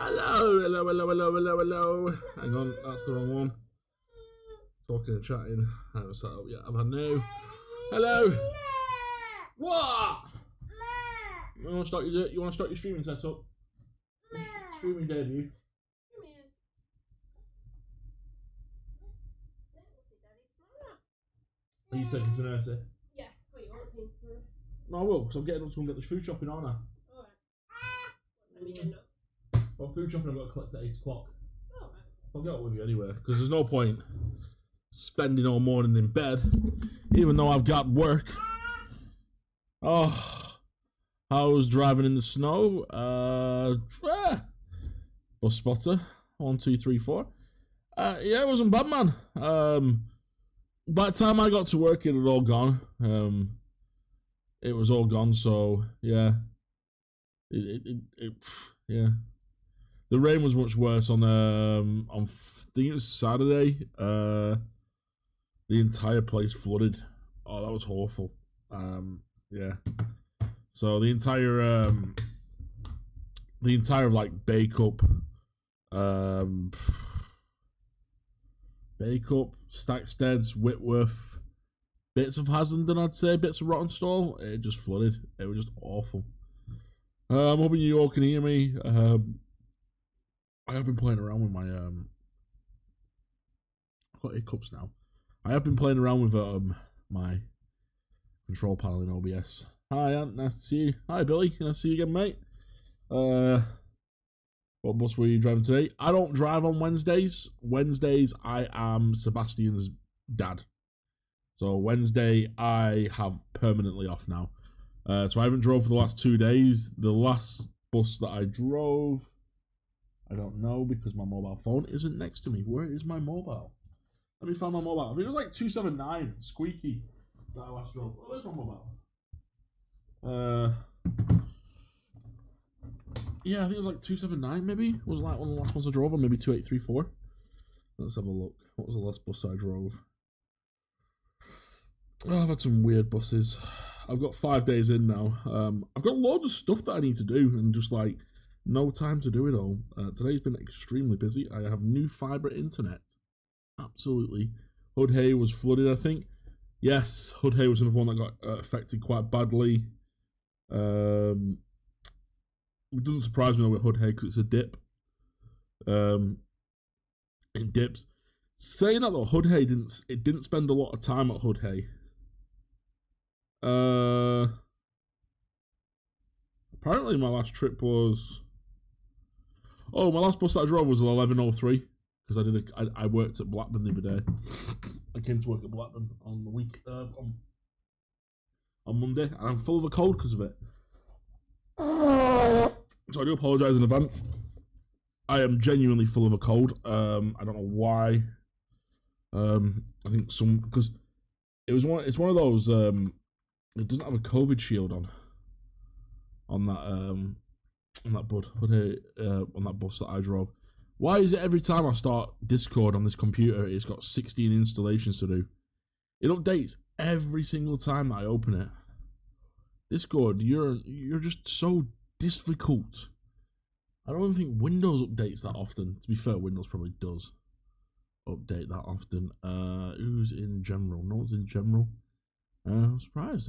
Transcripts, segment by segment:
Hello, hello, hello, hello, hello, hello. Hang on, that's the wrong one. Talking and chatting. I haven't set up yet. Have I no? Hello. What? You want to start your streaming setup? Streaming debut. Are you taking to nursery? Yeah. What you want to tomorrow? No, I will, because I'm getting up to go and get the food shopping, aren't I? Alright. What time are you getting up? Well, food shopping I've got to collect at 8 o'clock. Alright. I'll get up with you anyway, because there's no point spending all morning in bed, even though I've got work. Oh, I was driving in the snow. Bus spotter. 1, 2, 3, 4. Yeah, it wasn't bad, man. By the time I got to work, it had all gone. It was all gone. So yeah, yeah. The rain was much worse on I think it was Saturday. The entire place flooded. Oh, that was awful. Yeah. So the entire like Bacup, Stacksteads, Whitworth, bits of Haslingden, I'd say, bits of Rottenstall. It just flooded. It was just awful. I'm hoping you all can hear me. I have been playing around with my I've got hiccups now. I have been playing around with my control panel in OBS. Hi, Ant, nice to see you. Hi, Billy, nice to see you again, mate. What bus were you driving today? I don't drive on Wednesdays. Wednesdays, I am Sebastian's dad. So Wednesday, I have permanently off now. So I haven't drove for the last 2 days. The last bus that I drove, I don't know because my mobile phone isn't next to me. Where is my mobile? Let me find my mobile. I think it was like 279, squeaky, that I last drove. Oh, where's my mobile? Yeah, I think it was like 279 maybe. It was like one of the last ones I drove, or maybe 2834. Let's have a look. What was the last bus I drove? Oh, I've had some weird buses. I've got 5 days in now. I've got loads of stuff that I need to do and just like no time to do it all. Today's been extremely busy. I have new fibre internet. Absolutely. Hood Hay was flooded, I think. Yes, Hood Hay was another one that got affected quite badly. It doesn't surprise me though with Hood Hay because it's a dip. It dips. Saying that though, Hood Hay didn't spend a lot of time at Hood Hay. Apparently my last trip was. Oh, my last bus that I drove was 11:03 because I worked at Blackburn the other day. I came to work at Blackburn on the week on Monday, and I'm full of a cold because of it. So I do apologise in advance. I am genuinely full of a cold. I don't know why. I think because it's one of those. It doesn't have a COVID shield on that bus that I drove. Why is it every time I start Discord on this computer, it's got 16 installations to do? It updates every single time that I open it. Discord, you're just so difficult. I don't even think Windows updates that often. To be fair, Windows probably does update that often. Who's in general? No one's in general. I'm surprised.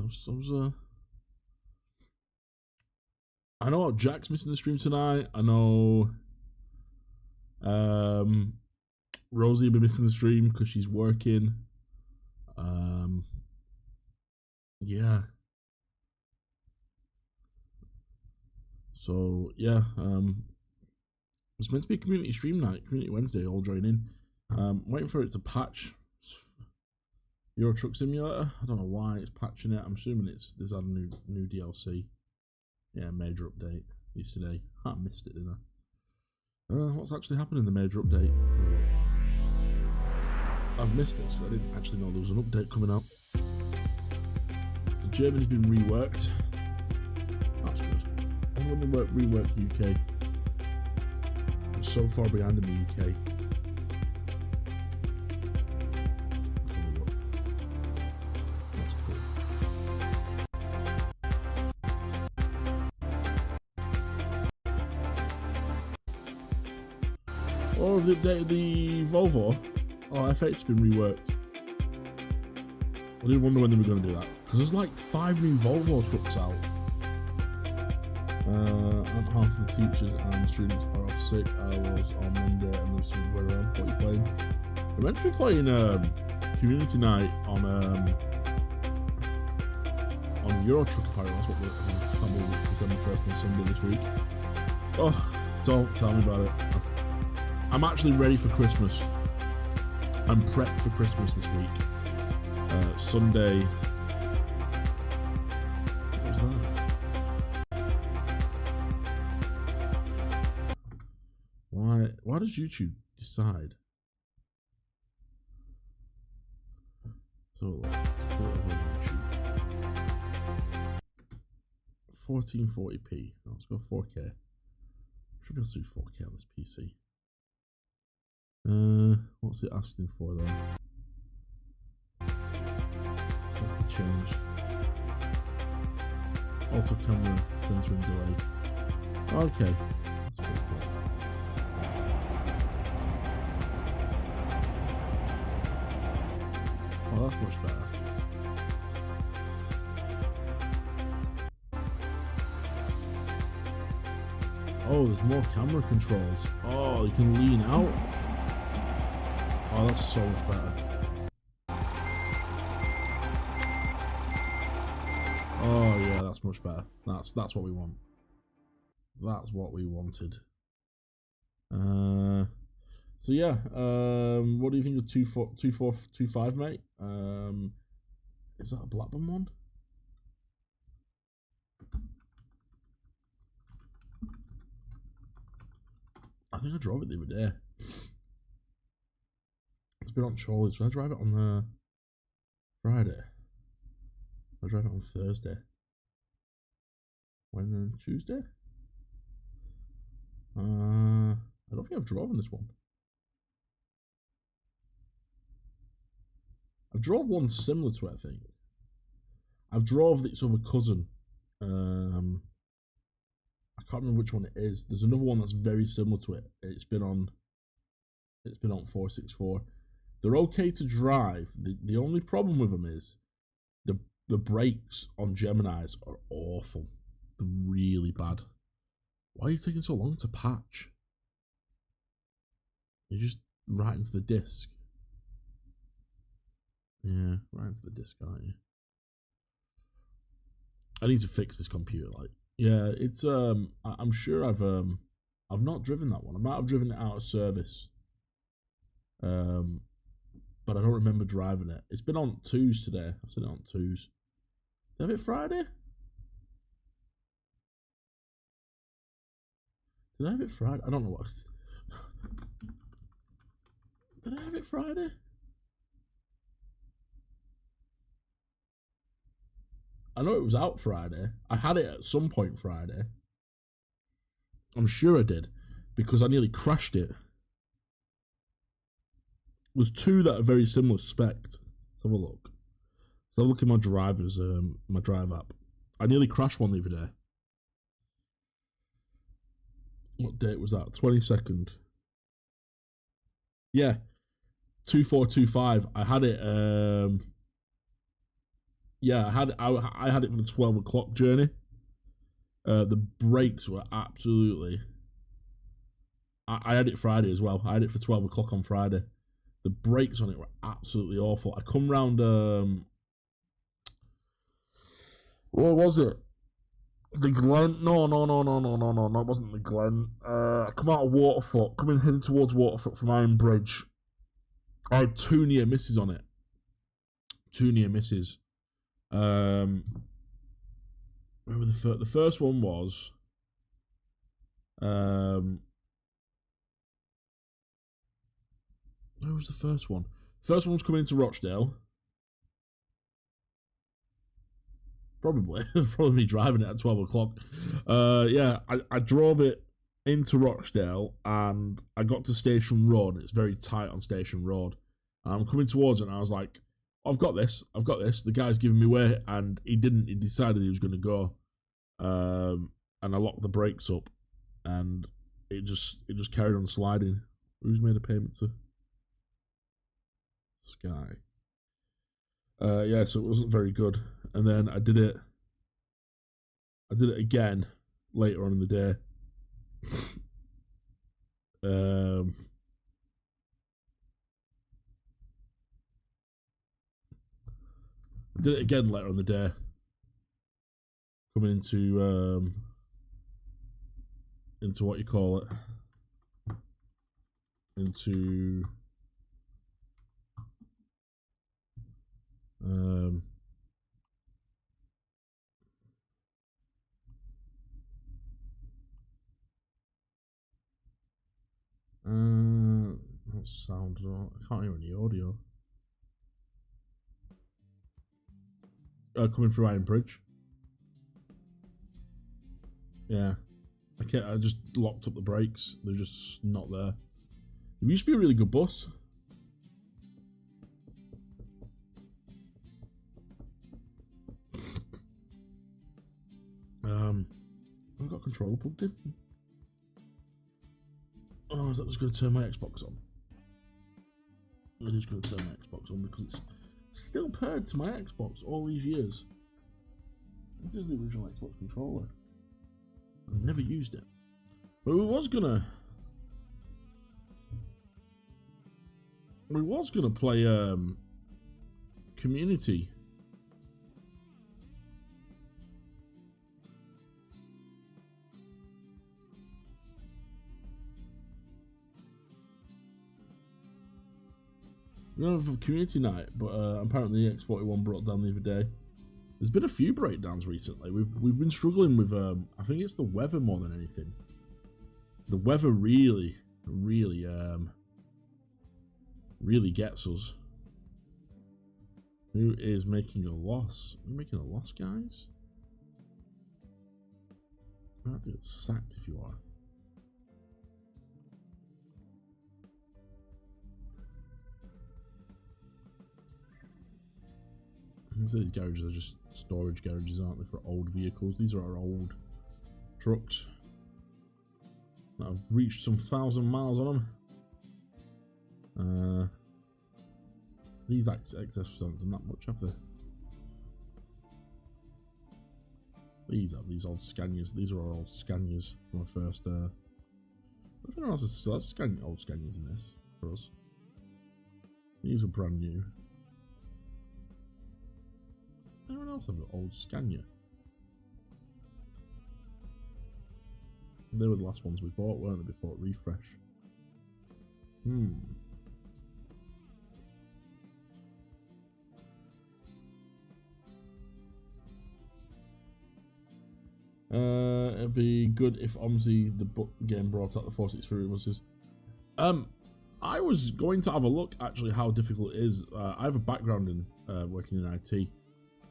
I know Jack's missing the stream tonight. I know Rosie will be missing the stream because she's working. Yeah. So yeah, it's meant to be community stream night, community Wednesday. All join in. Waiting for it to patch. Euro Truck Simulator. I don't know why it's patching it. I'm assuming there's had a new DLC. Yeah, major update yesterday. I missed it, didn't I? What's actually happened in the major update? I've missed this. I didn't actually know there was an update coming out. The Germany's been reworked. That's good. I wonder when they rework UK. I'm so far behind in the UK. Let's have a look. That's cool. Oh, they've updated the Volvo. Oh, F8's been reworked. I did wonder when they were going to do that. Because there's like 5 new Volvo trucks out. And half of the teachers and students are off sick. I was on Monday and there's some way around. What are you playing? We're meant to be playing community night on Euro Truck apparently. That's what we're planning. It's December 1st on Sunday this week. Oh, don't tell me about it. I'm actually ready for Christmas. I'm prepped for Christmas this week. Sunday. What was that? Why does YouTube decide? So let's put it over on YouTube. 1440p. Let's go 4K. Should be able to do 4K on this PC. What's it asking for though? What's the change? Auto camera filtering delay. Okay. That's pretty cool. Oh, that's much better. Oh, there's more camera controls. Oh, you can lean out. Oh, that's so much better. Oh yeah, that's much better. That's what we want. That's what we wanted. So yeah, what do you think of 2425, mate? Is that a Blackburn one? I think I drove it the other day. It's been on Chorley, so I drive it on Friday. I drive it on Thursday. When then Tuesday? I don't think I've driven this one. I've drove one similar to it, I think. I've drove its other cousin. I can't remember which one it is. There's another one that's very similar to it. It's been on 464. They're okay to drive. The only problem with them is the brakes on Geminis are awful. They're really bad. Why are you taking so long to patch? You're just right into the disc. Yeah, right into the disc, aren't you? I need to fix this computer. Like, yeah, it's I'm sure I've not driven that one. I might have driven it out of service. But I don't remember driving it. It's been on 2s today. I've seen it on 2s. Did I have it Friday? Did I have it Friday? I don't know what. Did I have it Friday? I know it was out Friday. I had it at some point Friday. I'm sure I did, because I nearly crashed it. There's 2 that are very similar spec. Let's have a look. Let's have a look at my drivers, my drive app. I nearly crashed one the other day. What date was that? 22nd. Yeah, 2425. I had it. Yeah, I had it for the 12 o'clock journey. The brakes were absolutely. I had it Friday as well. I had it for 12 o'clock on Friday. The brakes on it were absolutely awful. I come round. What was it? The Glen? No. That wasn't the Glen. I come out of Waterfoot, heading towards Waterfoot from Iron Bridge. I had 2 near misses on it. 2 near misses. Where were the first one was. Where was the first one? The first one was coming into Rochdale. Probably me driving it at 12 o'clock. Yeah, I drove it into Rochdale and I got to Station Road. It's very tight on Station Road. And I'm coming towards it and I was like, I've got this. The guy's giving me way, and he didn't. He decided he was going to go. And I locked the brakes up and it just carried on sliding. Who's made a payment to Sky? Yeah, so it wasn't very good. And then I did it again later on in the day. I did it again later on in the day. Coming into what you call it. Into what sound? I can't hear any audio. Coming through Iron Bridge. Yeah, I just locked up the brakes. They're just not there. It used to be a really good bus. I've got a controller plugged in. Oh, is that just going to turn my Xbox on? It is going to turn my Xbox on because it's still paired to my Xbox all these years. This is the original Xbox controller. I've never used it. But we was gonna play Community. We don't have a community night, but apparently X41 brought down the other day. There's been a few breakdowns recently. We've been struggling with I think it's the weather more than anything. The weather really gets us. Who is making a loss? Are we making a loss, guys? I have to get sacked if you are. These garages are just storage garages, aren't they, for old vehicles? These are our old trucks that have reached some 1,000 miles on them. These XS haven't done that much, have they? These old Scanias. These are our old Scanias from our first. Everyone else still has old Scanias in this for us. These are brand new. Anyone else have an old Scania? They were the last ones we bought, weren't they, before refresh? It'd be good if OMSI the game brought out the 463 buses. I was going to have a look actually how difficult it is. I have a background in working in IT,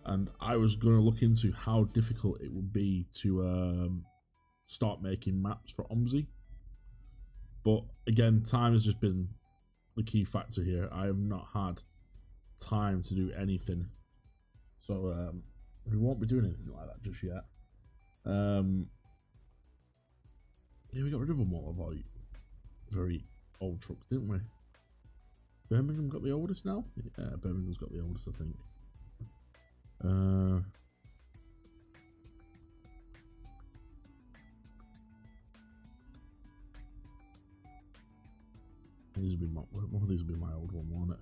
and I was going to look into how difficult it would be to start making maps for OMSI. But again, time has just been the key factor here. I have not had time to do anything, so we won't be doing anything like that just yet. Yeah, we got rid of them all of our very old trucks, didn't we? Birmingham got the oldest now? Yeah, Birmingham's got the oldest, I think. These will be one of these will be my old one, won't it?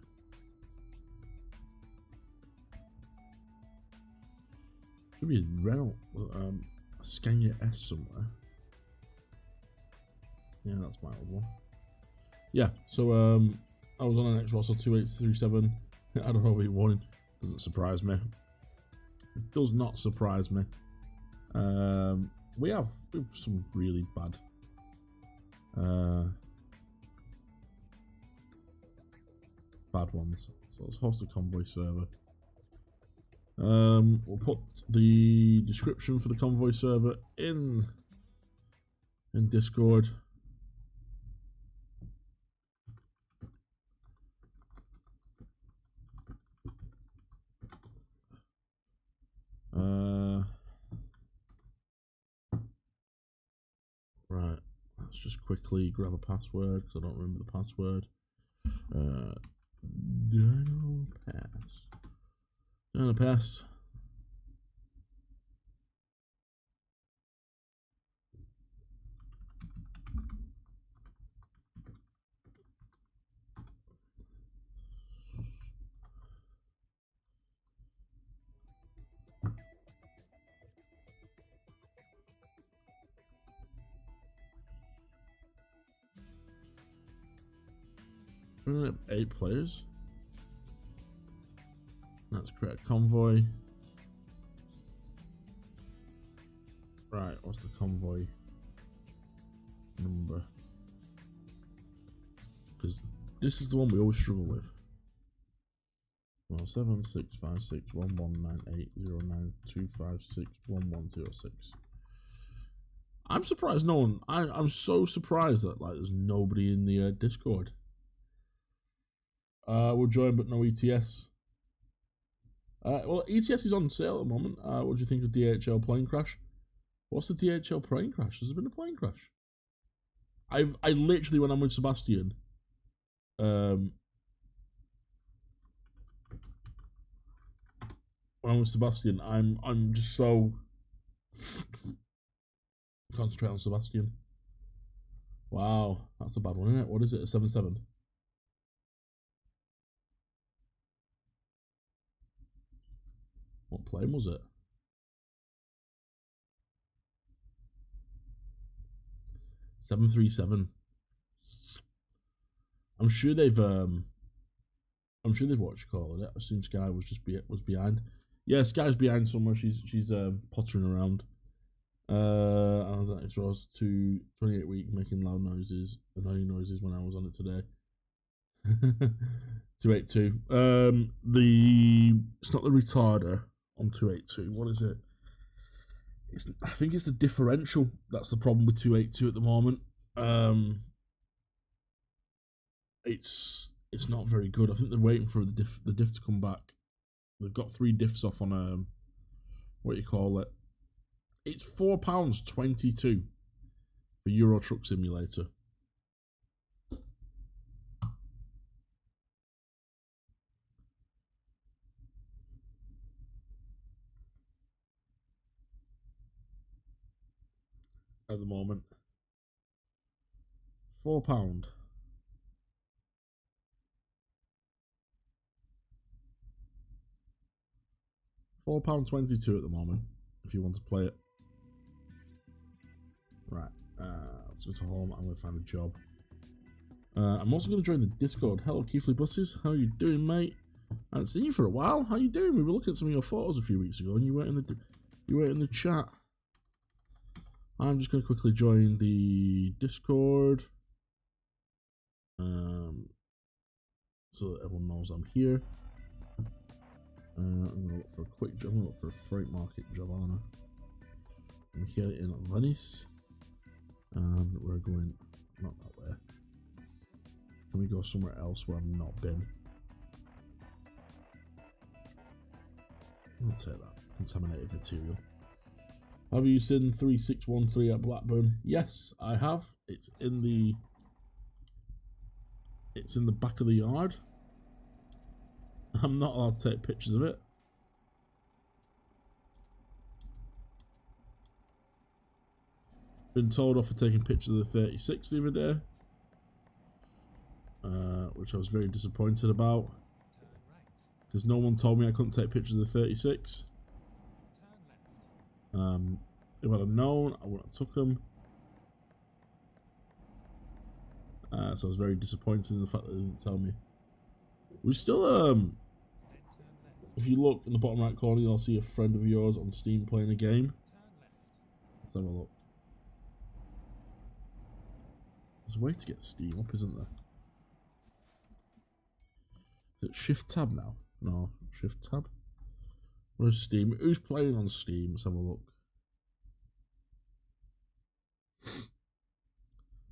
Should be a Renault, a Scania S somewhere. Yeah, that's my old one. Yeah, so I was on an X-Rosso 2837. I don't know what you're warning. Doesn't surprise me. It does not surprise me. We have some really bad ones. So let's host a convoy server. We'll put the description for the convoy server in Discord. Right, Let's just quickly grab a password because I don't remember the password. Dino pass. Dino pass. We only have 8 players. Let's create a convoy. Right, what's the convoy number? Because this is the one we always struggle with. 765611980925611106. I'm surprised no one. I'm so surprised that like there's nobody in the Discord. We'll join, but no ETS. Well, ETS is on sale at the moment. What do you think of DHL plane crash? What's the DHL plane crash? Has there been a plane crash? I literally, when I'm with Sebastian, when I'm with Sebastian, I'm just so concentrate on Sebastian. Wow, that's a bad one, isn't it? What is it? A 7-7. What plane was it? 737. I'm sure they've what you call it. I assume Sky was just was behind. Yeah, Sky's behind somewhere. She's pottering around. I was it was to 28 week making loud noises, annoying noises when I was on it today. 282. It's not the retarder on 282. What is it? I think it's the differential. That's the problem with 282 at the moment. It's not very good. I think they're waiting for the diff to come back. They've got 3 diffs off on what you call it. It's £4.22 for Euro Truck Simulator. At the moment, £4. £4.22 at the moment. If you want to play it, right? Let's go to home. I'm going to find a job. I'm also going to join the Discord. Hello, Keithley Buses. How are you doing, mate? I haven't seen you for a while. How you doing? We were looking at some of your photos a few weeks ago, and you weren't in the chat. I'm just going to quickly join the Discord, so that everyone knows I'm here. I'm going to look for a quick job. I'm going to look for a freight market job, Anna. I'm here in Venice, and we're going not that way. Can we go somewhere else where I've not been? I'll say that. Contaminated material. Have you seen 3613 at Blackburn? Yes, I have. It's in the back of the yard. I'm not allowed to take pictures of it. Been told off for taking pictures of the 36 the other day, which I was very disappointed about, because no one told me I couldn't take pictures of the 36. If I'd have known, I wouldn't have took them. So I was very disappointed in the fact that they didn't tell me. We still, if you look in the bottom right corner, you'll see a friend of yours on Steam playing a game. Let's have a look. There's a way to get Steam up, isn't there? Is it Shift Tab now? No, Shift Tab. Where's Steam? Who's playing on Steam? Let's have a look.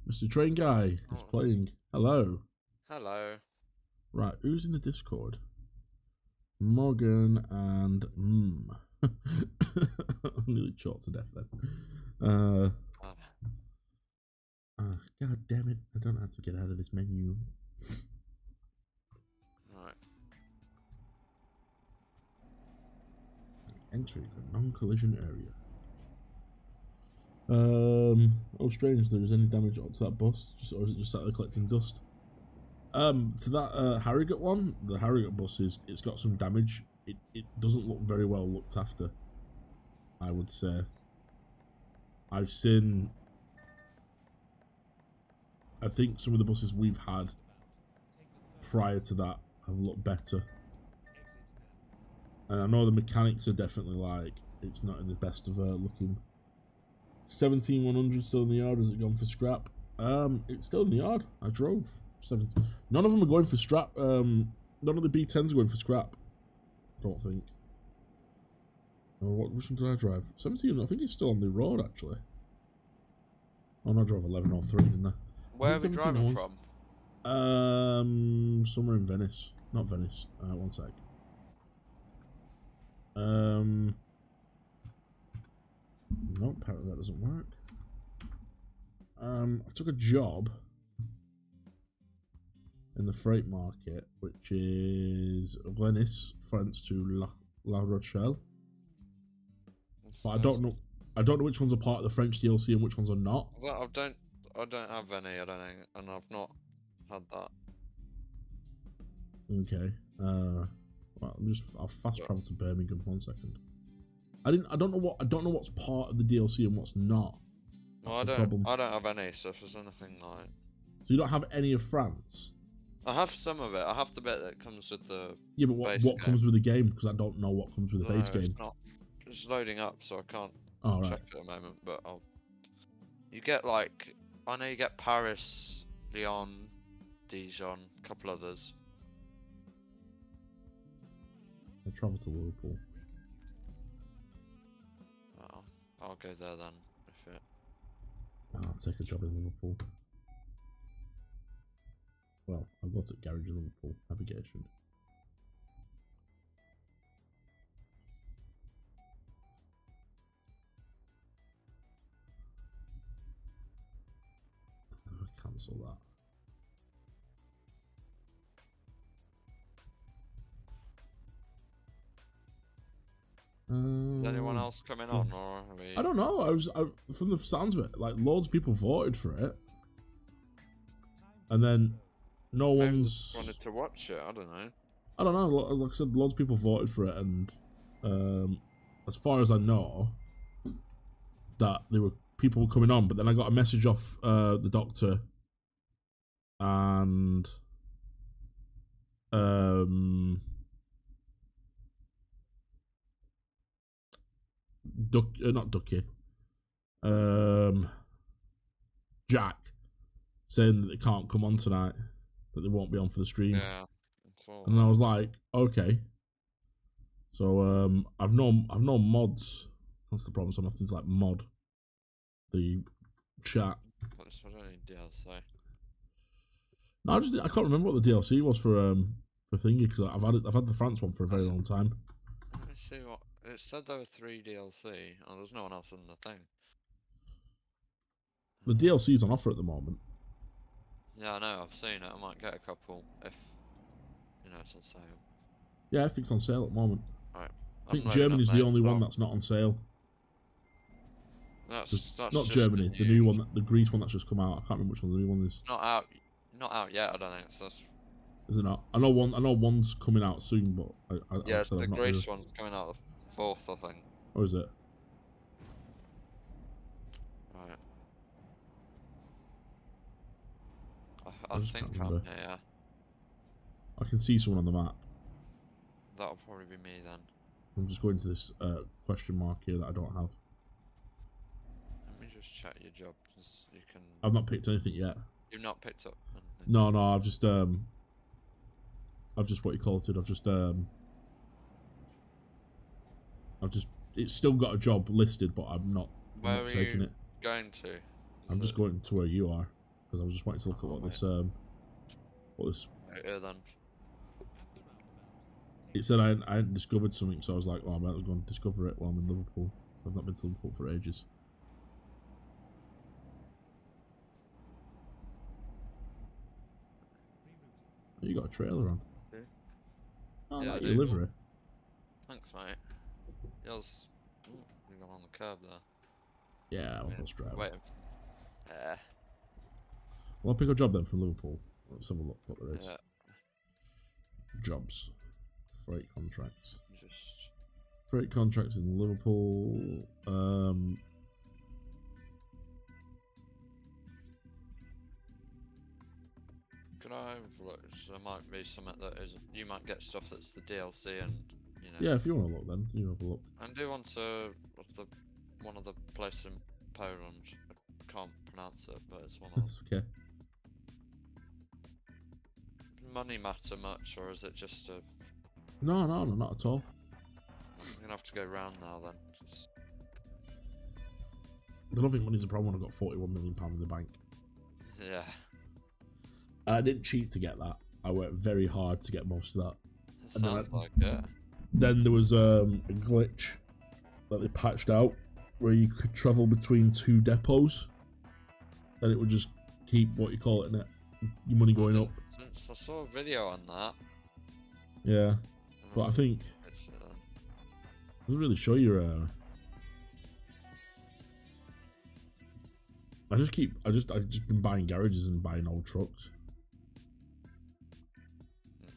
Mr. Train Guy is playing. Hello. Hello. Right, who's in the Discord? Morgan and I'm nearly choked to death then. God damn it! I don't have to get out of this menu. Right. Entering a non-collision area. Oh, strange. There is any damage to that bus, or is it just that they're collecting dust? To that Harrogate one, the Harrogate bus it's got some damage. It doesn't look very well looked after, I would say. I've seen, I think some of the buses we've had prior to that have looked better. And I know the mechanics are definitely like, it's not in the best of looking. 17100 still in the yard. Has it gone for scrap? It's still in the yard. I drove 17. None of them are going for scrap. None of the B10s are going for scrap. Don't think. Oh, which one did I drive? 17. I think it's still on the road actually. Oh no, I drove 1103, didn't I? Where are we driving from? Somewhere in Venice. Not Venice. One sec. No, apparently that doesn't work. I took a job in the freight market, which is Venice, France to La Rochelle. But I don't know which ones are part of the French DLC and which ones are not. Well, I don't have any. I don't think, and I've not had that. Okay. Well, I'll fast travel to Birmingham. 1 second. I don't know what's part of the DLC and what's not. Well, I don't have any. So if there's anything like, so you don't have any of France? I have some of it. I have the bit that comes with the. Yeah, but what comes with the game? Because I don't know what comes with the base game. It's loading up, so I can't right. check it at the moment. But you get like, I know you get Paris, Lyon, Dijon, a couple others. I'll travel to Liverpool. I'll go there then. If it. I'll take a job in Liverpool. Well, I've got at Garage in Liverpool navigation. I'll cancel that. Is anyone else coming on, or are we... I don't know. From the sounds of it, like loads of people voted for it, and then no one's wanted to watch it. I don't know. I don't know. Like I said, loads of people voted for it, and as far as I know, that people were coming on. But then I got a message off the doctor, and not Ducky, Jack, saying that they can't come on tonight, that they won't be on for the stream. Yeah. And I was like, okay. So I've no mods. That's the problem. So I'm having to like mod the chat. I don't need DLC. No, I can't remember what the DLC was for Thingy, because I've had the France one for a very long time. Let me see what it said. There were 3 DLC. Oh, there's no one else in the thing. The DLC's on offer at the moment. Yeah, I know. I've seen it. I might get a couple if it's on sale. Yeah, I think it's on sale at the moment. Right. I think Germany's the only one that's not on sale. That's not Germany. The new one, the Greece one that's just come out. I can't remember which one the new one is. Not out yet. I don't think it's just. Is it not? I know one's coming out soon, but yeah, the Greece one's coming out the 4th, I think. Oh, is it? Right. I think I'm here. I can see someone on the map. That'll probably be me then. I'm just going to this question mark here that I don't have. Let me just check your job. You can. I've not picked anything yet. You've not picked up anything? No, I've just what you call it. It's still got a job listed, but I'm not taking it. Going to? I'm just going to where you are, because I was just wanting to look at what this. Here then. It said I hadn't discovered something, so I was like, oh, I might as well go and discover it while I'm in Liverpool. I've not been to Liverpool for ages. You got a trailer on. Yeah. Oh, Yeah, I like do. your livery. Thanks, mate. Yours. Ooh, you got on the curb there. Yeah, I'm bus driver. Wait. Yeah. Well, I'll pick a job then from Liverpool. Let's have a look what there is. Yeah. Jobs. Freight contracts. Just. Freight contracts in Liverpool. Could I have a look? There might be something that is. You might get stuff that's the DLC and, you know. Yeah, if you want to look then, you have a look. I do want to. One of the places in Poland. I can't pronounce it, but it's one of That's okay. money matter much, or is it just a? No, not at all. I'm gonna have to go round now then. 'Cause I don't think money's a problem when I've got £41 million in the bank. yeah, And I didn't cheat to get that. I worked very hard to get most of that. it And then sounds like it. Then there was a glitch that they patched out where you could travel between 2 depots, and it would just keep what you call it, innit? Your money going up. Since I saw a video on that. Yeah, but I think it doesn't really show your. I just been buying garages and buying old trucks.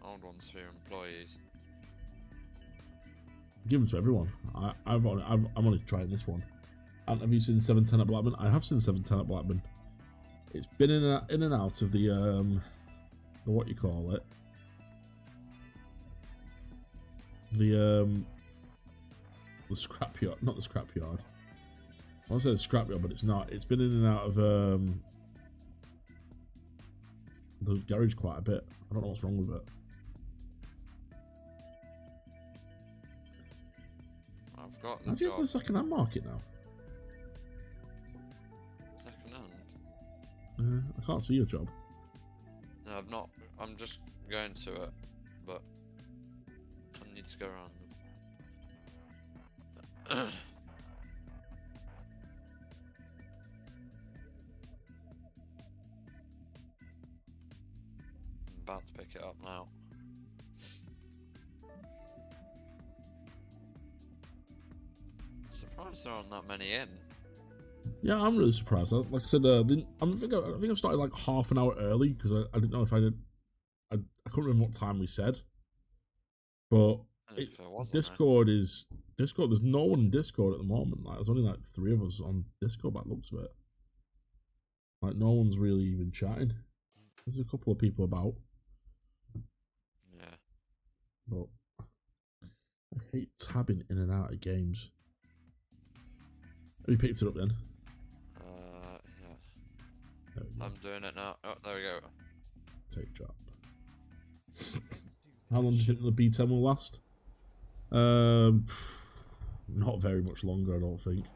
Old ones for your employees. Give them to everyone. I'm only trying this one. And have you seen 710 at Blackburn? I have seen 710 at Blackburn. It's been in and out of the what you call it, the scrapyard, not the scrapyard. I want to say the scrapyard, but it's not. It's been in and out of the garage quite a bit. I don't know what's wrong with it. I've got How the do you get to job. the second-hand market now? Second hand. I can't see your job. No, I've not. I'm just going to it, but I need to go around them. I'm about to pick it up now. Surprised there aren't that many in. Yeah, I'm really surprised. Like I said, I think I started like half an hour early because I didn't know if I did. I couldn't remember what time we said. But If there wasn't Discord is Discord. There's no one in Discord at the moment. Like there's only like 3 of us on Discord by the looks of it. Like no one's really even chatting. There's a couple of people about. Yeah. But I hate tabbing in and out of games. Have you picked it up then? Yeah. There we go. I'm doing it now. Oh, there we go. Take job. How long do you think the B10 will last? Not very much longer, I don't think.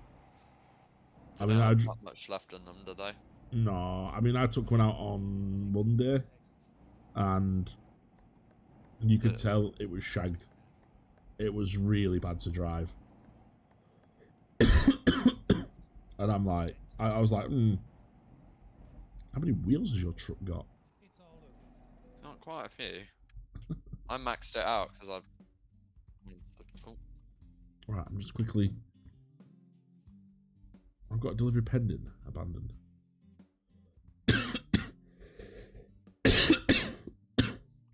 I mean, Not much left in them, do they? No, I mean, I took one out on Monday, and you could tell it was shagged. It was really bad to drive. And I'm like, I was like, how many wheels has your truck got? Not quite a few. I maxed it out because I've. Oh, Right, I'm just quickly. I've got a delivery pending, abandoned.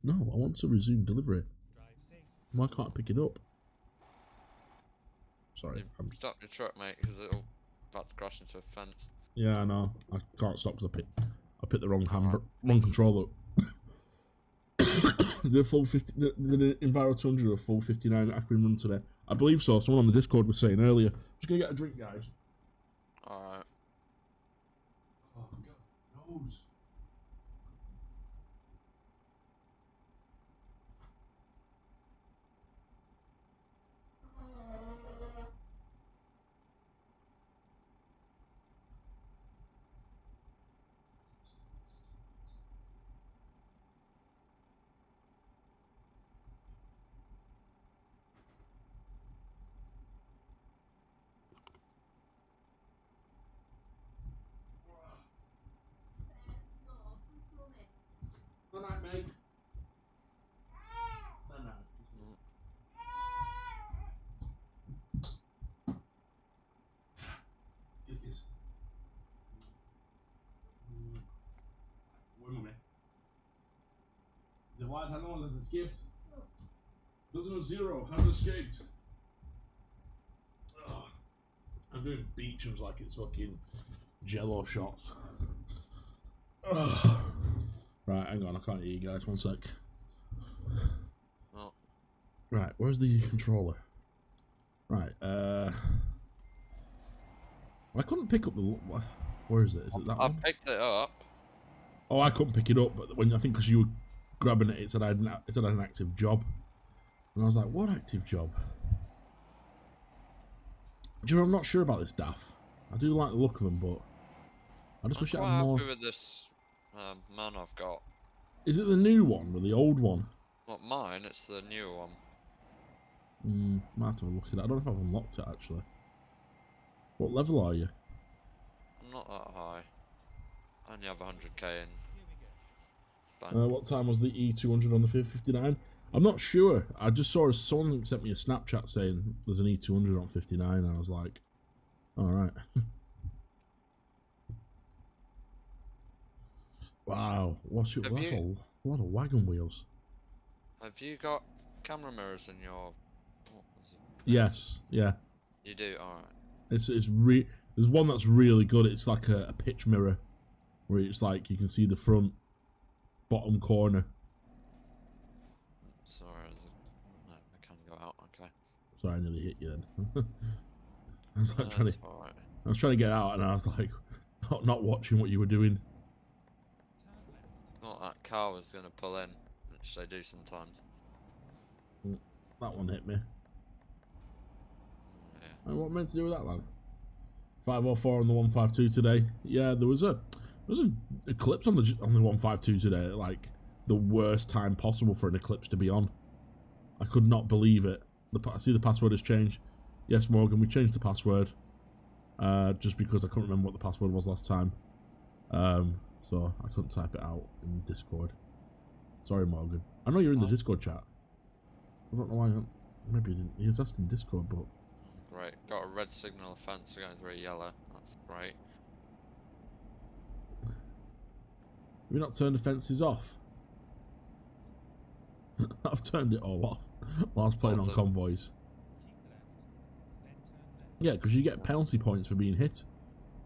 No, I want to resume delivery. Why can't I pick it up? Sorry, I'm. stop your truck, mate, because it'll about to crash into a fence. Yeah, I know. I can't stop because I picked the wrong controller. The full 50, the Enviro 200 a full 59 acronym run today. I believe so. Someone on the Discord was saying earlier. Just gonna get a drink, guys. Alright. Oh God, nose. Good night, mate. The white hangout has escaped. Prisoner Zero has escaped. Ugh. I'm doing Beecham's like it's fucking Jello shots. Ugh. Right, hang on, I can't hear you guys. 1 sec. Oh. Right, where's the controller? Right, I couldn't pick up the. Where is it? Is it that one? I picked it up. Oh, I couldn't pick it up, but when I think because you were grabbing it, it said I had an active job, and I was like, "What active job?" Do you know, I'm not sure about this DAF. I do like the look of them, but I just wish it I'm had quite more. happy with this man I've got. Is it the new one or the old one? Not mine, it's the new one. Might have to have a look at it. I don't know if I've unlocked it actually. What level are you? I'm not that high. I only have 100k in. Bang. What time was the E200 on the 59? I'm not sure. I just saw someone sent me a Snapchat saying there's an E200 on 59, and I was like, alright. Wow, that's a lot of wagon wheels. Have you got camera mirrors in your... Yes, yeah. You do? Alright. There's one that's really good. It's like a pitch mirror, where it's like you can see the front bottom corner. Sorry, no, I can go out, okay. Sorry, I nearly hit you then. I was like Alright. I was trying to get out, and I was like, not watching what you were doing. Thought that car was going to pull in, which they do sometimes. That one hit me. Yeah. What am I meant to do with that, lad? 504 on the 152 today. Yeah, there was an eclipse on the 152 today. Like the worst time possible for an eclipse to be on. I could not believe it. I see the password has changed. Yes, Morgan, we changed the password. Just because I couldn't remember what the password was last time. So I couldn't type it out in Discord. Sorry, Morgan. I know you're in the Discord chat. I don't know why. Maybe he was asking Discord, but. Great. Got a red signal offence going through a yellow. That's great. Have you not turned the fences off? I've turned it all off whilst playing on convoys. Yeah, because you get penalty points for being hit.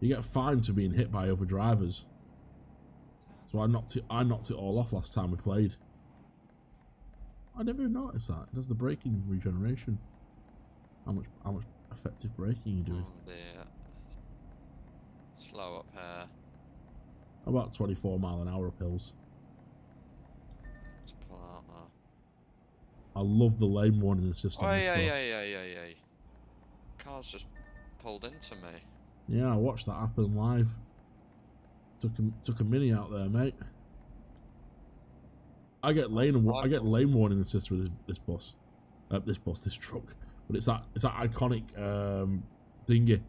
You get fined for being hit by other drivers. So I knocked it all off last time we played. I never noticed that. It does the braking regeneration. How much effective braking you doing? Oh dear. Slow up here. About 24 mile an hour up hills. Let's pull out there. I love the lane warning system. Oh yeah. Car's just pulled into me. Yeah, I watched that happen live. Took a mini out there, mate. I get lane warning assist with this truck. But it's that iconic thingy.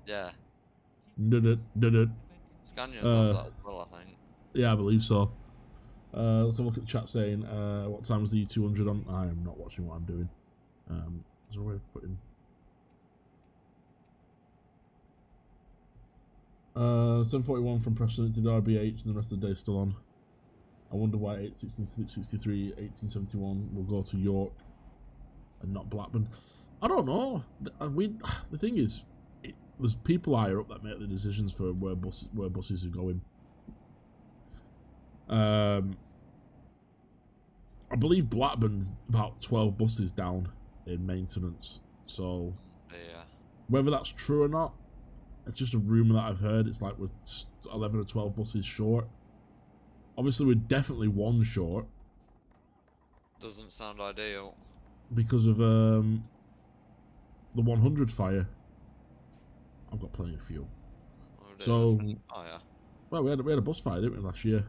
Yeah. Scania's got that as well, I think. Yeah, I believe so. Let's have a look at the chat saying what time is the E200 on? I am not watching what I'm doing. Is there a way of putting 741 from Preston did RB8 and the rest of the day still on. I wonder why 1663, 1871 will go to York and not Blackburn. I don't know. The thing is, there's people higher up that make the decisions for where buses are going. I believe Blackburn's about 12 buses down in maintenance. So Yeah. whether that's true or not, it's just a rumour that I've heard. It's like we're 11 or 12 buses short. Obviously, we're definitely one short. Doesn't sound ideal. Because of the 100 fire. I've got plenty of fuel. Oh, So, fire. well, we had a bus fire, didn't we, last year?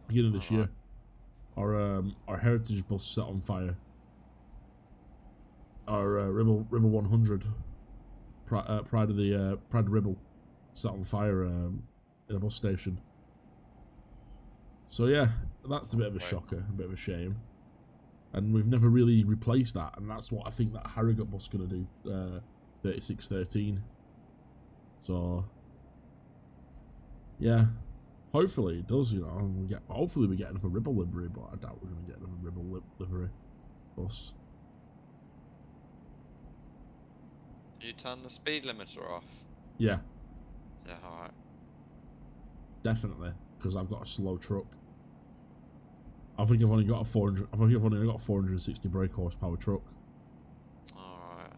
Beginning of this year. Our heritage bus set on fire. Our Ribble 100, Pride of Ribble, set on fire in a bus station. So yeah, that's a bit of a shocker, a bit of a shame. And we've never really replaced that, and that's what I think that Harrogate bus going to do, 3613. So, yeah, Hopefully it does, you know. Hopefully we get another Ribble livery, but I doubt we're going to get another Ribble livery bus. You turn the speed limiter off. Yeah, Yeah, alright. definitely, because I've got a slow truck. I think I've only got a 400. I think I've only got a 460 brake horsepower truck. Alright.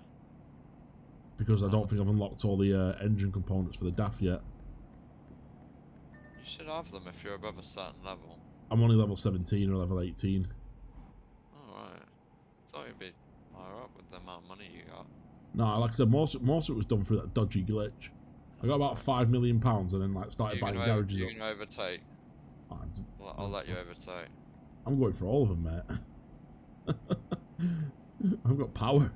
Because I don't think I've unlocked all the engine components for the DAF yet. You should have them if you're above a certain level. I'm only level 17 or level 18. Alright. Thought you'd be higher up with the amount of money you got. No, like I said, most of it was done through that dodgy glitch. I got about £5 million and then like started buying garages You're up. gonna overtake. I'll let you overtake. I'm going for all of them, mate. I've got power.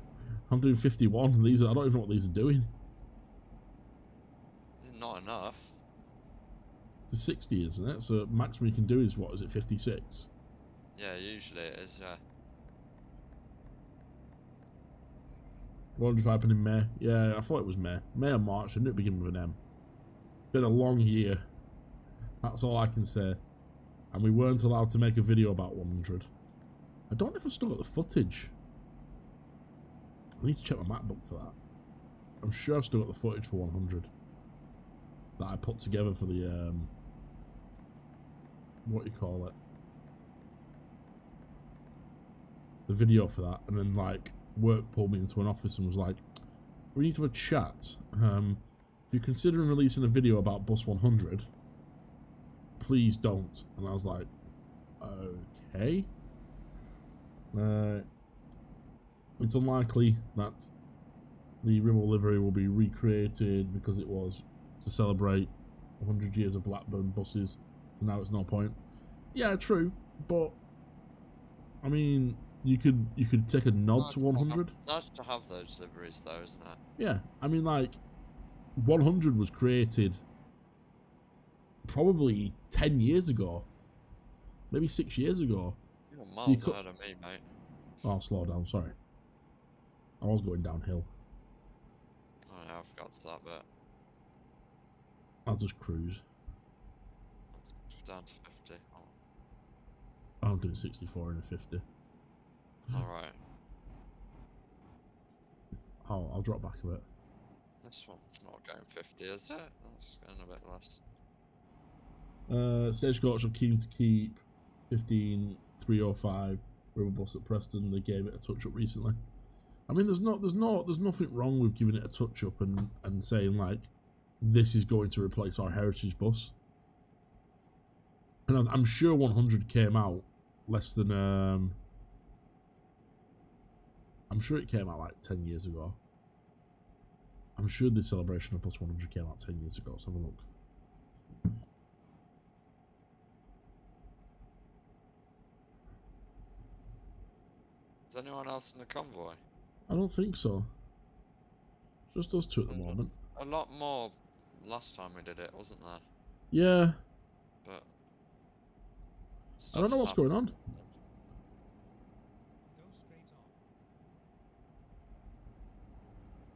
I'm doing 51 and I don't even know what these are doing. Not enough. It's a 60, isn't it? So maximum you can do is, what is it, 56? Yeah, usually it is, yeah. What did happen in May? Yeah, I thought it was May. May or March, I knew it began with an M. Been a long year. That's all I can say. And we weren't allowed to make a video about 100. I don't know if I've still got the footage. I need to check my MacBook for that. I'm sure I've still got the footage for 100 that I put together for the what you call it, the video for that. And then like work pulled me into an office and was like, we need to have a chat. If you're considering releasing a video about bus 100, please don't. And I was like, okay. It's unlikely that the Ribble livery will be recreated because it was to celebrate 100 years of Blackburn buses. So now it's no point. Yeah, true, but I mean, you could take a nod to 100. Nice to have those liveries, though, isn't it? Yeah, I mean, like 100 was created probably 10 years ago, maybe 6 years ago. You're miles ahead of me, mate. Oh, I'll slow down. Sorry, I was going downhill. Oh yeah, I've got to that bit. I'll just cruise. It's down to 50. I'm doing 64 and a 50. Alright. I'll drop back a bit. This one's not going 50, is it? That's going a bit less. Stagecoach are keen to keep 15305 River Bus at Preston. They gave it a touch up recently. I mean, there's nothing wrong with giving it a touch up and saying like, this is going to replace our heritage bus. And I'm sure 100 came out less than I'm sure it came out like 10 years ago. I'm sure the celebration of bus 100 came out 10 years ago. Let's have a look. Is anyone else in the convoy? I don't think so. Just us two at the moment. A lot more last time we did it, wasn't there? Yeah. But I don't know what's going on.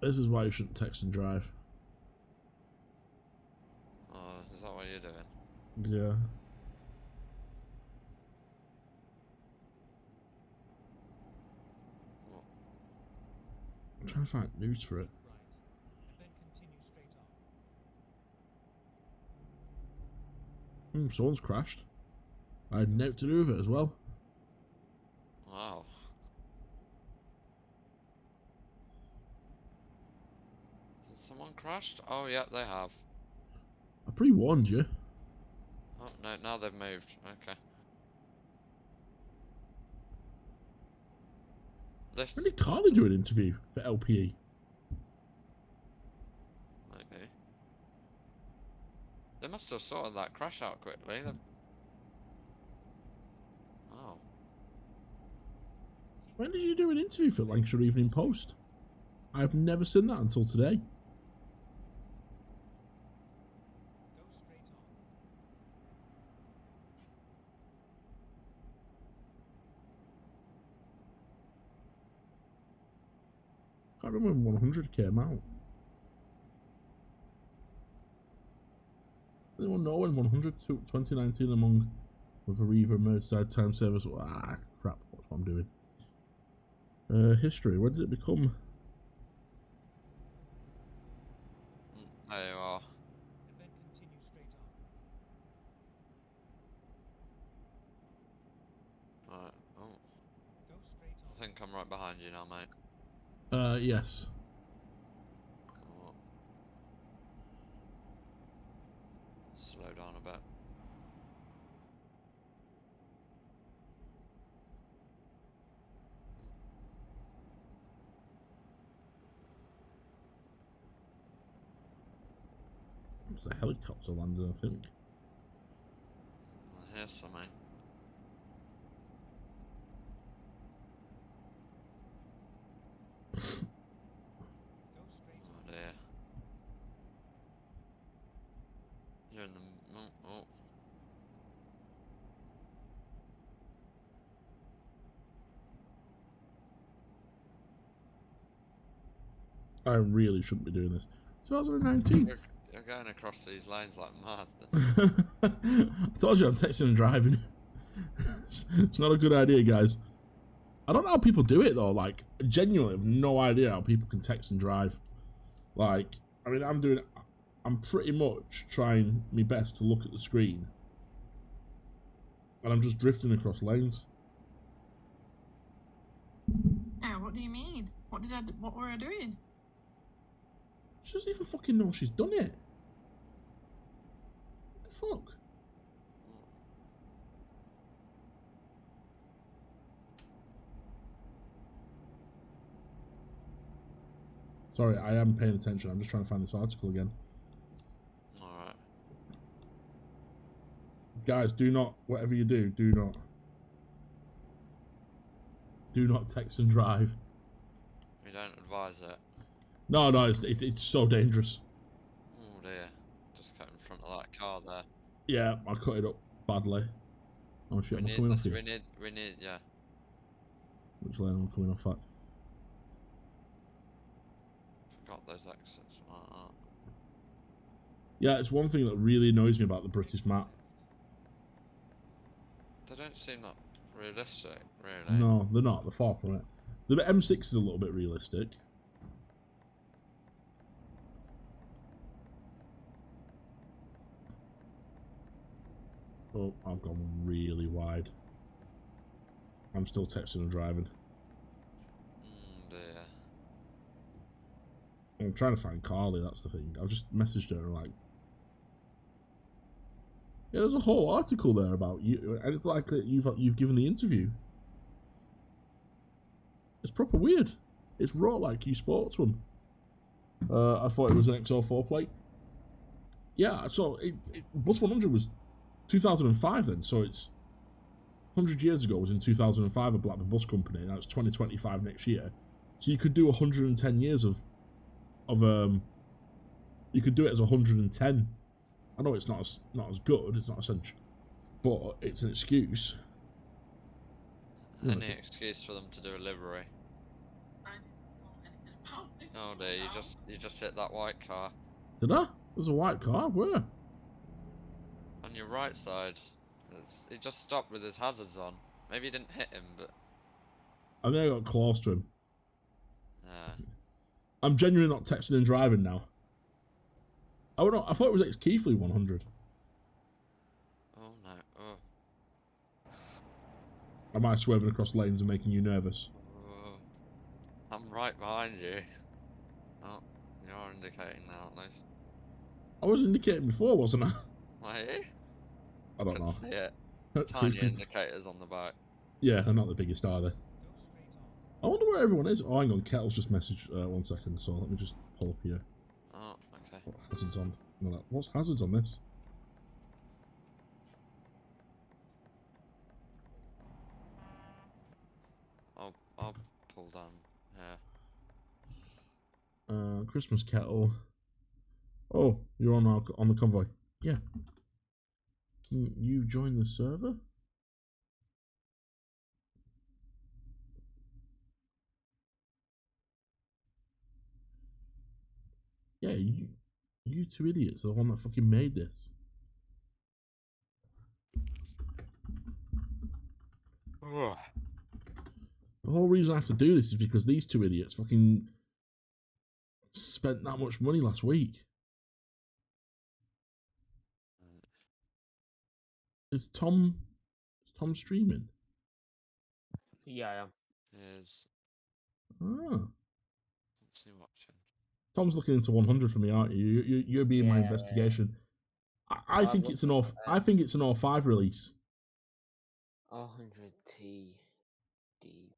This is why you shouldn't text and drive. Oh, is that what you're doing? Yeah. What? I'm trying to find news for it. Someone's crashed. I had nothing to do with it as well. Wow. Has someone crashed? Oh, yeah, they have. I pre-warned you. Oh, no, now they've moved. Okay. When did Carly do an interview for LPE? Maybe. They must have sorted that crash out quickly. Oh. When did you do an interview for Lancashire Evening Post? I've never seen that until today. I can't remember when 100 came out. Anyone know when 100 to 2019 among with Arriva Merseyside time service? Crap, what's what I'm doing? History. When did it become? There you are. And then continue straight on. Right. Oh, Go straight I on. think I'm right behind you now, mate. Yes. Oh. Slow down a bit. It's a helicopter landing, I think. I hear something. Go straight Oh on. dear. You're in the. Oh. I really shouldn't be doing this. 2019. You're going across these lanes like mad. I told you I'm texting and driving. It's not a good idea, guys. I don't know how people do it though. Like, genuinely, I have no idea how people can text and drive. Like, I mean, I'm pretty much trying my best to look at the screen, and I'm just drifting across lanes. Oh, what do you mean? What were I doing? She doesn't even fucking know she's done it. What the fuck? Sorry, I am paying attention. I'm just trying to find this article again. Alright. Guys, do not, whatever you do, do not text and drive. We don't advise it. No, it's so dangerous. Oh dear. Just got in front of that car there. Yeah, I cut it up badly. Oh shit, am I coming off here? We need, yeah. Which lane am I coming off at? Forgot those exits. Yeah, it's one thing that really annoys me about the British map. They don't seem that realistic, really. No, they're not. They're far from it. The M6 is a little bit realistic. Oh, I've gone really wide. I'm still texting and driving. Dear. I'm trying to find Carly, that's the thing. I've just messaged her and like... Yeah, there's a whole article there about you, and it's like that you've given the interview. It's proper weird. It's raw like you spoke to him. I thought it was an XO4 plate. Yeah, so Bus 100 was 2005 then, so it's 100 years ago was in 2005 a Blackburn Bus Company, and that's 2025 next year. So you could do 110 years of you could do it as 110. I know it's not as good, it's not essential, but it's an excuse. Any excuse for them to do a livery. I didn't know anything about this. Oh dear, you just hit that white car. Did I? There's a white car. Where? On your right side. He just stopped with his hazards on. Maybe you didn't hit him, but I think I got close to him. I'm genuinely not texting and driving now. Oh no, I thought it was ex-Keithley 100. oh no. Oh. Am I swerving across lanes and making you nervous? Oh. I'm right behind you. Oh, you're indicating now at least. I was indicating before, wasn't I? Are you? I don't know. Couldn't see it. Tiny indicators on the back. Yeah, they're not the biggest, are they? Go straight on. I wonder where everyone is. Oh, hang on, Kettle's just messaged 1 second, so let me just pull up here. Oh, okay. What hazards on? No, what's hazards on this? I'll pull down here. Christmas Kettle. Oh, you're on the convoy. Yeah. Can you join the server? Yeah, you two idiots are the one that fucking made this. Ugh. The whole reason I have to do this is because these two idiots fucking spent that much money last week. Is Tom streaming? Yeah, I am. Is Ah. what's he watching? Tom's looking into 100 for me, aren't you? You're being my Yeah. investigation. I I've think it's an looked off. at, I think it's an 05 release. 100T D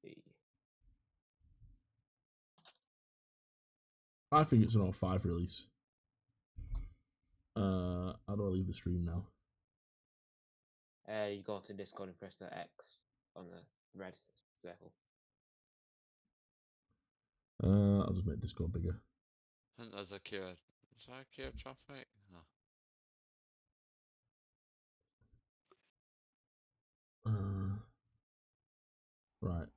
V. I think it's an 05 release. How do I leave the stream now? You go to Discord and press the X on the red circle. I'll just make Discord bigger. I think there's a queue. Is there a queue of traffic? No. Right,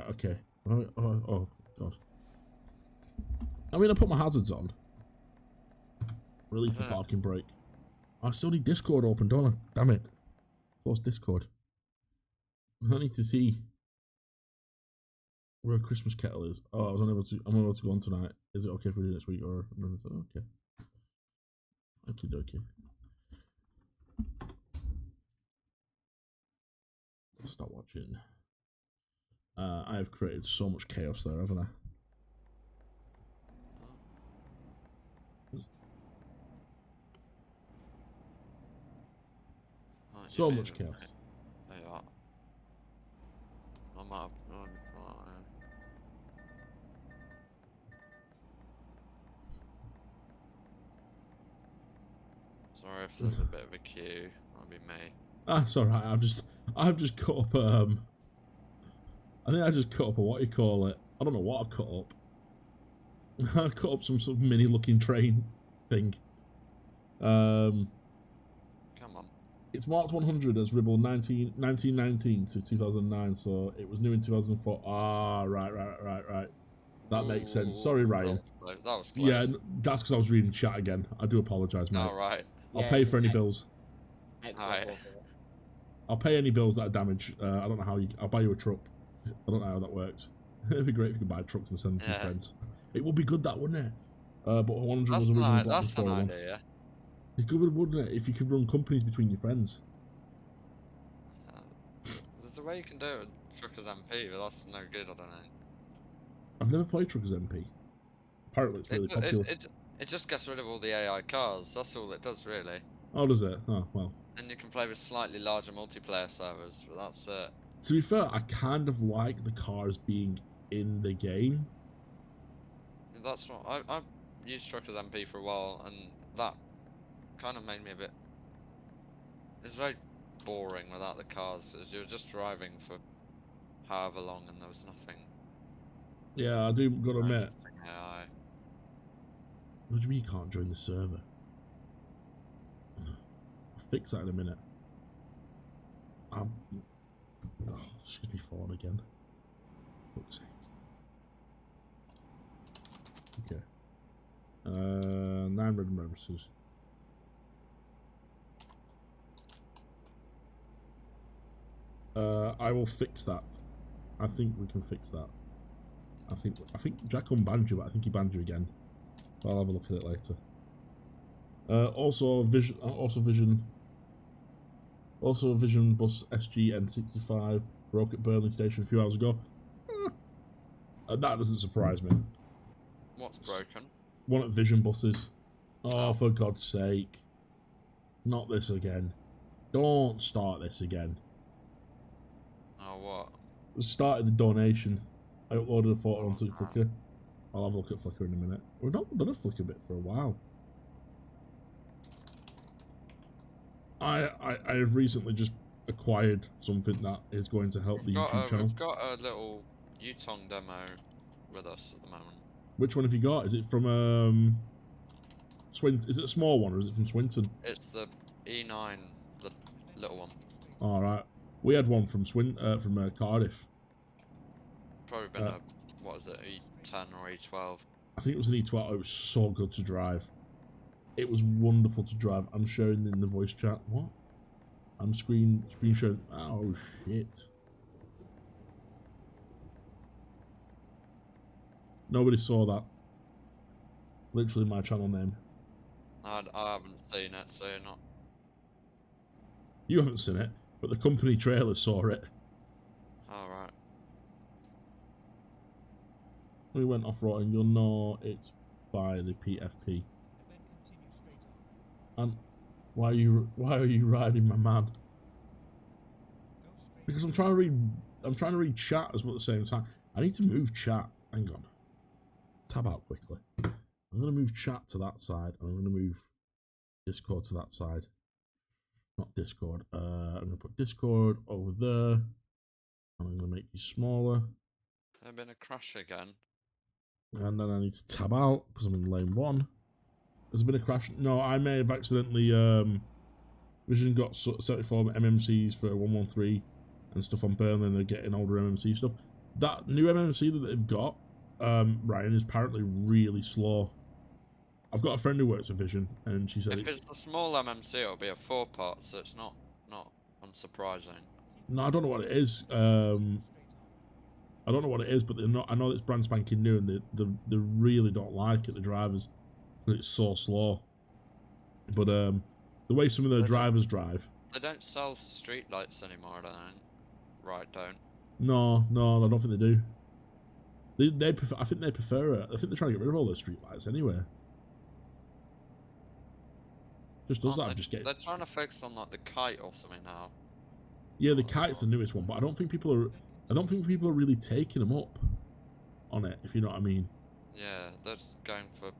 okay. Oh, God. I mean, I put my hazards on. Release the parking brake. I still need Discord open, don't I? Damn it. Close Discord. I need to see where a Christmas kettle is. Oh, I'm unable to go on tonight. Is it okay if we do next week or okay? Okay. Stop watching. I have created so much chaos there, haven't I? Aren't you So much moving, chaos. mate? There you are. I might have already thought, Sorry if there's a bit of a queue. That'll be me. Ah, it's alright. I've just cut up I think I just cut up a what you call it. I don't know what I cut up. I cut up some sort of mini looking train thing. Come on. It's marked 100 as Ribble 1919 to 2009, so it was new in 2004. Ah, right. That makes sense. Sorry, Ryan. That was close. Yeah, that's because I was reading chat again. I do apologise, mate. Alright. I'll Yeah, pay it's for an any X- bills. Excellent. Aye. I'll pay any bills that are damaged. I don't know how I'll buy you a truck. I don't know how that works. It'd be great if you could buy trucks and send them to your friends. It would be good, that, wouldn't it? But 100 was originally blocked That's an before one. idea. It could, wouldn't it? If you could run companies between your friends. There's a way you can do it with Truckers MP, but that's no good, I don't know. I've never played Truckers MP. Apparently, it's really popular. It just gets rid of all the AI cars, that's all it does, really. Oh, does it? Oh, well. And you can play with slightly larger multiplayer servers, but that's it. To be fair, I kind of like the cars being in the game. That's what I've used Truckers MP for a while, and that kind of made me a bit. It's very boring without the cars, as you're just driving for however long, and there was nothing. Yeah, I do gotta admit. AI. What do you mean you can't join the server? I'll fix that in a minute. Oh, excuse me, phone again. Fuck's sake. Okay. 9 red members. I will fix that. I think we can fix that. I think Jack unbanned you, but I think he banned you again. I'll have a look at it later. Also Vision Bus SG N65 broke at Burnley Station a few hours ago. That doesn't surprise me. What's broken? One at Vision Buses. Oh, for God's sake. Not this again. Don't start this again. Oh, what? Started the donation. I uploaded a photo onto Flickr. I'll have a look at Flickr in a minute. We've not done a Flickr bit for a while. I have recently just acquired something that is going to help the YouTube channel. We've got a little Yutong demo with us at the moment. Which one have you got? Is it from Swinton? Is it a small one or is it from Swinton? It's the E9, the little one. All right. We had one from Cardiff. Probably been a, what is it, E10 or E12? I think it was an E12. It was so good to drive. It was wonderful to drive. I'm sharing in the voice chat. What? I'm screen sharing. Oh shit. Nobody saw that. Literally my channel name. I haven't seen it, so you're not. You haven't seen it, but the company trailer saw it. Alright. We went off-roading. You'll know it's by the PFP. and then continue straight on. And why are you riding my man? Go straight. Because I'm trying to read chat as well at the same time. I need to move chat. Hang on. Tab out quickly. I'm gonna move chat to that side, and I'm gonna move Discord to that side. Not Discord. I'm gonna put Discord over there, and I'm gonna make you smaller. There's been a crash again. And then I need to tab out because I'm in lane 1. There's been a crash. No, I may have accidentally Vision got 74 MMCs for 113 and stuff on Burnley, and they're getting older MMC stuff. That new MMC that they've got, Ryan, is apparently really slow. I've got a friend who works at Vision, and she said If it's a small MMC, it'll be a 4-part, so it's not unsurprising. No, I don't know what it is. I don't know what it is, but they're not. I know it's brand spanking new, and they really don't like it. The drivers, 'cause it's so slow. But the way some of their drivers drive. They don't sell street lights anymore, I don't think. Right, don't. No, I don't think they do. They prefer, I think they prefer it. I think they're trying to get rid of all their street lights anyway. Just does that. Just get. They're trying to focus on like the kite or something now. Yeah, the kite's the newest one, but I don't think people are. I don't think people are really taking them up on it, if you know what I mean. Yeah, they're just going for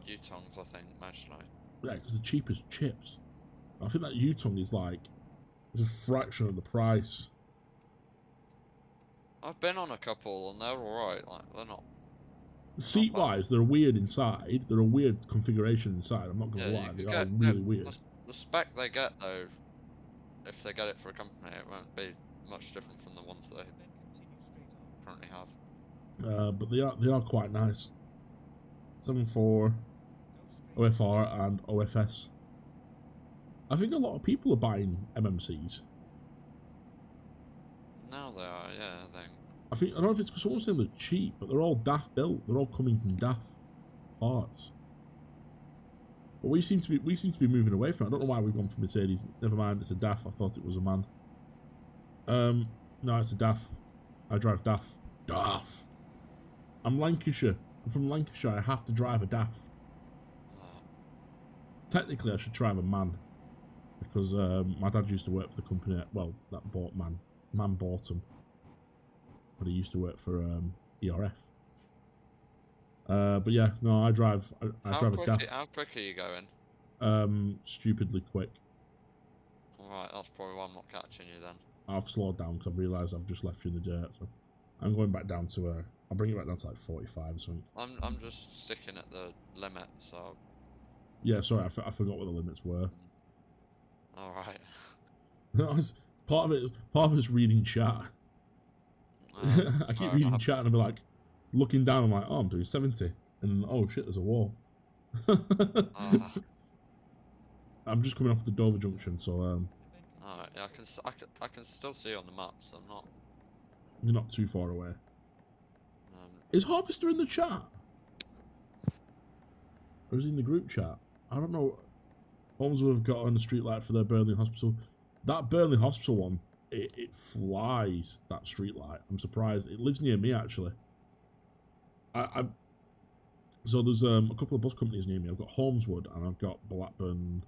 U-tongs, I think, mostly. Yeah, because the cheapest chips. I think that U-tongue is like, it's a fraction of the price. I've been on a couple and they're alright, like, they're not... Seat-wise, they're weird inside. They're a weird configuration inside, I'm not going to Yeah, lie. you They could are get, really weird. The spec they get, though, if they get it for a company, it won't be much different from the ones they And then continue straight on. currently have. But they are quite nice. 7.4, Go straight. OFR and OFS. I think a lot of people are buying MMCs. Now they are, yeah, I think. I don't know if it's because someone's saying they're cheap, but they're all DAF built. They're all coming from DAF parts. But we seem to be moving away from it. I don't know why we've gone for Mercedes. Never mind, it's a DAF. I thought it was a man. No, it's a DAF. I drive DAF. DAF. I'm Lancashire. I'm from Lancashire. I have to drive a DAF. Technically, I should drive a man because my dad used to work for the company. Well, that bought man. Man bought him, but he used to work for ERF. But yeah, no, I drive. I drive a DAF. How quick are you going? Stupidly quick. Alright, that's probably why I'm not catching you then. I've slowed down because I've realised I've just left you in the dirt. So I'm going back down to I'll bring it back down to like 45 or something. I'm just sticking at the limit, so... Yeah, sorry, I forgot what the limits were. Alright. Part of it's reading chat. I keep reading chat and I'll be like, looking down, I'm like, oh, I'm doing 70. And oh shit, there's a wall. I'm just coming off the Dover junction, so Alright, yeah, I can still see on the maps, I'm not... you're not too far away. Is Harvester in the chat? Or is he in the group chat? I don't know. Homes have got on the street light for their Burnley Hospital. That Burnley Hospital one, it flies, that street light. I'm surprised. It lives near me, actually. So there's a couple of bus companies near me. I've got Holmeswood and I've got Blackburn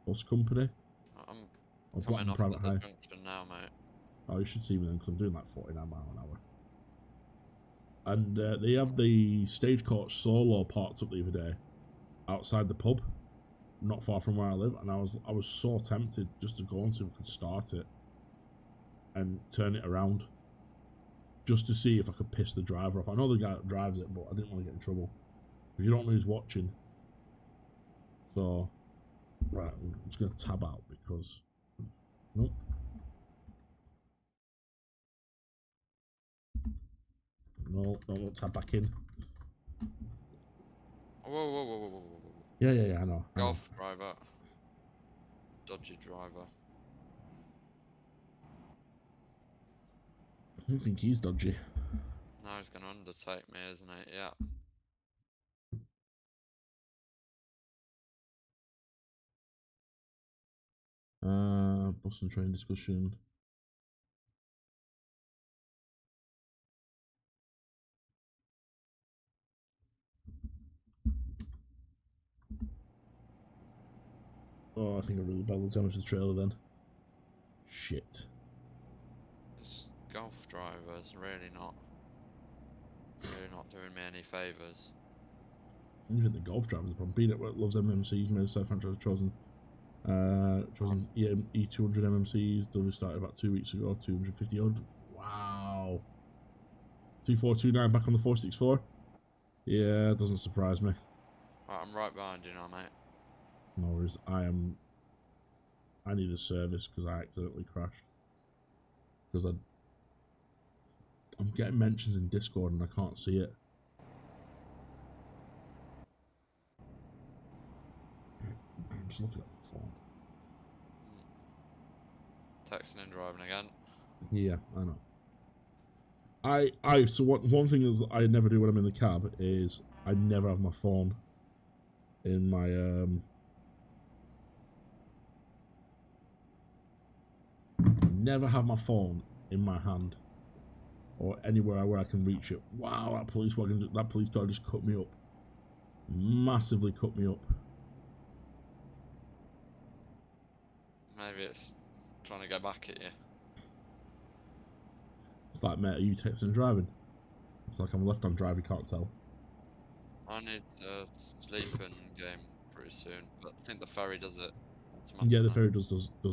Bus Company. I'm Or coming Blackburn off Private at the Hire. junction now, mate. Oh, you should see me then, because I'm doing like 49 mile an hour. And they have the Stagecoach Solo parked up the other day outside the pub, not far from where I live, and I was so tempted just to go and see if I could start it and turn it around, just to see if I could piss the driver off. I know the guy that drives it, but I didn't want to get in trouble. If you don't know who's watching, so right, I'm just gonna tab out because nope. No, tab back in. Whoa. Yeah, I know. Golf driver. Dodgy driver. I don't think he's dodgy. Now he's going to undertake me, isn't he? Yeah. Bus and train discussion. Oh, I think I really badly damaged the trailer then. Shit. This golf driver is really not doing me any favours. Even the golf driver's a problem. Beat it loves MMCs, made self franchise chosen. Chosen E200 MMCs. Delivery started about 2 weeks ago. 250 odd. Wow. 2429 back on the 464. Yeah, it doesn't surprise me. Right, I'm right behind you now, mate. No worries. I need a service because I accidentally crashed. Because I'm getting mentions in Discord and I can't see it. I'm just looking at my phone. Texting and driving again. Yeah, I know. So one thing is I never do when I'm in the cab is I never have my phone in my never have my phone in my hand or anywhere where I can reach it. Wow, that police car just cut me up. Massively cut me up. Maybe it's trying to get back at you. It's like, mate, are you texting and driving? It's like I'm left-hand driver, you can't tell. I need to sleep in game pretty soon, but I think the ferry does it automatically. Yeah, the ferry does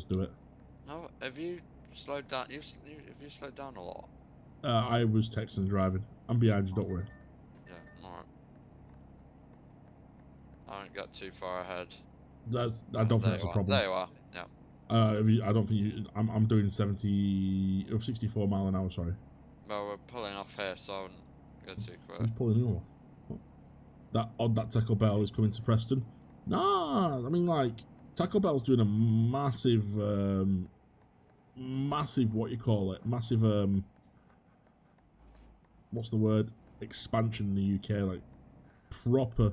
do it. How have you slowed down? Have you slowed down a lot? I was texting and driving. I'm behind you, don't worry. Yeah, alright. I don't get too far ahead. I don't think that's a problem. There you are. Yeah. I don't think you. I'm doing 70 or 64 mile an hour. Sorry. Well, we're pulling off here, so I wouldn't go too quick. Who's pulling you off? That Taco Bell is coming to Preston. Nah, I mean like Taco Bell's doing a massive, massive what you call it, massive what's the word? Expansion in the UK, like proper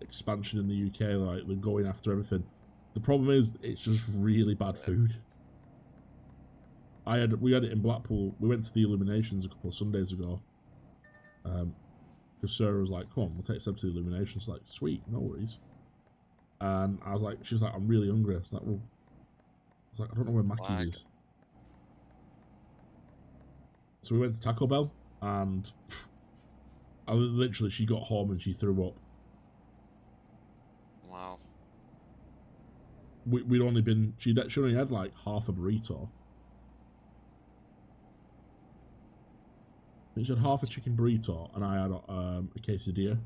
expansion in the UK. Like they're going after everything. The problem is it's just really bad food. We had it in Blackpool. We went to the Illuminations a couple of Sundays ago. Because Sarah was like, "Come on, we'll take Seb to the Illuminations." Like, sweet, no worries. And I was like, she's like, "I'm really hungry." I was like, "Well," I was like, "I don't know where Mackey's is." So we went to Taco Bell, and she got home and she threw up. Wow. We'd only been, she only had like half a burrito. She had half a chicken burrito, and I had a quesadilla.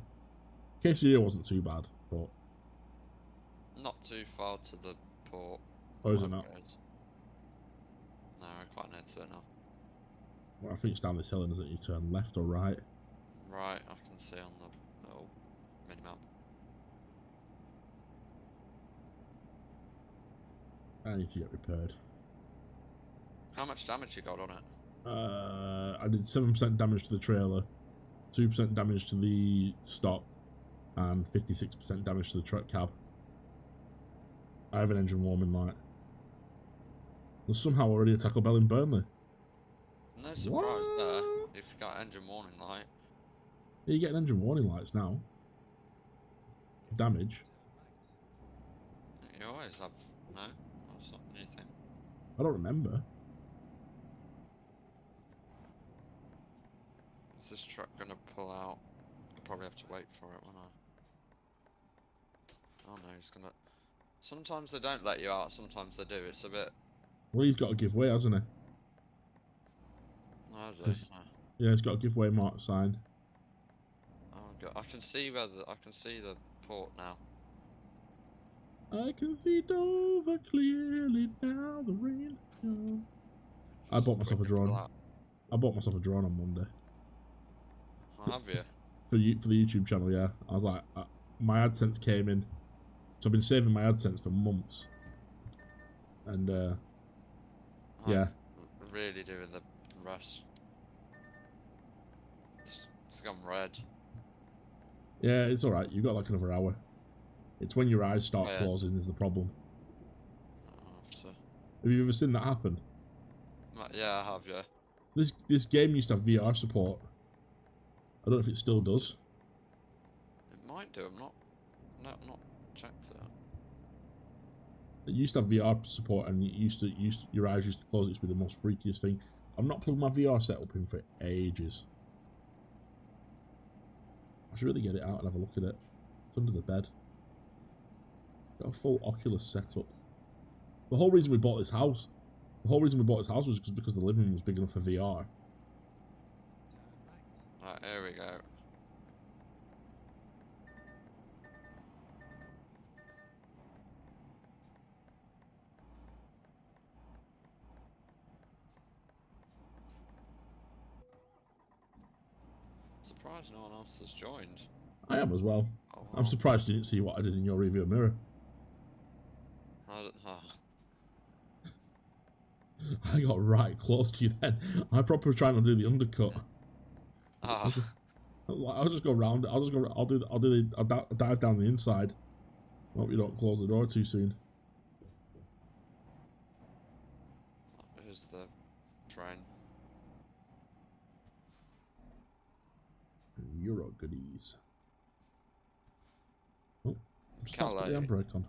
Quesadilla wasn't too bad, but Not too far to the port. oh, is it not? No, we're quite near to it now. Well, I think it's down this hill, and isn't it? You turn left or right? Right, I can see on the little mini map. I need to get repaired. How much damage you got on it? I did 7% damage to the trailer, 2% damage to the stock, and 56% damage to the truck cab. I have an engine warming light. There's somehow already a Taco Bell in Burnley. No surprise there, if you got engine warning light. Yeah, you get an engine warning lights now. Damage. You always have, no? That's not a new thing. I don't remember. Is this truck gonna pull out? I'll probably have to wait for it, won't I? Oh no, he's gonna... Sometimes they don't let you out, sometimes they do. It's a bit... Well, he's got to give way, hasn't he? No, is it? Yes. No. Yeah, he's got a give way mark sign. Oh god, I can see where I can see the port now. I can see Dover clearly now. The rain has gone. I bought myself a drone. I bought myself a drone on Monday. Oh, have you? For the YouTube channel, yeah. I was like, my AdSense came in, so I've been saving my AdSense for months. And yeah, I'm really doing the rest. It's gone red. Yeah, it's alright. You've got like another hour. It's when your eyes start Yeah. closing is the problem. I'll have to... Have you ever seen that happen? Yeah, I have, yeah. This game used to have VR support. I don't know if it still does. It might do, I'm not checked it. It used to have VR support, and your eyes used to close. It used to be the most freakiest thing. I've not plugged my VR setup in for ages. I should really get it out and have a look at it. It's under the bed. Got a full Oculus setup. The whole reason we bought this house was because the living room was big enough for VR. Right, here we go. Surprised no one else has joined. I am as well. Oh, wow. I'm surprised you didn't see what I did in your rearview mirror. I got right close to you then. I proper trying to do the undercut. Ah, I'll just go round it. I'll dive down the inside. Hope you don't close the door too soon. here's the train. Euro goodies. Oh, just Cal, put the handbrake on.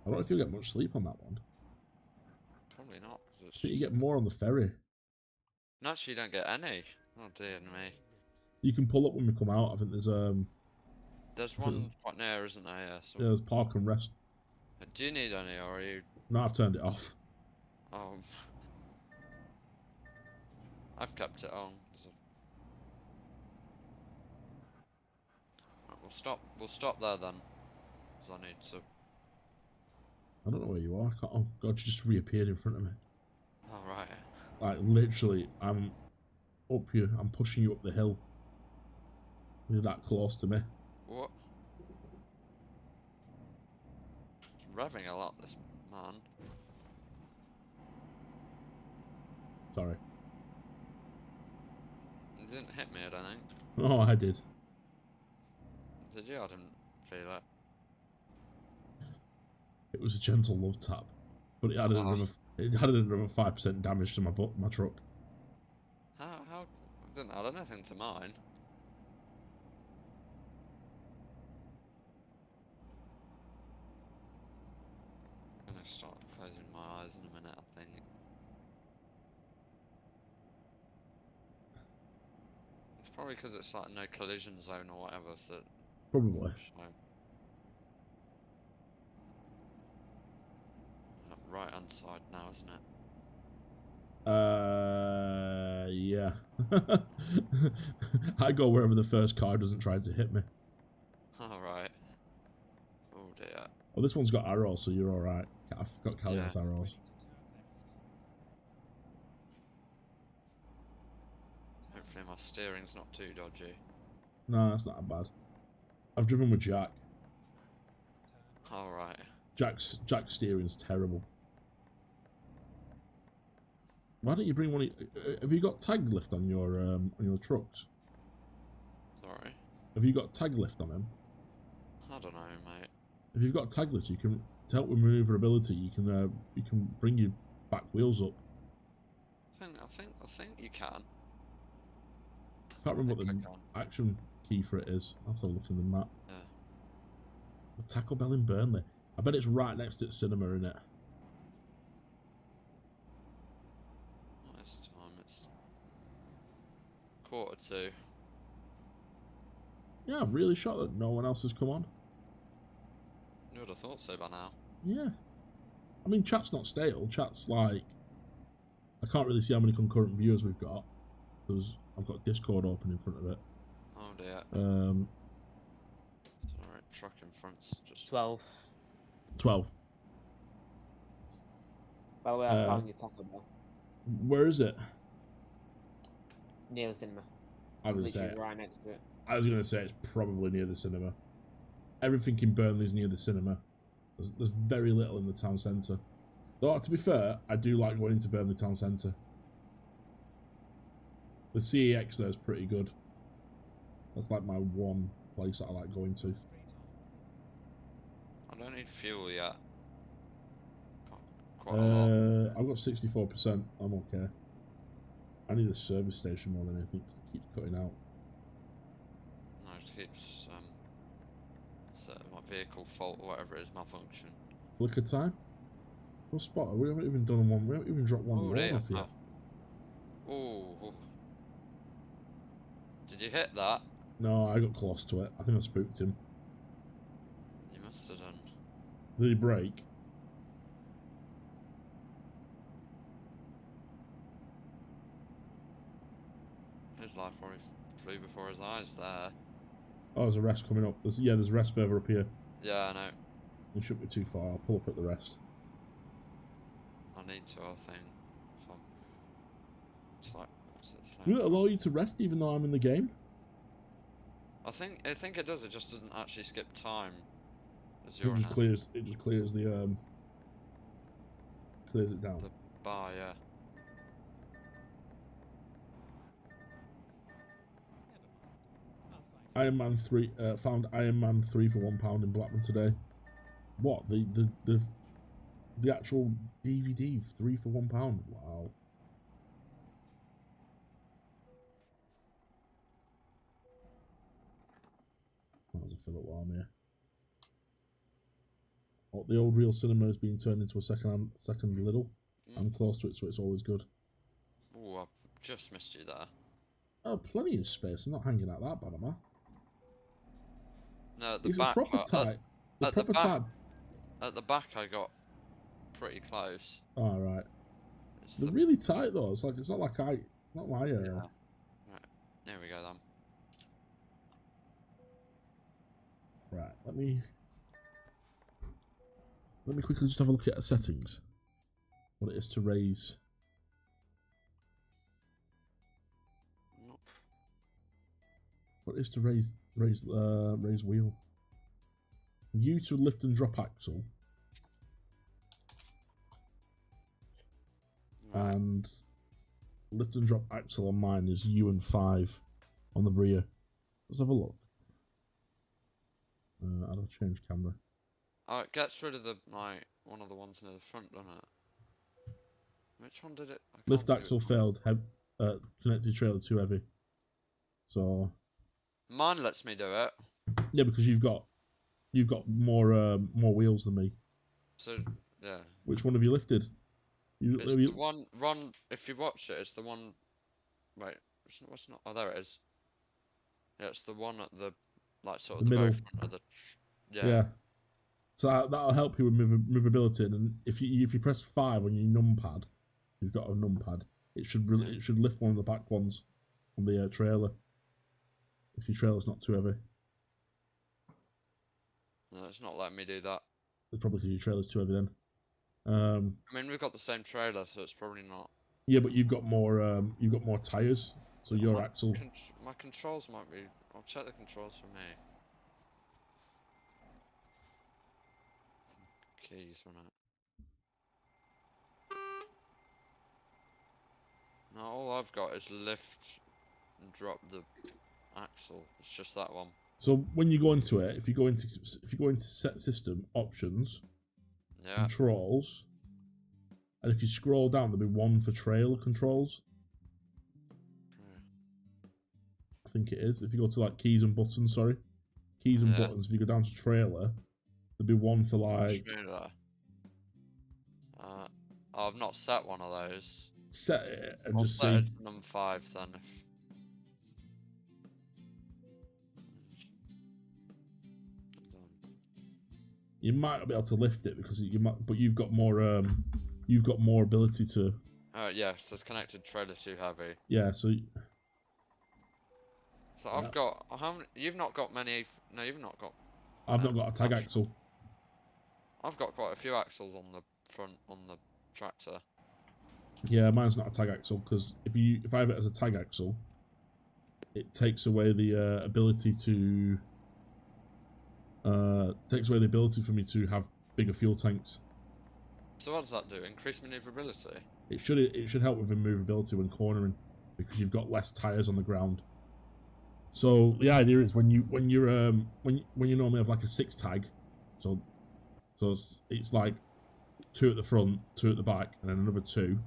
I don't know if you'll get much sleep on that one. Probably not. 'Cause it's I think you just... get more on the ferry. No, actually, you don't get any. Oh dear me. You can pull up when we come out. I think there's There's I think one quite near, isn't there? Yeah. So... yeah, there's park and rest. Do you need any, or are you? No, I've turned it off. Oh. I've kept it on. Right, we'll stop there then. Because I need to... I don't know where you are. I can't, oh god, you just reappeared in front of me. Oh, right. Like literally, I'm up you. I'm pushing you up the hill. You're that close to me. What? It's revving a lot, this man. Sorry. He didn't hit me, I don't think. Oh, I did. Did you? I didn't feel it. It was a gentle love tap, but it added Oh. another 5% damage to my truck. How? It didn't add anything to mine. I'm gonna start closing my eyes in a minute, I think. It's probably because it's like no collision zone or whatever, so... Probably. Right hand side now, isn't it? Yeah. I go wherever the first car doesn't try to hit me. Alright. Oh dear. Oh, this one's got arrows, so you're alright. I've got Callias Yeah. arrows. Hopefully my steering's not too dodgy. No, that's not bad. I've driven with Jack. Alright. Jack's steering's terrible. Why don't you bring one? Have you got tag lift on your trucks? Sorry. Have you got tag lift on them? I don't know, mate. If you've got tag lift, you can, to help with maneuverability, you can bring your back wheels up. I think you can. I can't remember what think the action key for it is. I'll have to look in the map. Yeah. The Taco Bell in Burnley. I bet it's right next to its cinema, innit? What is the time? It's 1:45. Yeah, I'm really shocked that no one else has come on. You would have thought so by now. Yeah. I mean, chat's not stale. Chat's like... I can't really see how many concurrent viewers we've got, because I've got Discord open in front of it. Oh dear. Sorry, truck in front's just... 12. 12. By the way, I found your Taco Bell. Where is it? Near the cinema. I was gonna Literally say. right next to it. I was gonna say it's probably near the cinema. Everything in Burnley's near the cinema. There's very little in the town centre. Though, to be fair, I do like going into Burnley Town Centre. The CEX there is pretty good. That's like my one place that I like going to. I don't need fuel yet. Got quite a lot. I've got 64%. I'm okay. I need a service station more than anything because it keeps cutting out. No, it keeps my vehicle fault or whatever it is malfunction. Flicker time? No spotter. We haven't even done one. We haven't even dropped one Oh load dear. off yet. Oh. Did you hit that? No, I got close to it. I think I spooked him. You must have done. Did he break? His life probably flew before his eyes there. Oh, there's a rest coming up. There's a rest further up here. Yeah, I know. It shouldn't be too far. I'll pull up at the rest. I need to, I think. So it's like, what's it saying? Will it allow you to rest even though I'm in the game? I think it does. It just doesn't actually skip time. As It you're just in clears. It just clears the clears it down. the bar, yeah. Never mind. Iron Man 3 found Iron Man 3 for £1 in Blackman today. What the actual DVD 3 for £1? Wow. That was a fill up while I'm here. Oh, the old real cinema is being turned into a second Lidl. I'm close to it, so it's always good. Oh, I just missed you there. Oh, plenty of space. I'm not hanging out that bad, am I? No, at the He's back. a proper type. The at the proper back. type. At the back, I got pretty close. All right. It's They're the, really tight though. It's not like not my yeah. Right. There we go then. Right. Let me quickly just have a look at settings. What it is to raise. Nope. What it is to raise wheel. U to lift and drop axle. Right. And lift and drop axle on mine is U and 5 on the rear. Let's have a look. I'll change camera. Oh, it gets rid of one of the ones near the front, doesn't it? Which one did it? I can't Lift see axle which one. failed. Connected trailer too heavy. So Mine lets me do it. yeah, because you've got more wheels than me. So yeah. Which one have you lifted? It's the one. Ron, if you watch it, it's the one. Wait, what's not? Oh, there it is. Yeah, it's the one at the sort of The the very middle. front of the. Yeah. So that'll help you with movability, and if you press 5 on your numpad, you've got a numpad. It should lift one of the back ones on the trailer. If your trailer's not too heavy. No, it's not letting me do that. It's probably because your trailer's too heavy then. I mean, we've got the same trailer, so it's probably not. Yeah, but you've got more tyres, so your my axle. My controls might be. I'll check the controls for me. Keys, won't it? No, all I've got is lift and drop the axle. It's just that one. So when you go into it, if you go into set system options, Yeah. controls, and if you scroll down, there'll be one for trailer controls. I think it is. If you go to like keys and buttons, keys and buttons. If you go down to trailer, there'll be one for like. Trailer. I've not set one of those. Set it and I'll just set see. it to number 5 then. If You might not be able to lift it because but you've got more ability to. yeah, so it's connected trailer too heavy. Yeah, so. So I've got how many? You've not got many. No, you've not got. I've not got a tag axle. I've got quite a few axles on the front on the tractor. Yeah, mine's not a tag axle because if I have it as a tag axle, it takes away the ability to. Takes away the ability for me to have bigger fuel tanks. So what does that do? Increase maneuverability? It should help with immovability when cornering because you've got less tires on the ground. So the idea is when you normally have like a 6 tag, so it's like 2 at the front, 2 at the back, and then another 2.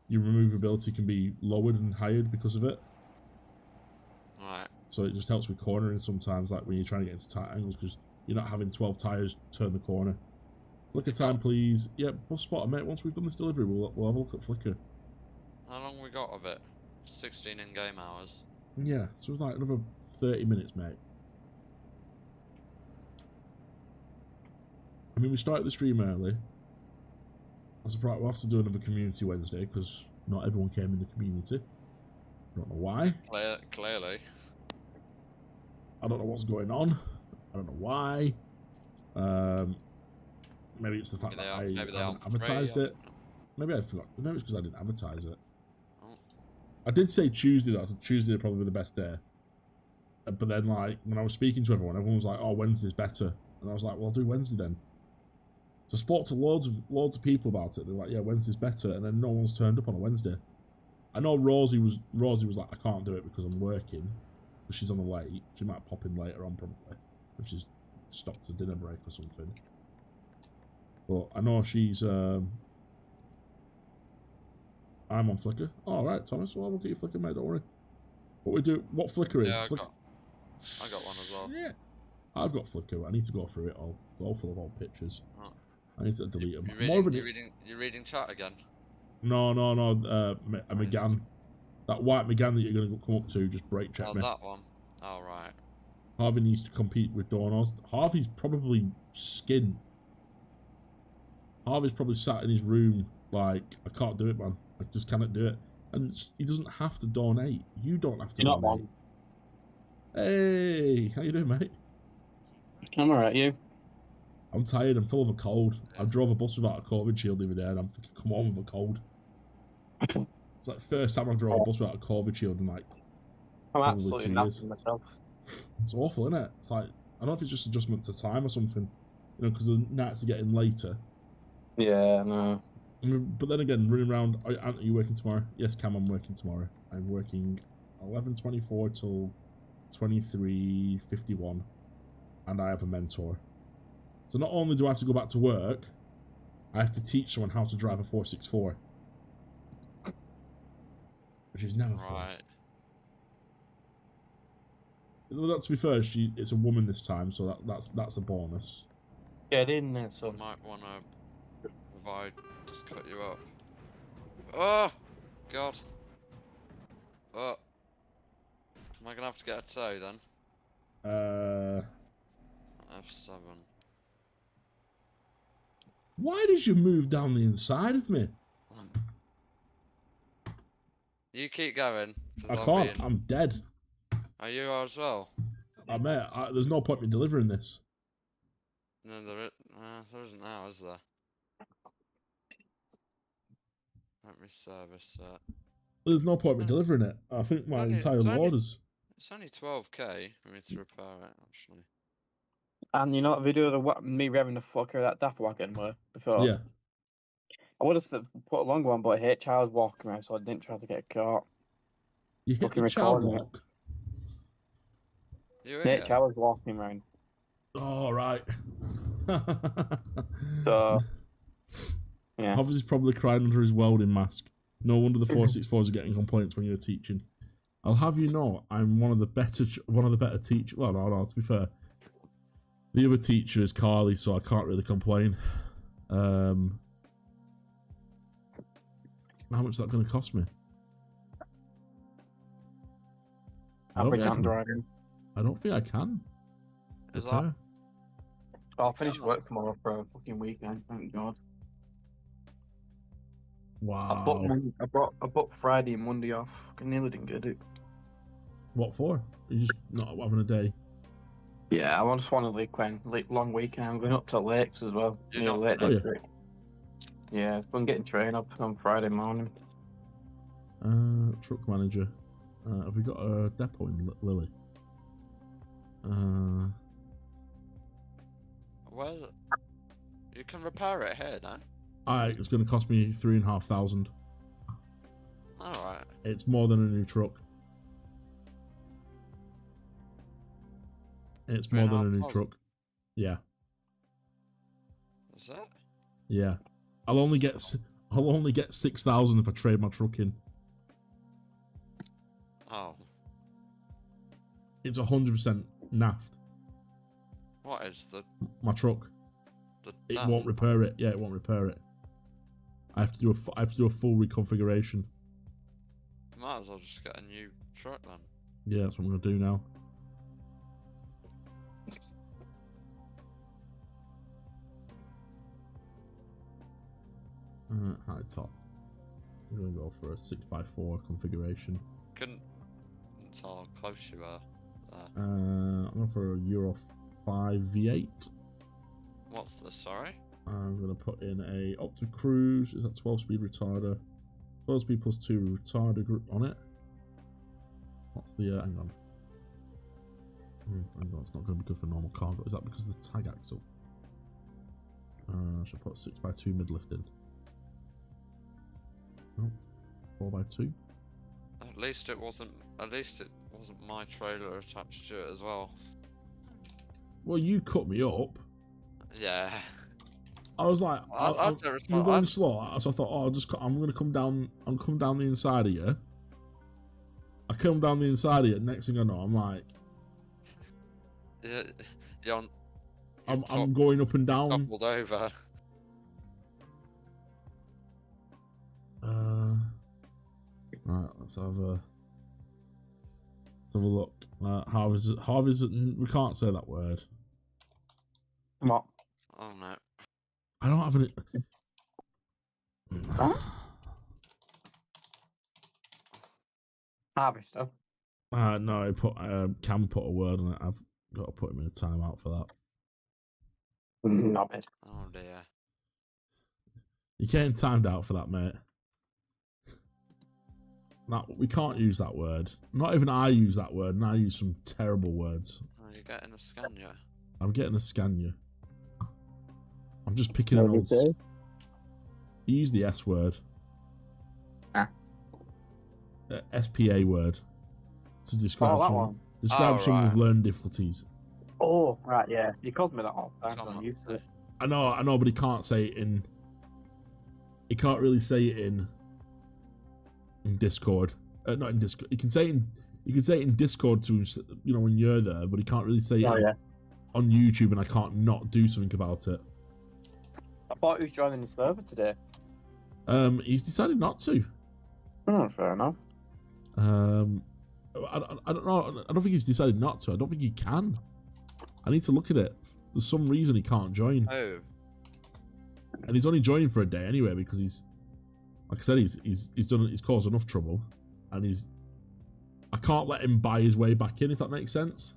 Your removability can be lowered and higher because of it. Right. So it just helps with cornering sometimes, like when you're trying to get into tight angles, because you're not having 12 tires turn the corner. Flicker time, please. Yeah, bus spotter, mate. Once we've done this delivery, we'll have a look at flicker. How long we got of it? 16 in-game hours. Yeah, so it's like another 30 minutes, mate. I mean, we started the stream early. I'm surprised we'll have to do another community Wednesday because not everyone came in the community. I don't know why. Clearly. I don't know what's going on. I don't know why. Maybe it's the fact that I haven't advertised it. Maybe I forgot. Maybe it's because I didn't advertise it. Oh. I did say Tuesday, though. So Tuesday would probably be the best day. But then, like, when I was speaking to everyone was like, oh, Wednesday's better. And I was like, well, I'll do Wednesday then. So I spoke to loads of people about it. They're like, yeah, Wednesday's better. And then no one's turned up on a Wednesday. I know Rosie was like, I can't do it because I'm working. Because she's on a late. She might pop in later on, probably. When she's stopped a dinner break or something. But I know she's... I'm on Flickr. Oh, all right, Thomas. Well, we'll get you Flickr, mate. Don't worry. What Flickr is? Yeah, I Flickr... got one as well. Yeah. I've got Flickr. I need to go through it all. It's all full of old pictures. Oh. I need to delete them. You're reading chat again? No. A Megane. That white Megane that you're going to come up to, just brake check me. That one. Oh, right. Harvey needs to compete with Dornos. Harvey's probably skin. Harvey's probably sat in his room like, I can't do it, man. I just cannot do it. And he doesn't have to donate. You don't have to You're donate. not wrong. Hey, how you doing, mate? I'm alright, you? I'm tired. I'm full of a cold. I drove a bus without a COVID shield the other day, and I'm fucking come home with a cold. It's like the first time I've drove a bus without a COVID shield in like I'm probably absolutely 2 nothing years. myself. It's awful, isn't it? It's like, I don't know if it's just adjustment to time or something, you know, because the nights are getting later. Yeah, no. But then again, running around. Are you working tomorrow? Yes, Cam, I'm working tomorrow. I'm working 11:24 till 23:51, and I have a mentor. So not only do I have to go back to work, I have to teach someone how to drive a 464, which is never fun. Right. Well, to be fair, it's a woman this time, so that's a bonus. Get in there, I son. might want to provide. Just cut you up. Oh! God. Oh. Am I going to have to get a tow then? F7. Why did you move down the inside of me? You keep going. I can't. I'm dead. Are you as well? There's no point in me delivering this. No, there isn't now, is there? Let me service that. There's no point in me delivering it. I think my entire load is... It's only 12k for me to repair it, actually. And you know what video of me revving the fucker of that daft wagon were before? Yeah. I would have put a longer one, but I hate child walking around, so I didn't try to get caught. You hit Fucking the child recording it. walk? You Hate here? child walking around. Oh, right. So, yeah. Hovers is probably crying under his welding mask. No wonder the 464s are getting complaints when you're teaching. I'll have you know, I'm one of the better teachers. Well, no, to be fair. The other teacher is Carly, so I can't really complain. How much is that going to cost me? I don't think I can. Is Okay. that? I'll finish work tomorrow for a fucking weekend, thank God. Wow. I booked Friday and Monday off. I nearly didn't get it. What for? You're just not having a day? Yeah, I just want a long weekend. I'm going up to Lakes as well. You're not Lake Oh, yeah. District. Yeah, I'm getting train up on Friday morning. Truck manager. Have we got a depot in Lily? Where's it? You can repair it here, no? It's going to cost me 3,500. Alright. It's more than a new truck. It's more than a new 3,500? truck. Yeah, Is that? yeah. I'll only get 6,000 if I trade my truck in. Oh. It's 100% naffed. What is the My truck. It daft? won't repair it. Yeah, it won't repair it. I have to do a full reconfiguration. Might as well just get a new truck then. Yeah, that's what I'm gonna do now. High top. I'm gonna go for a 6x4 configuration. Couldn't tell how close you were there. I'm going for a Euro 5 V8. What's this, sorry? I'm gonna put in a Opti Cruise. Is that 12-speed retarder? 12 speed plus 2 retarder on it. What's the hang on. Hang on, it's not going to be good for normal cargo. Is that because of the tag axle? I should put 6x2 mid lift in. No, 4x2. At least it wasn't my trailer attached to it as well. Well, you cut me up. Yeah. I was like, I don't you're respond. going slow, so I thought, oh, I'm gonna come down. I'm coming down the inside of you. I come down the inside of you. Next thing I know, I'm like, You're I'm going up and down. toppled over. Right, let's have a look. Harvey's. We can't say that word. What? Oh no. I don't have any. Harvester. No, I put Cam put a word on it. I've got to put him in a timeout for that. Not bad. Oh dear. You're getting timed out for that, mate. We can't use that word. Not even I use that word, and I use some terrible words. Oh, you're getting a Scania. I'm getting a Scania. I'm just picking an old. You use the S word. Ah. SPA word to describe that someone. one. Describe someone with learning difficulties. Oh, right, yeah. You called me that all the time. Come I'm on. used to it. I know, but he can't say it in. He can't really say it in Discord. Not in Discord. He can say it in Discord to when you're there, but he can't really say it on YouTube, and I can't not do something about it. I thought he was joining the server today. He's decided not to. Oh, fair enough. I don't know. I don't think he's decided not to. I don't think he can. I need to look at it. There's some reason he can't join. Oh. And he's only joining for a day anyway because he's, like I said, he's caused enough trouble, and I can't let him buy his way back in, if that makes sense.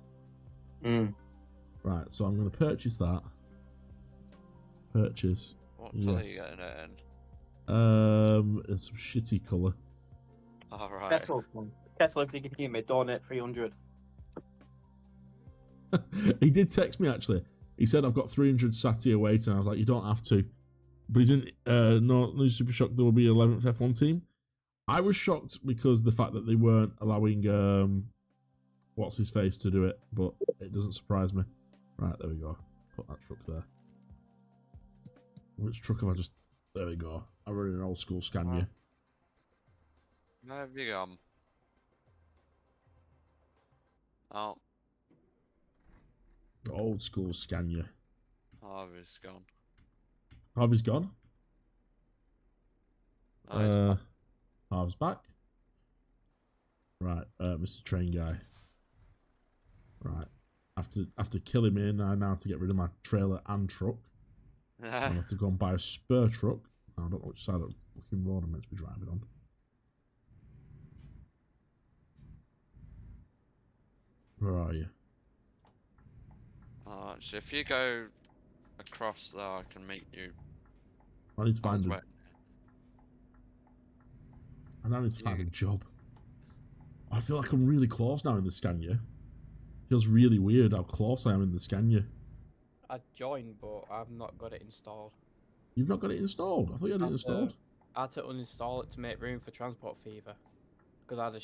Right, so I'm going to purchase that. Purchase. What colour are you getting it in? It's some shitty colour. Alright. Kessel, if you can hear me, donate 300. He did text me actually. He said I've got 300 Satia waiting. I was like, you don't have to. But he's in. No super shocked. There will be 11th F1 team. I was shocked because the fact that they weren't allowing what's his face to do it, but it doesn't surprise me. Right, there we go. Put that truck there. Which truck have I just? There we go. I run an old school Scania. Where have you gone? Oh, The old school Scania. Harvey's gone. Harvey's gone. Oh, he's back. Harvey's back. Right, Mr. Train Guy. Right. After killing me, now I have to get rid of my trailer and truck. I have to go and buy a spur truck. I don't know which side of the fucking road I'm meant to be driving on. Where are you? So if you go across there, I can meet you. I need to find Wait. I need to find a job. I feel like I'm really close now in the Scania. Feels really weird how close I am in the Scania. I joined, but I've not got it installed. You've not got it installed? I thought you had it installed. I had to uninstall it to make room for Transport Fever. Because I had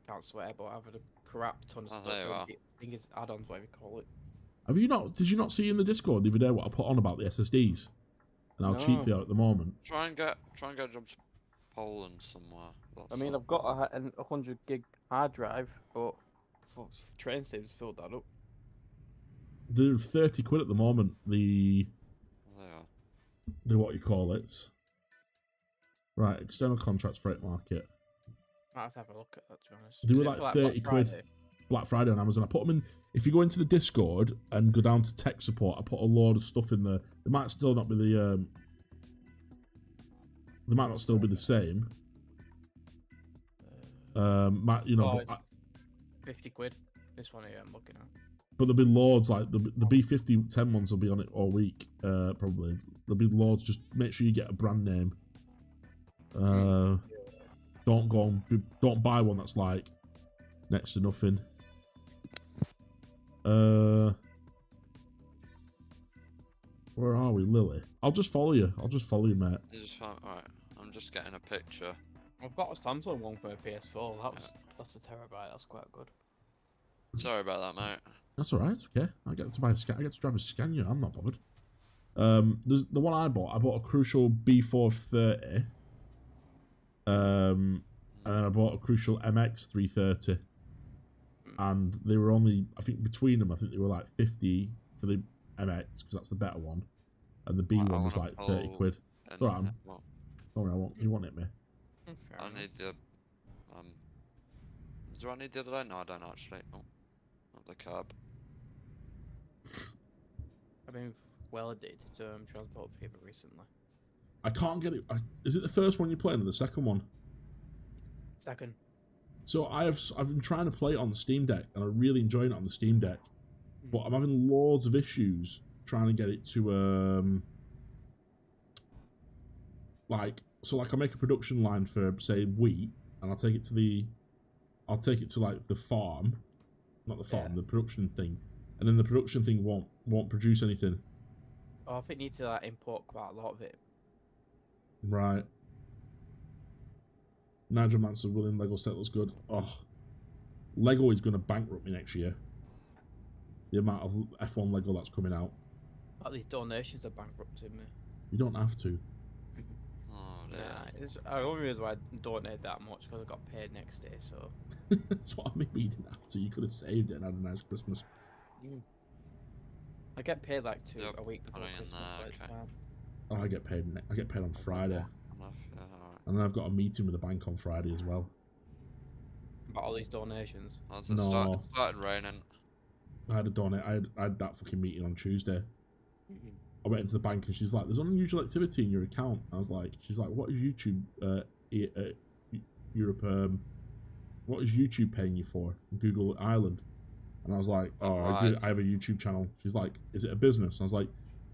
can't swear, but I've had a crap ton of Oh, stuff. there you are. I think it's add-ons, whatever you call it. Have you not? Did you not see in the Discord the other day what I put on about the SSDs and how cheap No. they are at the moment? Try and get a job to Poland somewhere. I mean, I've got a 100 gig hard drive, but for train saves filled that up. They're 30 quid at the moment. The what you call it? Right, external contracts freight market. Might have to have a look at that, to be honest. They were Is it like for, 30 quid. Black Friday on Amazon. I put them in. If you go into the Discord and go down to tech support, I put a load of stuff in there. They might still not be the. They might not still be the same. You know, it's 50 quid. This one here I'm looking at. But there'll be loads, like the B50 10 ones will be on it all week, probably. There'll be loads. Just make sure you get a brand name. Don't buy one that's like next to nothing. Where are we, Lily? I'll just follow you. Mate. You just found, right. I'm just getting a picture. I've got a Samsung one for a PS4. That's a terabyte. That's quite good. Sorry about that, mate. That's alright. It's okay. I get to drive a Scania. I'm not bothered. There's the one I bought. I bought a Crucial B430. And then I bought a Crucial MX 330. And they were only, I think between them, I think they were like 50 for the MX because that's the better one, and the B one was like 30 quid. Alright, don't worry, you won't hit me. I need the do I need the other light? No, I don't actually. Oh, not the curb. I've been well addicted to Transport Fever recently. I can't get it. Is it the first one you're playing or the second one? Second. So I've been trying to play it on the Steam Deck and I'm really enjoying it on the Steam Deck, but I'm having loads of issues trying to get it to like I make a production line for say wheat and I'll take it to like the farm, not the farm, the production thing, and then the production thing won't produce anything. Oh, I think you need to like import quite a lot of it. Right. Nigel Mansell, William Lego set looks good. Oh, Lego is going to bankrupt me next year. The amount of F1 Lego that's coming out. But these donations are bankrupting me. You don't have to. Oh, Nah, I only reason why I donate that much because I got paid next day. So That's what I mean. You didn't have to. You could have saved it and had a nice Christmas. I get paid like Yep, a week before putting in Christmas. there, So it's okay. fine. Oh, I get paid on Friday, Enough, yeah, alright. and then I've got a meeting with the bank on Friday as well. About all these donations. Oh, it No. started raining. I had a donate. I had that fucking meeting on Tuesday. I went into the bank and she's like, "There's unusual activity in your account." I was like, "She's like, what is YouTube Europe? What is YouTube paying you for?" Google Ireland, and I was like, "Oh, I have a YouTube channel." She's like, "Is it a business?" I was like,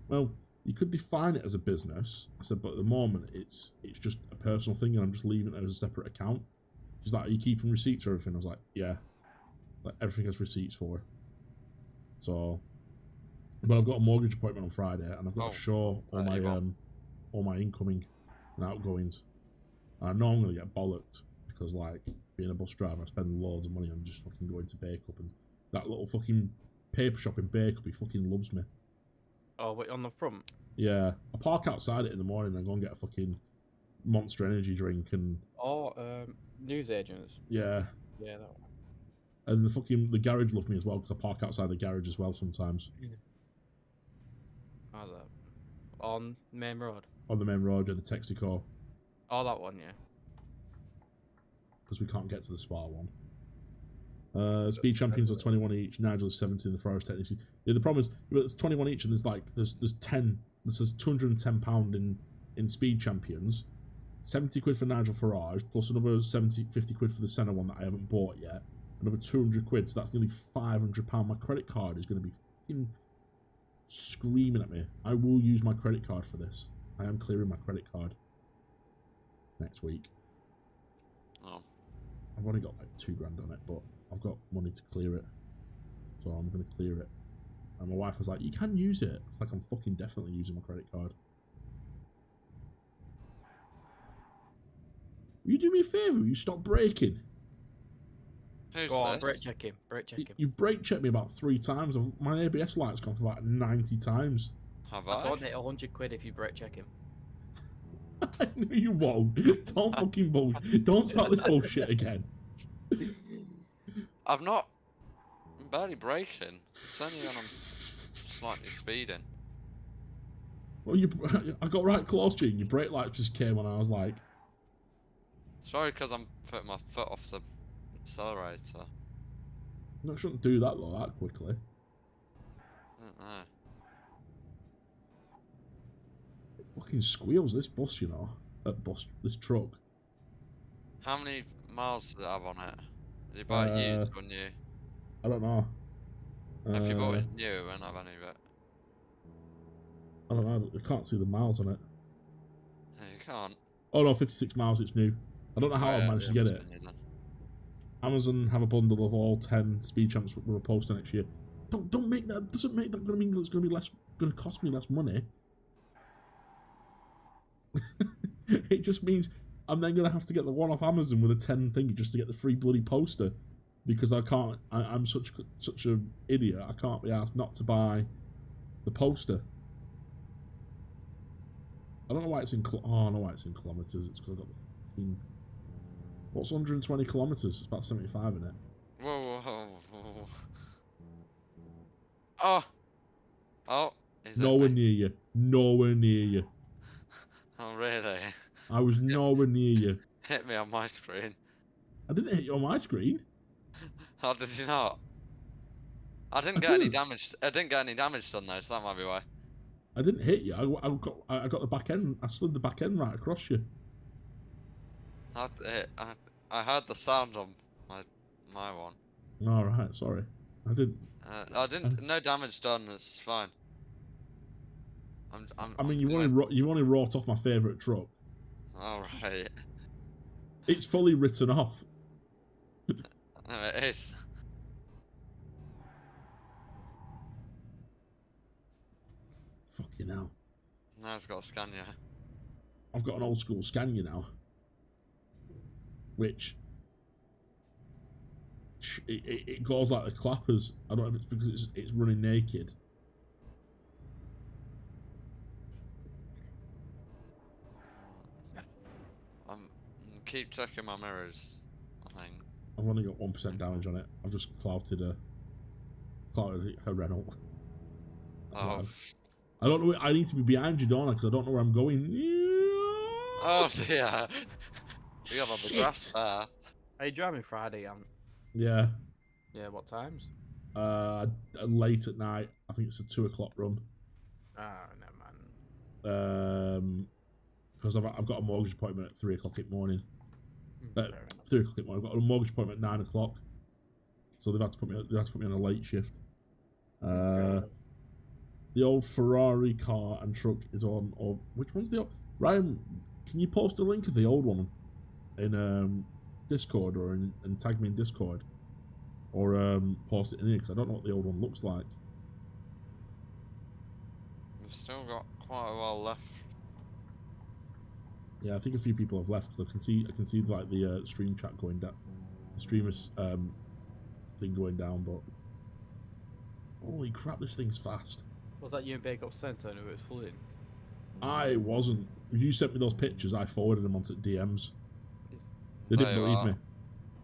"Well, you could define it as a business." I said, "But at the moment, it's just a personal thing, and I'm just leaving it as a separate account." She's like, "Are you keeping receipts or everything?" I was like, "Yeah, like everything has receipts for." So, but I've got a mortgage appointment on Friday, and I've got to show all my incoming and outgoings. And I know I'm gonna get bollocked because, like, being a bus driver, I spend loads of money on just fucking going to Bake Up, and that little fucking paper shop in Bake Up, he fucking loves me. Oh, wait, on the front? Yeah, I park outside it in the morning and go and get a fucking Monster Energy drink and. Oh, news agents. Yeah. Yeah, that one. And the garage love me as well because I park outside the garage as well sometimes. How's that? On main road? On the main road, yeah, the Texaco. Oh, that one, yeah. Because we can't get to the Spa one. Speed champions are 21 each. Nigel is 17. The Forest technically. Yeah, the problem is it's 21 each, and there's 10. This is £210 in speed champions. 70 quid for Nigel Farage, plus another 50 quid for the Senna one that I haven't bought yet. Another 200 quid, so that's nearly £500. My credit card is going to be fucking screaming at me. I will use my credit card for this. I am clearing my credit card next week. Oh. I've only got like £2,000 on it, but I've got money to clear it. So I'm going to clear it. And my wife was like, "You can use it." It's like, I'm fucking definitely using my credit card. Will you do me a favour? Will you stop braking? Who's Go on, this? brake check him. Brake check him. You've brake checked me about 3 times. My ABS light's gone for about 90 times. Have I I? donate 100 quid if you brake check him. No, you won't. Don't fucking bullshit. Don't start this bullshit again. I'm not. I'm barely braking. It's only when I'm slightly speeding. Well, I got right close to you and your brake lights just came on. I was like, It's probably because I'm putting my foot off the accelerator. I shouldn't do that though, that quickly. I don't know. It fucking squeals, this bus, you know. This truck. How many miles does it have on it? Did you buy it used or new? I don't know. If you bought it new, it won't have any of it. I don't know. I can't see the miles on it. No, you can't. Oh no, 56 miles. It's new. I don't know how Oh, I yeah, managed to yeah, get must it. be new then. Amazon have a bundle of all 10 speed champs we're posting next year. Don't make that. Doesn't make that gonna mean it's gonna be less. Gonna cost me less money. It just means I'm then gonna have to get the one off Amazon with a 10 thingy just to get the free bloody poster, because I can't. I'm such a idiot. I can't be asked not to buy the poster. I don't know why it's in. Oh, I know why it's in kilometers. It's because I got the. Fucking, what's 120 kilometers? It's about 75 in it. Whoa, whoa, whoa, whoa. Oh! Oh! Is it Nowhere me? near you. Nowhere near you. Oh, really? I was nowhere near you. Hit me on my screen. I didn't hit you on my screen. How did you not? I didn't I get any didn't. damage. I didn't get any damage done though, so that might be why. I didn't hit you. I got the back end. I slid the back end right across you. I heard the sound on my one. All right, sorry. I didn't. I didn't. No damage done. It's fine. I mean, I'm you've only wrought off my favourite truck. All right. It's fully written off. No, it is. Fucking hell. Now it's got a Scania. I've got an old school Scania now, which it goes like the clappers. I don't know if it's because it's running naked. Keep checking my mirrors. I think. I've only got 1% damage on it. I've just clouted her Renault. Oh. I don't know. I need to be behind you, don't I? Because I don't know where I'm going. Oh dear. We got on the grass there. Are you driving Friday? Yeah. Yeah, what times? Late at night. I think it's a 2 o'clock run. Ah, never mind. Because I've got a mortgage appointment at 3 o'clock in the morning. Fair enough. 3 o'clock in the morning. I've got a mortgage appointment at 9 o'clock. So they've had to put me on a late shift. The old Ferrari car and truck is on. Or which one's the old? Ryan, can you post a link of the old one in Discord or and tag me in Discord, or post it in here because I don't know what the old one looks like. We've still got quite a while left. Yeah, I think a few people have left because I can see like the stream chat going down, the streamers thing going down. But holy crap, this thing's fast. Was that you in Bake Up Centre and it was flooding? I wasn't. You sent me those pictures. I forwarded them onto DMs. They didn't There you believe are. me.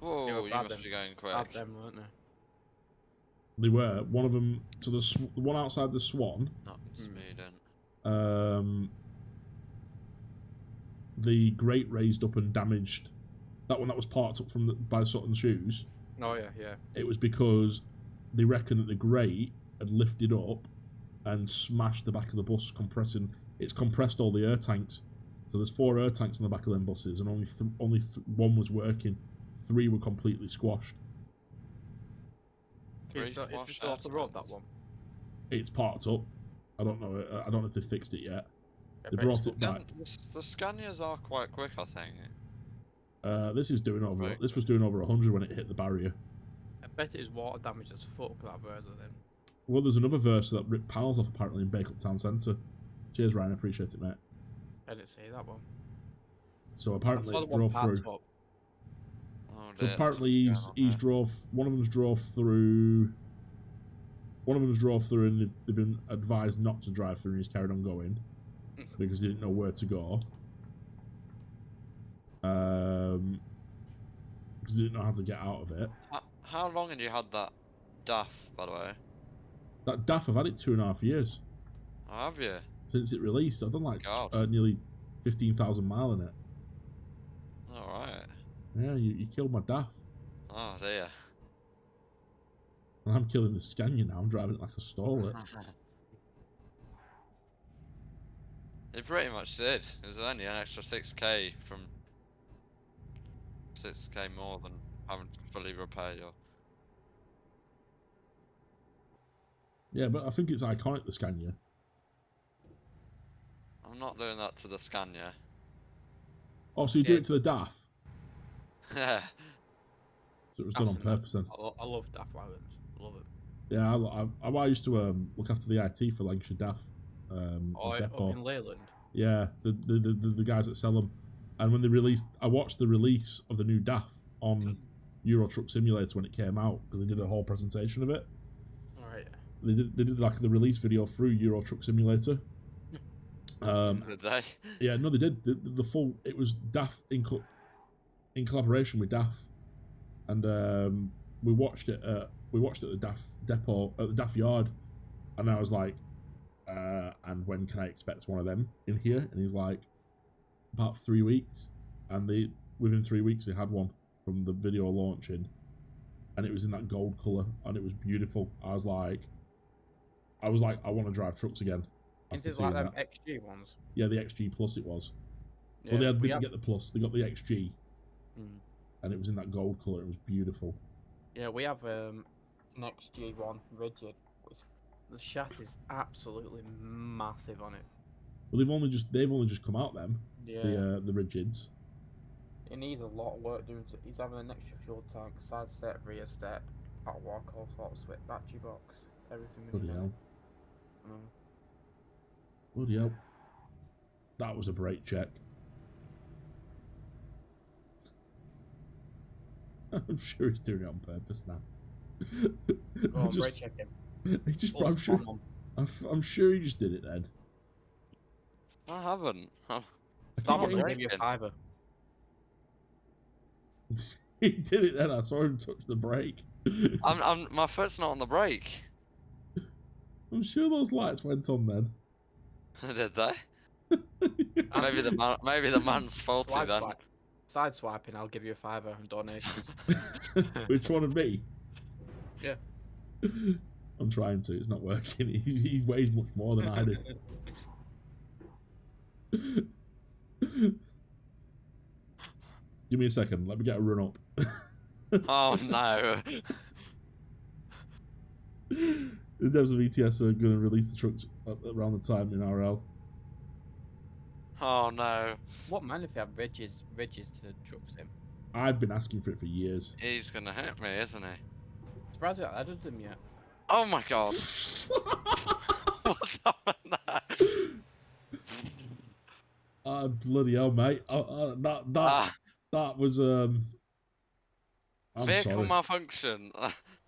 Whoa, They were you bad must then. be going quick. Bad them, weren't they? They were. One of them to the one outside the Swan. Not speeding. The grate raised up and damaged. That one that was parked up by Sutton Shoes. Oh yeah, yeah. It was because they reckon that the grate had lifted up and smashed the back of the bus, compressing. It's compressed all the air tanks. So there's 4 air tanks in the back of them buses, and only one was working. 3 were completely squashed. Is it still off the road, that one? It's parked up. I don't know. I don't know if they fixed it yet. I They bet brought it's it not. back. The Scanias are quite quick, I think. This is doing over. Right. This was doing over 100 when it hit the barrier. I bet it is water damage as fuck, that Versa then. Well, there's another Versa that ripped panels off apparently in Bake Up Town Centre. Cheers, Ryan. I appreciate it, mate. I didn't see that one. So I apparently saw it's the one drove part through. top. Oh So dear. apparently What's he's going on here? drove. One of them's drove through. One of them's drove through, and they've been advised not to drive through, and he's carried on going because he didn't know where to go. Because he didn't know how to get out of it. How long have you had that DAF, by the way? That DAF, I've had it 2.5 years Oh, have you? since it released. I've done like God. nearly 15,000 mile in it. Alright. Yeah, you killed my DAF. Oh dear. And I'm killing the Scania now. I'm driving it like I stole it. It pretty much did. It was only an extra 6k from 6k more than having to fully repair your. Yeah, but I think it's iconic, the Scania. I'm not doing that to the Scania. Oh, so you do Yeah. it to the DAF? Yeah. So it was done on Definitely. purpose then. I love daft wagons. Love it. Yeah, I used to look after the IT for Lancashire DAF. Oh, the up depot. in Leyland. Yeah, the guys that sell them. And when they released, I watched the release of the new DAF on Euro Truck Simulator when it came out because they did a whole presentation of it. Alright. They did like the release video through Euro Truck Simulator. Did they? Yeah, no, they did the full. It was DAF in collaboration with DAF, and we watched it. We watched it at the DAF depot at the DAF yard, and I was like, "And when can I expect one of them in here?" And he's like, "About 3 weeks," and within 3 weeks they had one from the video launching, and it was in that gold color, and it was beautiful. I was like, I want to drive trucks again. Is After it seeing like them that. XG ones? Yeah, the XG Plus it was. Yeah, Well, they we didn't have, get the Plus. They got the XG, mm, and it was in that gold color. It was beautiful. yeah, we have an XG one rigid. The chassis is absolutely massive on it. Well, they've only just come out then. Yeah. The rigids. It needs a lot of work doing. He's having an extra fuel tank, side step, rear step, hot walk, all sorts of it, battery box, everything. we Bloody need on hell. it. Bloody hell. That was a brake check. I'm sure he's doing it on purpose now. Go on, brake check him. He just, Full I'm sure. spam on. I'm sure he just did it then. I haven't. I keep Sam, I'm getting- gonna give you a fiver. He did it then. I saw him touch the brake. My foot's not on the brake. I'm sure those lights went on then. Did they? Maybe the man's faulty Side then. swipe. Side swiping, I'll give you a fiver on donations. Which one of me? Yeah. I'm trying to. It's not working. He weighs much more than I do. Give me a second. Let me get a run up. Oh no. The devs of ETS are going to release the trucks around the time in RL. Oh no. What man if you have ridges to trucks him? I've been asking for it for years. He's gonna hit me, isn't he? Surprised I haven't added them yet. Oh my god. What's happened there? Bloody hell, mate! That was I'm Vehicle sorry. malfunction.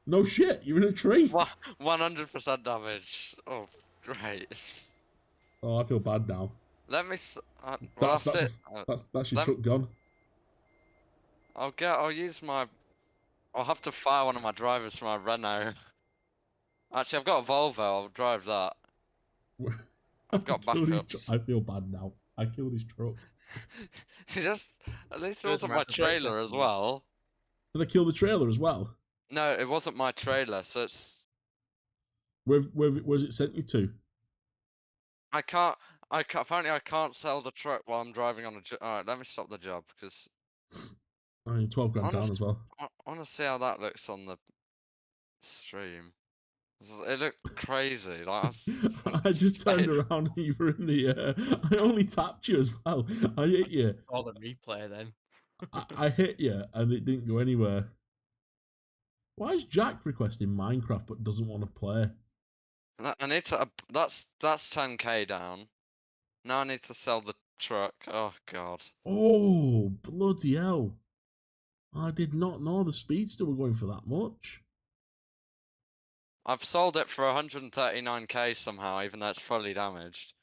No shit, you're in a tree. 100% damage. Oh, great. Oh, I feel bad now. Let me. Well, that's it. That's your let- truck gone. I'll use my. I'll have to fire one of my drivers for my Renault. Actually, I've got a Volvo. I'll drive that. I've got I killed his backups. I feel bad now. I killed his truck. At least it Good, wasn't man, my for brake trailer as checking. well. Did I kill the trailer as well? No, it wasn't my trailer, so it's. Where's it sent you to? I can't. Apparently, I can't sell the truck while I'm driving on a job. Alright, let me stop the job because Oh, you're 12 grand down Honest- as well. I want to see how that looks on the stream. It looked crazy. Like I just turned around and you were in the air. I only tapped you as well. I hit you. All the replay then. I hit you and it didn't go anywhere. Why is Jack requesting Minecraft but doesn't want to play? I need to. That's 10k down. Now I need to sell the truck. Oh god. Oh, bloody hell. I did not know the Speedster were going for that much. I've sold it for 139k somehow, even though it's fully damaged.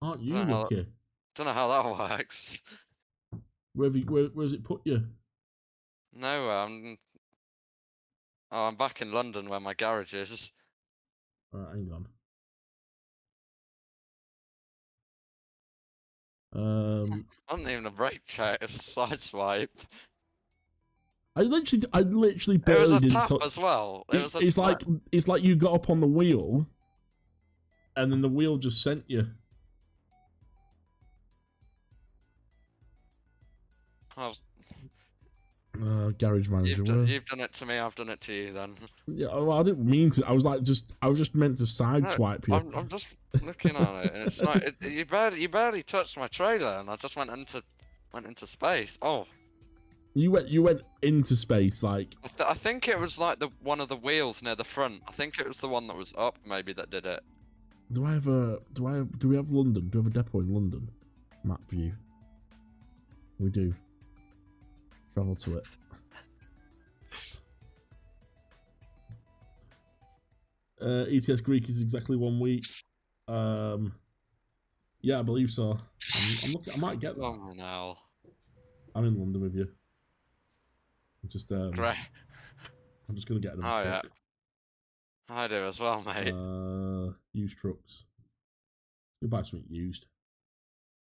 Aren't you Don't know how, lucky? don't know how that works. Where's it put you? No, I'm back in London where my garage is. Right, hang on. Wasn't even a brake check, it was a side swipe. I literally It was barely a didn't tap touch. as well. It was a It's like you got up on the wheel, and then the wheel just sent you. Garage manager. You've done it to me. I've done it to you. Then. Yeah, well, I didn't mean to. I was just meant to sideswipe you. I'm just looking at it, and it's like you barely touched my trailer, and I just went into space. Oh. You went into space like. I think it was like one of the wheels near the front. I think it was the one that was up, maybe, that did it. Do we have London? Do we have a depot in London? Map view. We do. Travel to it. ETS Greek is exactly 1 week. Yeah, I believe so. I'm looking. I might get that. Oh no. I'm in London with you. Great. I'm just gonna get another Oh truck. yeah. I do as well, mate. Used trucks. You buy something used.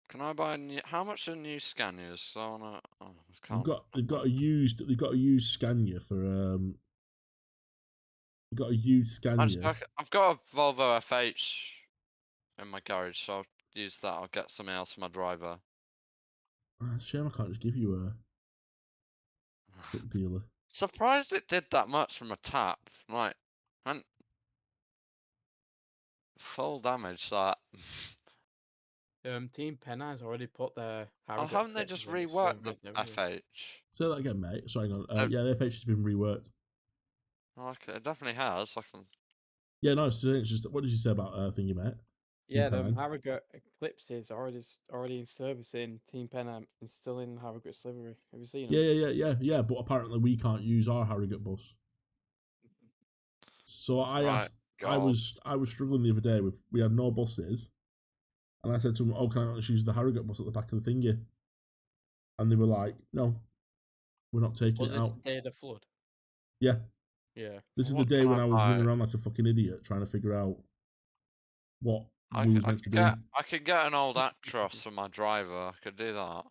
Can I buy a new? How much are new Scanias? So I wanna. Oh, I can't. They've got a used Scania for You've got a used Scania. I've got a Volvo FH in my garage, so I'll use that. I'll get something else for my driver. Shame I can't just give you a truck dealer. Surprised it did that much from a tap. Like, went full damage that. Team Penai's already put their. Oh, haven't they just reworked the FH? Say that again, mate. Sorry, hang on. Oh. Yeah, the FH has been reworked. Oh, okay, it definitely has. I can. Yeah, no, it's just. What did you say about thingy, mate? Yeah, the Penang? Harrogate Eclipse is already in service in Team Penang and still in Harrogate's livery. Have you seen them? Yeah. But apparently we can't use our Harrogate bus. So I Right, asked. God. I was struggling the other day with. We had no buses, and I said to them, "Oh, can I not use the Harrogate bus at the back of the thingy?" And they were like, "No, we're not taking Was it this out." the day of the flood? Yeah. Yeah. This is the What day can when I I was buy? running around like a fucking idiot trying to figure out what I we was meant to be doing. could get an old Actros for my driver. I could do that. Are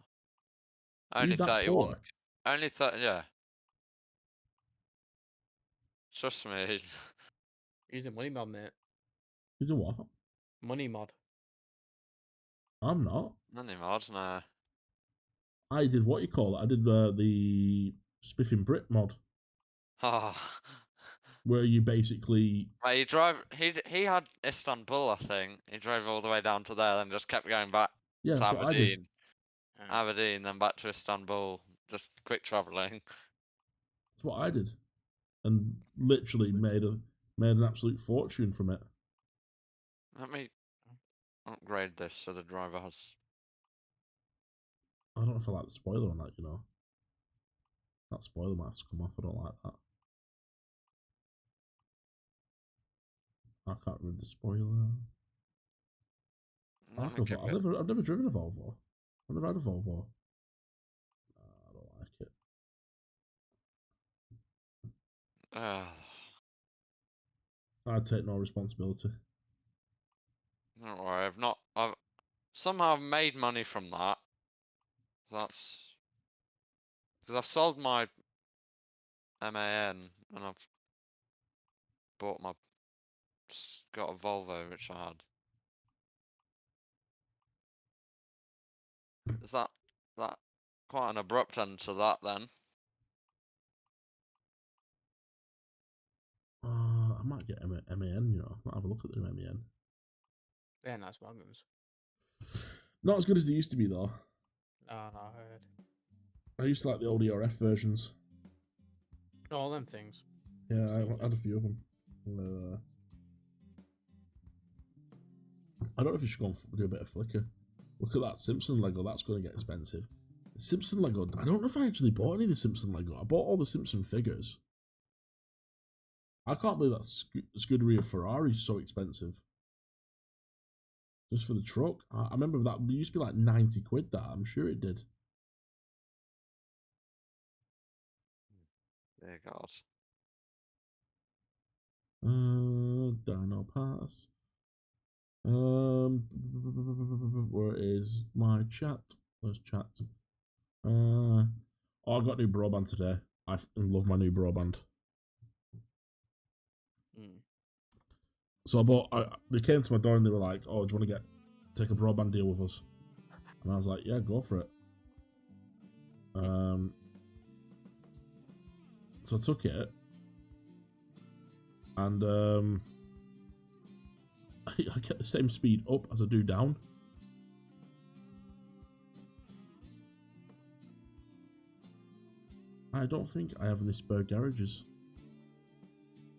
you Only that 31. poor? Only 30. Yeah. Trust me. Using Money Mod, mate. He's a what? Money Mod. I'm not. None mods, no. I did what you call it. I did the Spiffing Brit mod, Oh. where you basically Right, he had Istanbul, I think. He drove all the way down to there, then just kept going back yeah, to that's what I did. Aberdeen. Aberdeen, then back to Istanbul. Just quick travelling. That's what I did, and literally made an absolute fortune from it. Let me upgrade this so the driver has. I don't know if I like the spoiler on that. You know, that spoiler might have to come off. I don't like that. I can't remember the spoiler. Let me give it. I've never driven a Volvo. I've never had a Volvo. I don't like it. I take no responsibility. Don't worry, I've somehow made money from that. That's because I've sold my MAN and I've got a Volvo which I had. Is that quite an abrupt end to that then? I might get MAN, you know. I might have a look at the MAN. Yeah, nice wagons. Not as good as they used to be, though. Oh, no, I heard. I used to like the old ERF versions. All them things. Yeah, I had a few of them. I don't know if you should go and do a bit of Flickr. Look at that Simpson Lego. That's going to get expensive. The Simpson Lego. I don't know if I actually bought any of the Simpson Lego. I bought all the Simpson figures. I can't believe that Scuderia Ferrari is so expensive. Just for the truck. I remember that it used to be like 90 quid. That I'm sure it did. Dear God. Dino Pass. Where is my chat? Where's chat? Oh, I got new broadband today. I love my new broadband. So I bought. They came to my door and they were like, "Oh, do you want to take a broadband deal with us?" And I was like, "Yeah, go for it." So I took it, and I get the same speed up as I do down. I don't think I have any spare garages.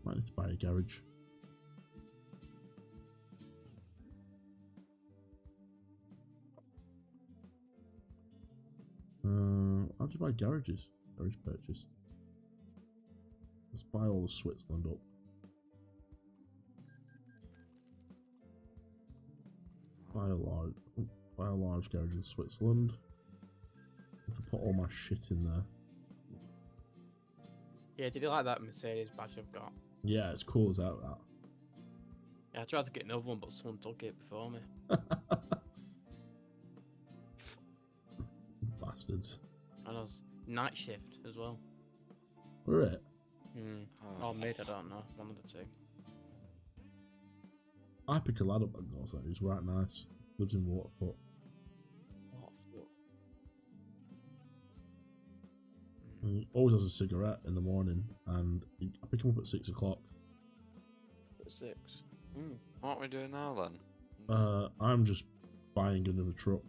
Might need to buy a garage. How do you buy garages? Garage purchase. Let's buy all the Switzerland up. Buy a large garage in Switzerland. I can put all my shit in there. Yeah, did you like that Mercedes badge I've got? Yeah, it's cool as that. Yeah, I tried to get another one, but someone took it before me. Bastards. And I was night shift as well. We're it. Or mid, I don't know. One of the two. I pick a lad up that goes there. He's right nice. Lives in Waterfoot. He always has a cigarette in the morning, and I pick him up at 6 o'clock. At 6. What are we doing now then? I'm just buying another truck.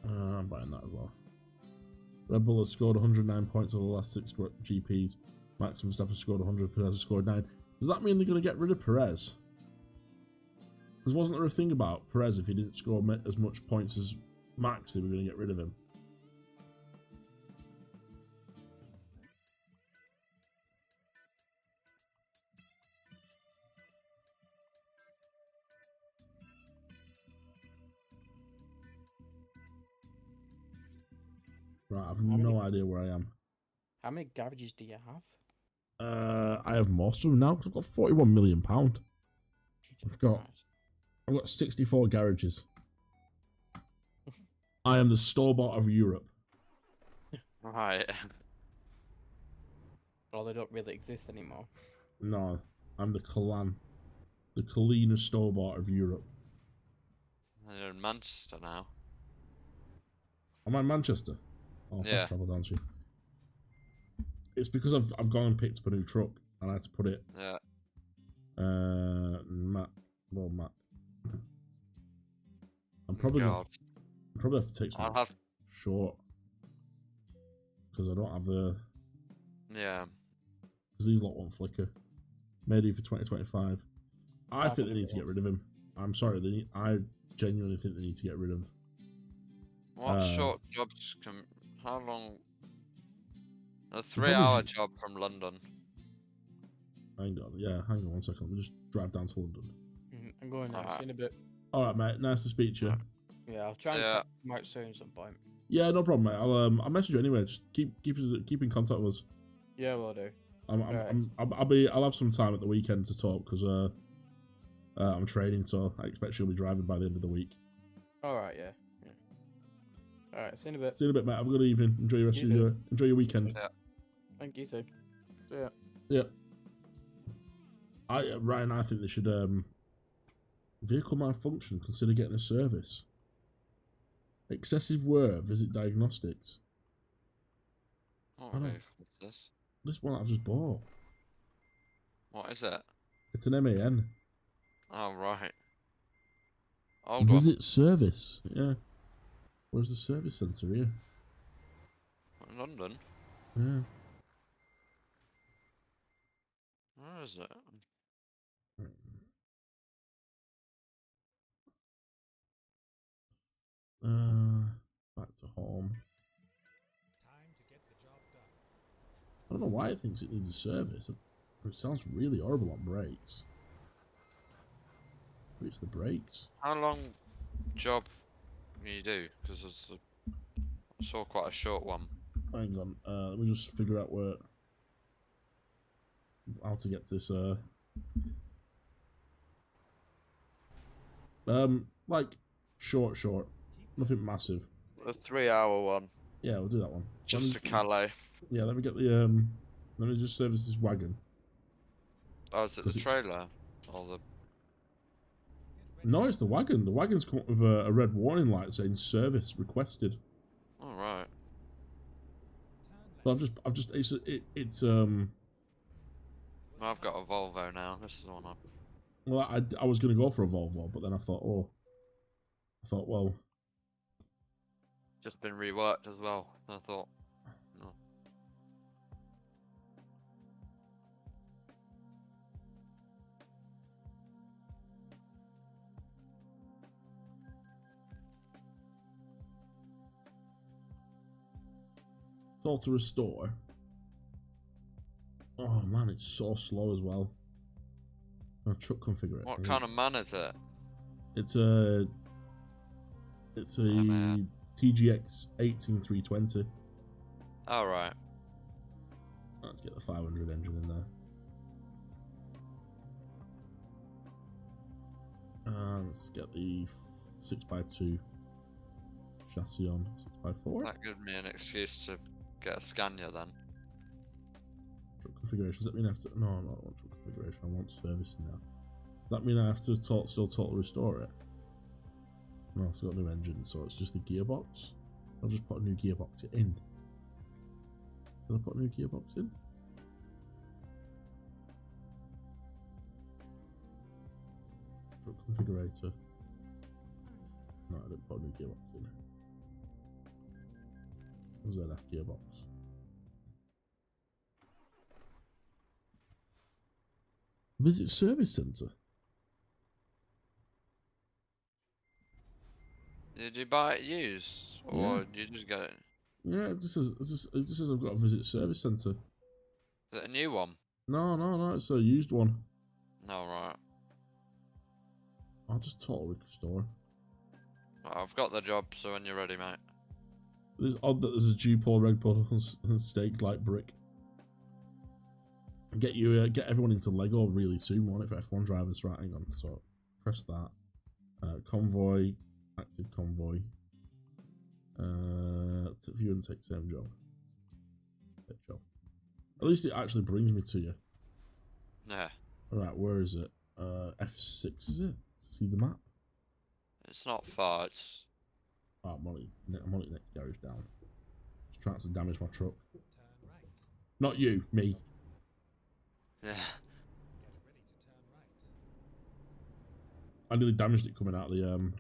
I'm buying that as well. Red Bull has scored 109 points over the last 6 GPs. Max Verstappen scored 100, Perez has scored 9. Does that mean they're going to get rid of Perez? Because wasn't there a thing about Perez, if he didn't score as much points as Max, they were going to get rid of him? Right, I've no idea where I am. How many garages do you have? I have most of them now. I've got £41 million. I've got 64 garages. I am the store-bought of Europe. Right. Well, they don't really exist anymore. No, I'm the Kalina store-bought of Europe. You're in Manchester now. Am I in Manchester? Oh, Yeah. fast travel down to you. It's because I've gone and picked up a new truck and I had to put it. Yeah. Map. I'm probably gonna have to take some short because I don't have the. Yeah. Because these lot won't flicker. Maybe for 2025. I think they need to get rid of him. I'm sorry. I genuinely think they need to get rid of. What short jobs can? How long? A probably 3-hour job from London. Hang on 1 second. Let me just drive down to London. I'm going now. See you in a bit. Alright, mate. Nice to speak to you. Yeah, I'll try and come out soon at some point. Yeah, no problem, mate. I'll message you anyway. Just keep in contact with us. Yeah, will do. I'll have some time at the weekend to talk because I'm training, so I expect you'll be driving by the end of the week. Alright, yeah. Alright, see you in a bit. See you in a bit, mate. Have a good evening. Enjoy your weekend. Yeah. Thank you too. See ya. Yeah. Ryan, I think they should vehicle malfunction, consider getting a service. Excessive wear, visit diagnostics. What vehicle is this? This one I've just bought. What is it? It's an MAN. Oh, right. Old Visit service. Yeah. Where's the service centre here? one. London? Yeah. Where is it? Back to home. Time to get the job done. I don't know why it thinks it needs a service. It sounds really horrible on brakes. Maybe it's the brakes. How long job can you do? Because I saw quite a short one. Hang on. Let me just figure out how to get to this. Like short. Nothing massive. A 3-hour one. Yeah, we'll do that one. Just to Calais. Yeah, let me get the Let me just service this wagon. Oh, is it the trailer? Or the... No, it's the wagon. The wagon's come up with a red warning light saying service requested. All right. But I've just it's I've got a Volvo now. This is the one I... Well, I was gonna go for a Volvo, but then I thought, well, Just been reworked as well. I thought, no. it's all to restore. Oh man, it's so slow as well. Truck configurator. What kind of man is it? It's a man. TGX 18320. All right. Let's get the 500 engine in there. And let's get the 6x2 chassis on 6x4. That gives me an excuse to get a Scania then. Truck configurations. Does that mean I have to? No, I don't want truck configuration. I want servicing now. Does that mean I have to still totally restore it? No, it's got a new engine, so it's just the gearbox. I'll just put a new gearbox in. Did I put a new gearbox in? Truck configurator. No, I didn't put a new gearbox in. Was that gearbox? Visit service centre. Did you buy it used, or did you just get it? Yeah, it just says I've got to visit service centre. Is it a new one? No, it's a used one. No, right. I'll just totally restore. I've got the job, so when you're ready, mate. It's odd that there's a Dupol red pod and staked like brick. Get everyone into Lego really soon. Want it for F1 drivers, right? Hang on. So press that. Convoy, active convoy. View and take same job. Take job. At least it actually brings me to you. Yeah. Alright, where is it? F6 is it? See the map? It's not far. It's... Oh, I'm on it next garage down. Just trying to damage my truck. Turn right. Not you, me. Yeah. Get ready to turn right. I nearly damaged it coming out of the Turn right.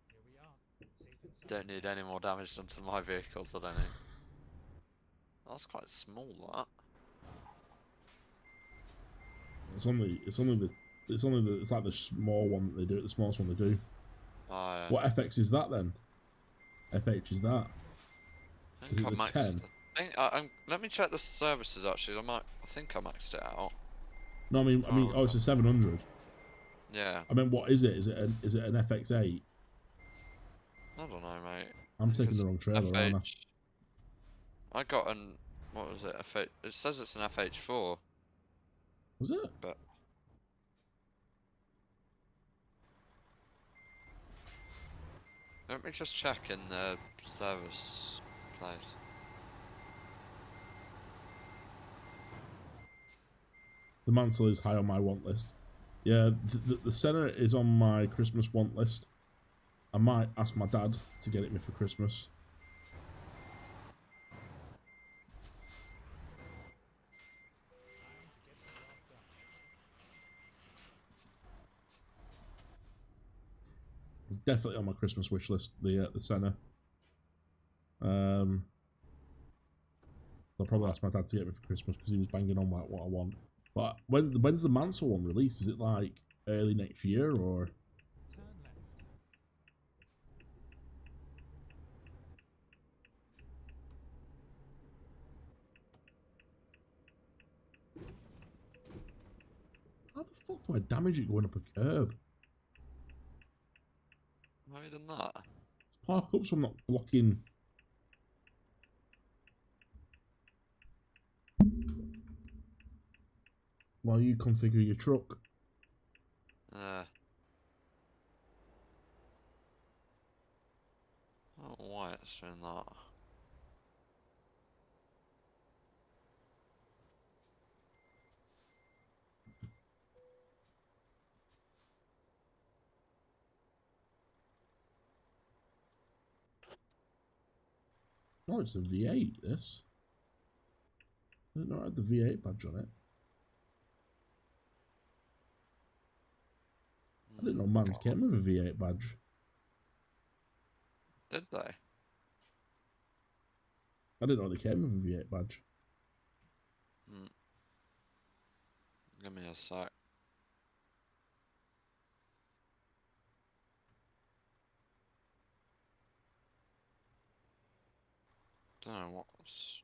Here we are. Safe and sound. Don't need any more damage done to my vehicles, I don't think. That's quite small, that. It's like the small one that they do, the smallest one they do. Oh, yeah. What FX is that then? FH is that? I Is think it I the maxed 10? let me check the services actually. I think I maxed it out. No, I mean, oh, it's a 700. Yeah. I mean, what is it? Is it an FX8? I don't know, mate. I'm I think taking the it's wrong trailer, aren't I? I got an... What was it? It says it's an FH4, Was it? but... Let me just check in the service place. The Mansell is high on my want list. Yeah, the Senna is on my Christmas want list. I might ask my dad to get it me for Christmas. It's definitely on my Christmas wish list. The Senna. I'll probably ask my dad to get me for Christmas because he was banging on like what I want. But when's the Mansell one released? Is it like early next year, or Turn left. how the fuck do I damage it going up a curb? Have you done that? Let's park up so I'm not blocking. While you configure your truck. I don't know why it's doing that. Oh, it's a V8, this. I didn't know it had the V8 badge on it. I didn't know Mans came with a V8 badge. Did they? I didn't know they came with a V8 badge. Give me a sec. Don't know what's.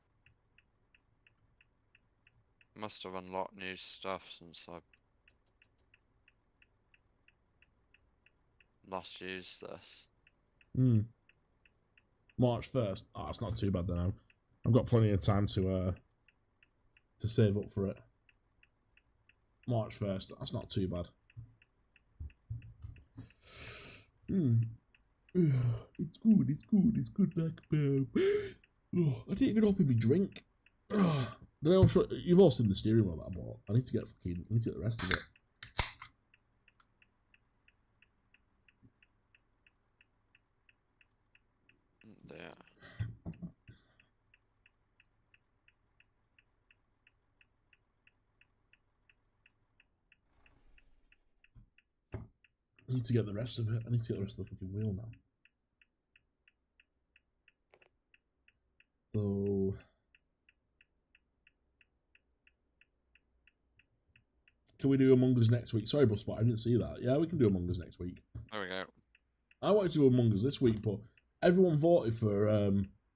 Must have unlocked new stuff since I last used this. March 1st. Oh, it's not too bad then. I've got plenty of time to save up for it. March 1st. That's not too bad. It's good. It's good. It's good like oh, I didn't even open my drink. Then you've all seen the steering wheel that I bought. I need to get the rest of it. Yeah. I need to get the rest of it. I need to get the rest of the fucking wheel now. So can we do Among Us next week? Sorry, Busspot, I didn't see that. Yeah, we can do Among Us next week. There we go. I wanted to do Among Us this week, but everyone voted for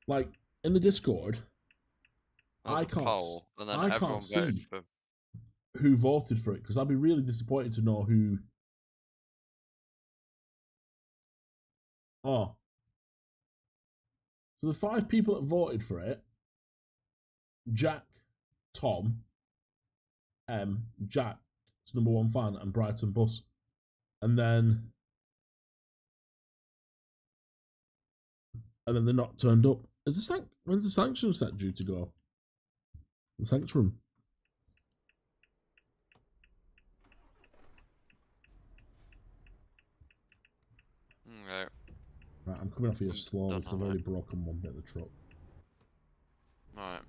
like in the Discord. I can't. Poll, and then I everyone can't voted see for. who voted for it because I'd be really disappointed to know who. Oh, so the 5 people that voted for it: Jack, Tom, Jack's #1 fan, and Brighton Bus, and then they're not turned up. When's the sanction set due to go? The Sanctum. Okay. Right, I'm coming off here slowly Done because I've that, already broken one bit of the truck. Right.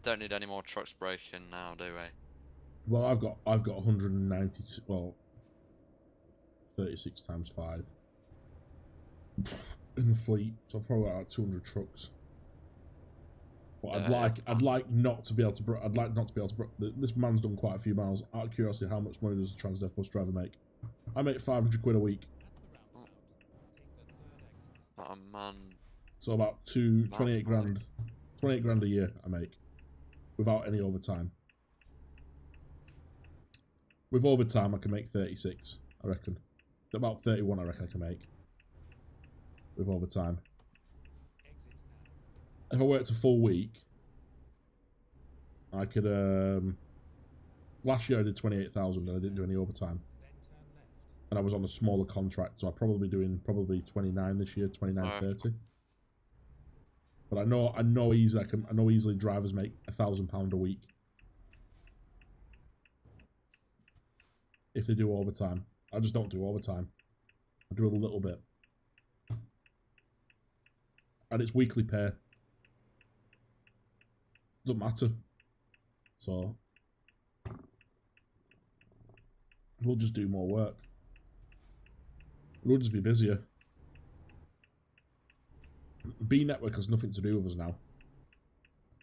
Don't need any more trucks breaking now, do we? Well, I've got 192. Well, 36 times 5 in the fleet, so I've probably got like 200 trucks. But I'd like not to be able to. I'd like not to be able to. This man's done quite a few miles. Out of curiosity, how much money does a Transdev bus driver make? I make 500 quid a week. At the roundabout, take the third exit. Oh, That a man. So about 28 grand. 28 grand a year I make without any overtime. With overtime, I can make 36. I reckon. About 31. I reckon I can make with overtime. Exit now. If I worked a full week, I could. Last year I did 28,000 and I didn't do any overtime, Then turn left. and I was on a smaller contract, so I'll probably be doing 29 this year, 29, 30. But I know easily drivers make £1,000 a week if they do overtime. I just don't do overtime. I do a little bit, and it's weekly pay. Doesn't matter. So we'll just do more work. We'll just be busier. B Network has nothing to do with us now.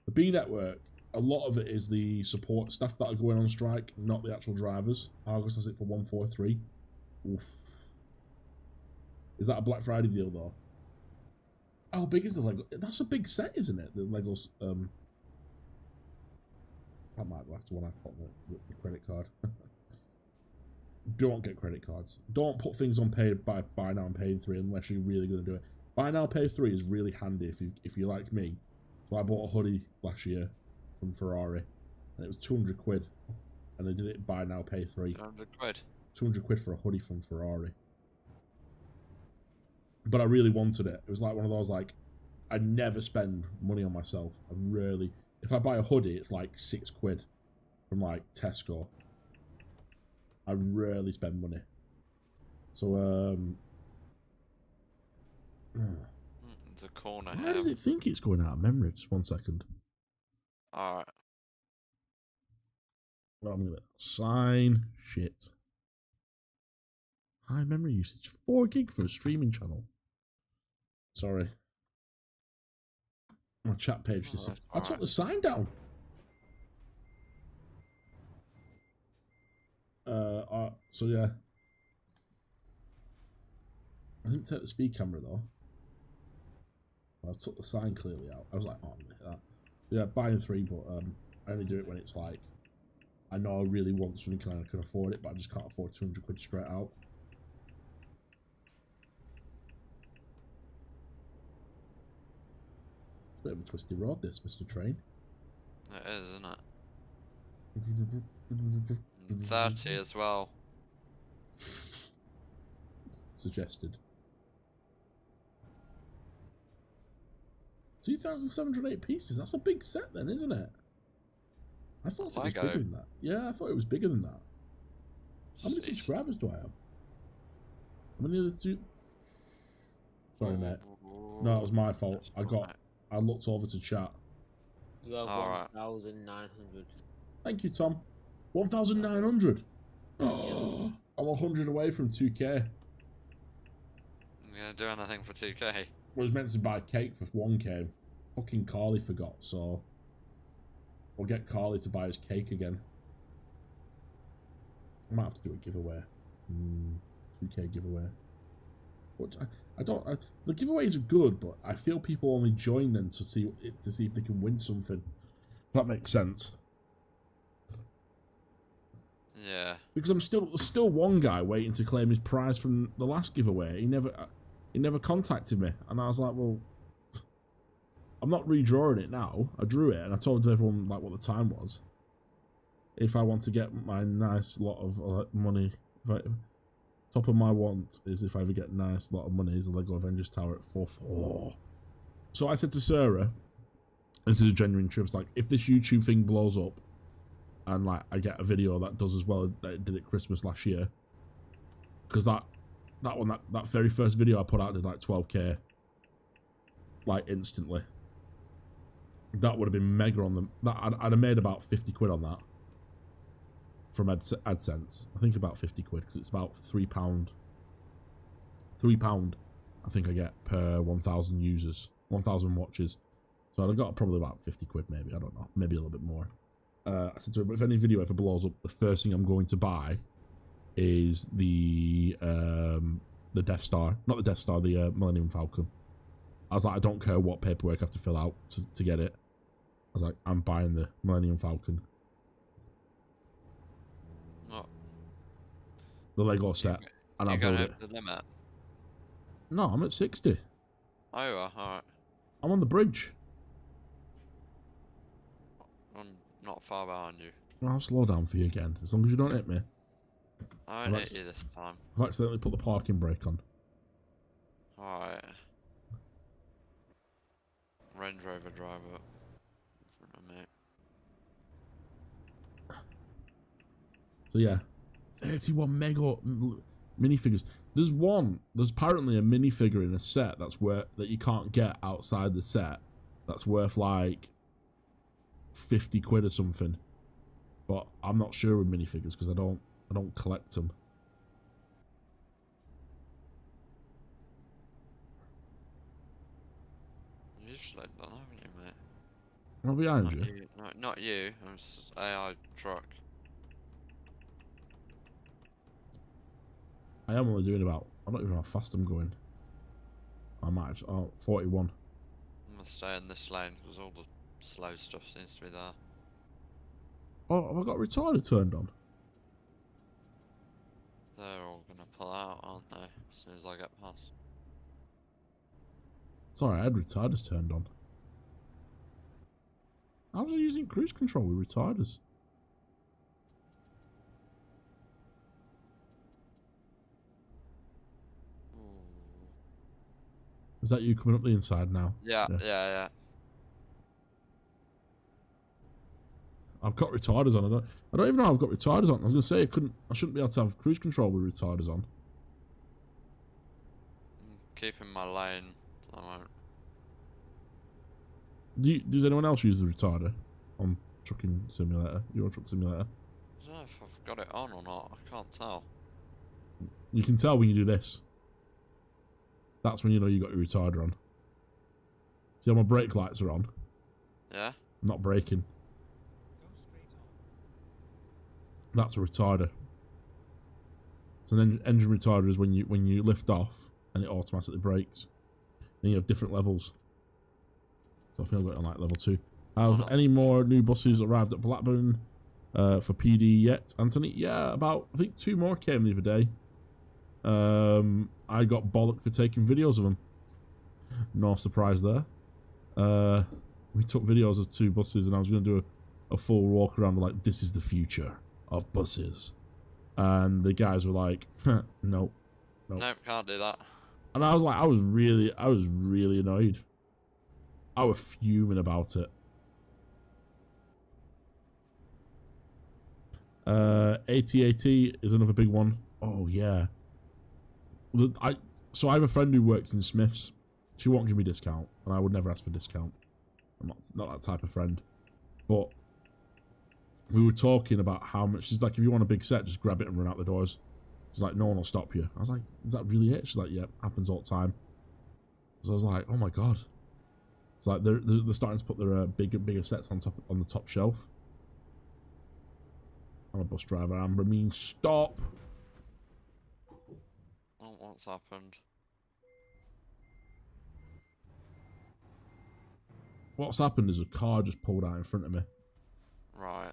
The B Network a lot of it is the support staff that are going on strike, not the actual drivers. Argos has it for 143. Oof. Is that a Black Friday deal though? How big is the Lego? That's a big set, isn't it? The Legos. I might have to when I put the credit card. Don't get credit cards. Don't put things on pay by buy now and pay in 3 unless you're really going to do it. Buy now pay 3 is really handy if you like me. So I bought a hoodie last year from Ferrari, and it was 200 quid, and they did it buy now pay 3. 200 quid. 200 quid for a hoodie from Ferrari. But I really wanted it. It was like one of those, like, I never spend money on myself. I really, if I buy a hoodie, it's like 6 quid from like Tesco. I rarely spend money. So, The corner why here. does it think it's going out of memory? Just 1 second. Alright. Well, I'm gonna sign shit. High memory usage, 4 gig for a streaming channel. Sorry. My chat page. Oh, that's I took alright. the sign down. So yeah. I didn't take the speed camera though. I took the sign clearly out. I was like, oh, I'm gonna hit that. Yeah, buying 3, but I only do it when it's like I know I really want something and I can afford it, but I just can't afford 200 quid straight out. It's a bit of a twisty road, this, Mr. Train. It is, isn't it? And 30 as well. Suggested. 2,708 pieces. That's a big set then, isn't it? I thought it was Lego. bigger than that. Yeah, I thought it was bigger than that. How many Jeez. subscribers do I have? How many of the two? Sorry, mate. No, it was my fault. I looked over to chat. You have Alright. 1,900. Thank you, Tom. 1,900. Oh, I'm 100 away from 2k. You gonna do anything for 2k? I was meant to buy cake for 1k. Fucking Carly forgot, so we'll get Carly to buy us cake again. I might have to do a giveaway. 2k giveaway. But the giveaways are good, but I feel people only join them to see if they can win something. If that makes sense. Yeah. Because there's still one guy waiting to claim his prize from the last giveaway. He never contacted me, and I was like, well, I'm not redrawing it now. I drew it, and I told everyone like what the time was. If I want to get my nice lot of money, top of my want is if I ever get a nice lot of money is the Lego Avengers Tower at 4.4. So I said to Sarah, this is a genuine truth, like if this YouTube thing blows up, and like I get a video that does as well that it did at Christmas last year, because that very first video I put out did like 12k, like instantly. That would have been mega on them. That I'd have made about 50 quid on that from AdSense. I think about 50 quid because it's about £3. £3 I think I get per 1,000 users, 1,000 watches. So I'd have got probably about 50 quid maybe. I don't know, maybe a little bit more. I said to her, but if any video ever blows up, the first thing I'm going to buy is the Death Star, not the Death Star, the Millennium Falcon. I was like, I don't care what paperwork I have to fill out to get it. I was like, I'm buying the Millennium Falcon. What? The Lego set, and I'll build it. The limit? No, I'm at 60. Oh, you are? Alright. I'm on the bridge. I'm not far behind you. I'll slow down for you again, as long as you don't hit me. I won't hit you this time. I've accidentally put the parking brake on. Alright. Range Rover driver in front of me. So yeah, 31 mega minifigures. There's apparently a minifigure in a set that you can't get outside the set. That's worth like 50 quid or something. But I'm not sure with minifigures because I don't collect them. Usually done, haven't you, mate? I'm behind Not you. you. No, not you. I'm just AI truck. I am only doing about. I don't even know how fast I'm going. I might actually. Oh, 41. I'm gonna stay in this lane because all the slow stuff seems to be there. Oh, have I got retarder turned on? They're all gonna pull out, aren't they? As soon as I get past. Sorry, I had retarders turned on. How was I using cruise control with retarders? Ooh. Is that you coming up the inside now? Yeah, yeah. I've got retarders on. I don't even know I've got retarders on. I was gonna say I shouldn't be able to have cruise control with retarders on. I'm keeping my lane. So I won't. Does anyone else use the retarder on trucking simulator? Euro Truck Simulator? I don't know if I've got it on or not. I can't tell. You can tell when you do this. That's when you know you got your retarder on. See how my brake lights are on? Yeah. I'm not braking. Go straight on. That's a retarder. So an engine retarder is when you lift off and it automatically brakes. Then you have different levels. So I think I've got it on like level 2. Have any more new buses arrived at Blackburn for PD yet, Anthony? Yeah, about I think 2 more came the other day. I got bollocked for taking videos of them. No surprise there. We took videos of 2 buses and I was going to do a full walk around like, this is the future of buses. And the guys were like, no. Nope, can't do that. And I was like, I was really annoyed. I was fuming about it. AT-AT is another big one. Oh yeah. So I have a friend who works in Smiths. She won't give me discount, and I would never ask for discount. I'm not that type of friend. But we were talking about how much. She's like, if you want a big set, just grab it and run out the doors. She's like, no one will stop you. I was like, is that really it? She's like, yeah, happens all the time. So I was like, oh my god. It's like they're starting to put their bigger sets on the top shelf. I'm a bus driver. Amber means stop. Oh, what's happened? What's happened is a car just pulled out in front of me. Right.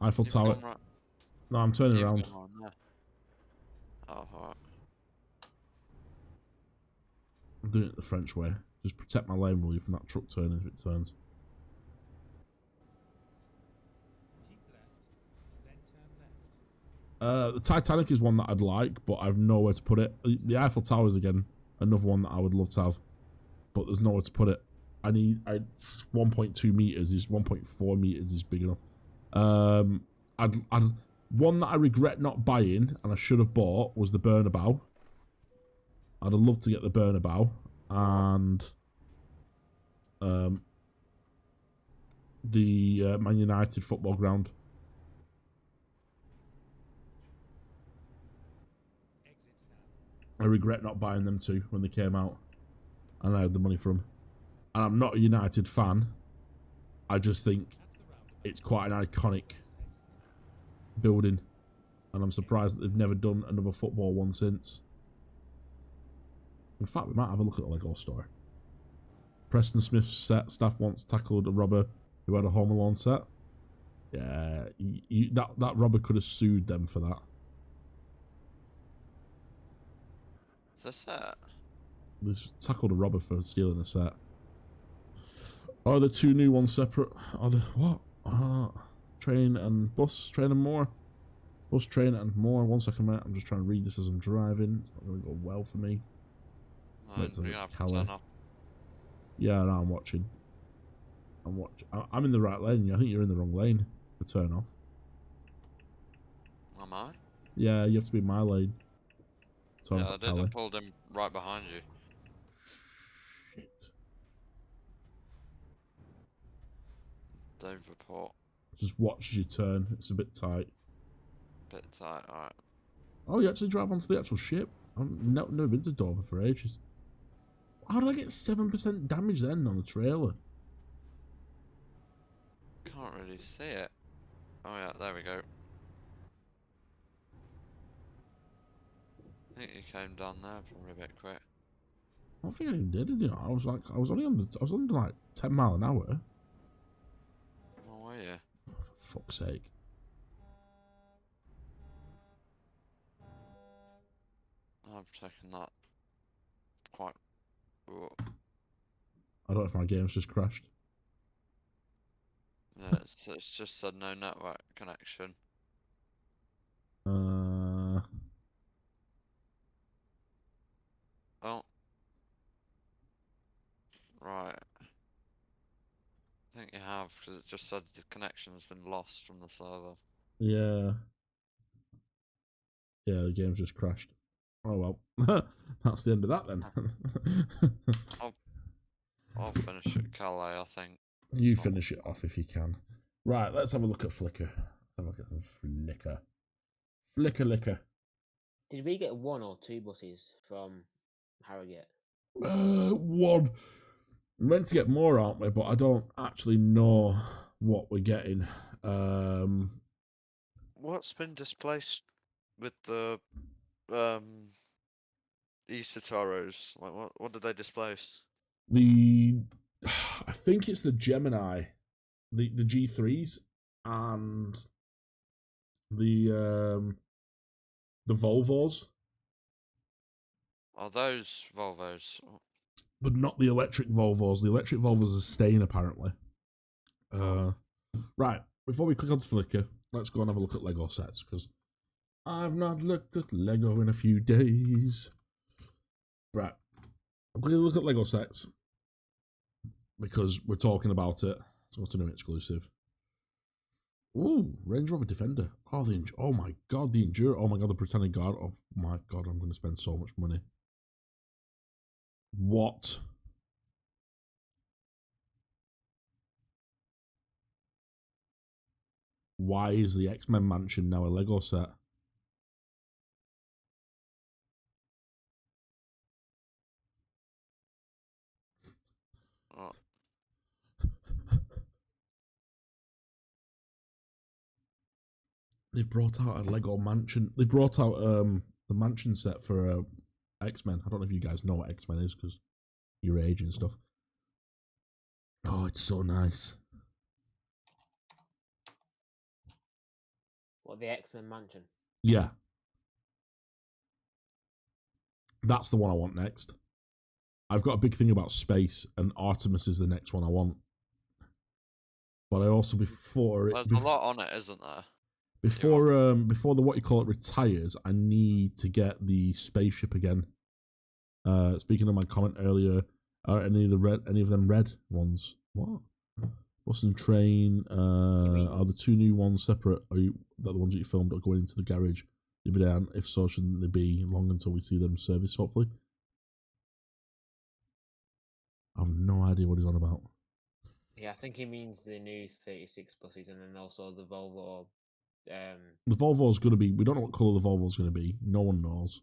Eiffel You've Tower. gone right. No, I'm turning You've around. gone wrong there. Oh, alright. I'm doing it the French way. Just protect my lane, will you, from that truck turning if it turns. Keep left, then turn left. The Titanic is one that I'd like, but I've nowhere to put it. The Eiffel Tower is again another one that I would love to have, but there's nowhere to put it. 1.2 meters is 1.4 meters is big enough. I'd one that I regret not buying and I should have bought was the Burnabout. I'd have loved to get the Burnabout and the Man United football ground. Exit now. I regret not buying them too when they came out and I had the money for them. And I'm not a United fan. I just think At the roundabout. it's quite an iconic building. And I'm surprised that they've never done another football one since. In fact, we might have a look at the Lego store. Preston Smith's set staff once tackled a robber who had a Home Alone set. Yeah, that robber could have sued them for that. Is this it? They tackled a robber for stealing a set. Are the 2 new ones separate? Are the what? Train and bus, train and more. Bus, train and more. 1 second, mate. I'm just trying to read this as I'm driving. It's not going to go well for me. Wait till I You're get gonna to have to Calais. turn off. Yeah, no, I'm watching. I'm in the right lane. I think you're in the wrong lane to turn off. Am I? Yeah, you have to be in my lane. Turn Yeah, off I at did. I Calais. pulled him right behind you. Shit. Davenport. Just watch as you turn. It's a bit tight. Bit tight. Alright. Oh, you actually drive onto the actual ship? I've never been to Dover for ages. How did I get 7% damage then on the trailer? Can't really see it. Oh yeah, there we go. I think you came down there probably a bit quick. I don't think I even did, you know. I was on like 10 mile an hour. Oh, were you? Oh, for fuck's sake. I've taken that quite. Ooh. I don't know if my game's just crashed. Yeah, it's just said no network connection. Oh. Right. I think you have, because it just said the connection's been lost from the server. Yeah. Yeah, the game's just crashed. Oh well. That's the end of that then. I'll finish at Calais, I think. You So- finish it off if you can. Right, let's have a look at Flickr. Let's have a look at some Flickr. Flickr liquor. Did we get 1 or 2 buses from Harrogate? One. We're meant to get more, aren't we? But I don't actually know what we're getting. What's been displaced with the Isataros? Like what did they displace? I think it's the Gemini, the G3s, and the Volvos, Are those Volvos? but not the electric Volvos. The electric Volvos are staying apparently. Right. Before we click onto Flickr, let's go and have a look at Lego sets because I've not looked at Lego in a few days. Right. I'm going to look at Lego sets because we're talking about it. So what's a new exclusive? Ooh, Range Rover Defender. Oh, oh my god, the Enduro. Oh my god, the Pretending Guard. Oh my god, I'm going to spend so much money. What? Why is the X-Men mansion now a Lego set? Oh, They've brought out a Lego mansion. They brought out the mansion set for X-Men. I don't know if you guys know what X-Men is because your age and stuff. Oh, it's so nice. What, the X-Men mansion? Yeah. That's the one I want next. I've got a big thing about space, and Artemis is the next one I want. But I also, before it... there's a lot on it, isn't there? Before the what you call it retires, I need to get the spaceship again. Speaking of my comment earlier, are any of them red ones? What? Bus and Train are the two new ones separate? Are the ones that you filmed are going into the garage the other day? And if so, shouldn't they be long until we see them service? Hopefully. I have no idea what he's on about. Yeah, I think he means the new 36 buses and then also the Volvo. The Volvo's going to be... We don't know what colour the Volvo's going to be. No one knows.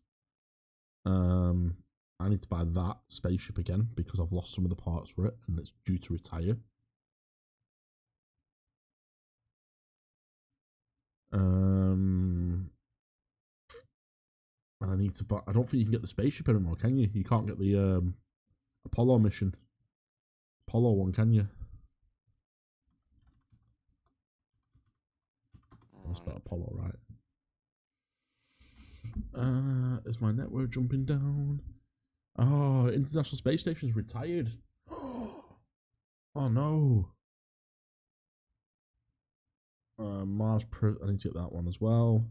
I need to buy that spaceship again because I've lost some of the parts for it and it's due to retire. And I need to buy... I don't think you can get the spaceship anymore, can you? You can't get the Apollo mission. Apollo one, can you? That's about Apollo, right? Is my network jumping down? Oh, International Space Station's retired. Oh no. Mars. I need to get that one as well.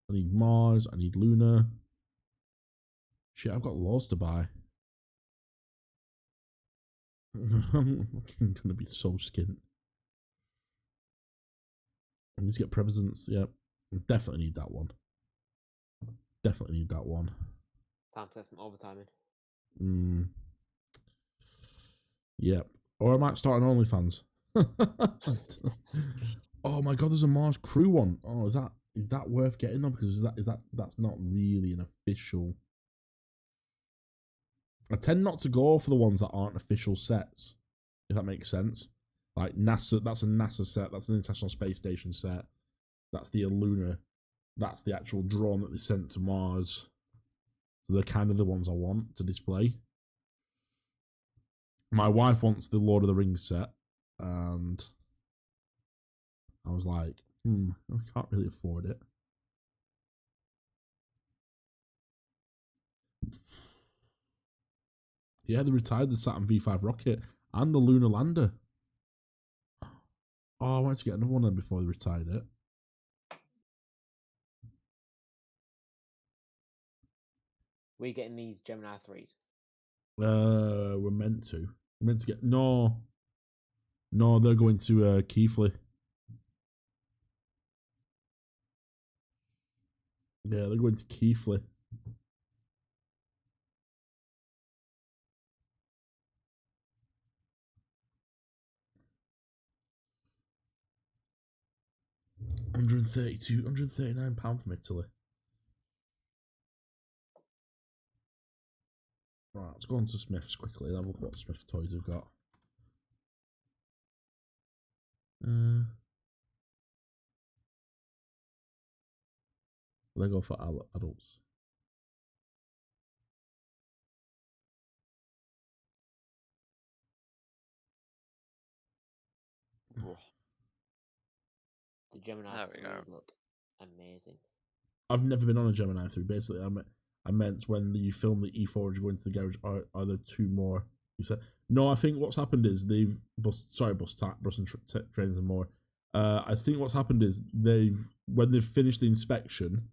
I need Mars. I need Luna. Shit, I've got loads to buy. I'm gonna be so skint. I need to get presents. Yep, definitely need that one. Definitely need that one. Time to get some overtime in. Yep. Or I might start an OnlyFans. Oh my god, there's a Mars crew one. Oh, is is that worth getting though? Because that's not really an official. I tend not to go for the ones that aren't official sets, if that makes sense. Like NASA, that's a NASA set. That's an International Space Station set. That's the Luna. That's the actual drone that they sent to Mars. So they're kind of the ones I want to display. My wife wants the Lord of the Rings set, and I was like, I can't really afford it. Yeah, they retired the Saturn V5 rocket and the lunar lander. Oh, I wanted to get another one of them before they retired it. We're getting these Gemini 3s. We're meant to. We're meant to get no, they're going to Keighley. Yeah, they're going to Keighley. £139 from Italy. Right, let's go on to Smith's quickly. Have a look at what Smith toys have got. Lego for adults. The Gemini There we 3s go. look amazing. I've never been on a Gemini 3. Basically, I meant when you film the E4 you go into the garage, are there two more? You said no. I think what's happened is they've bus and trains and more. I think what's happened is when they've finished the inspection,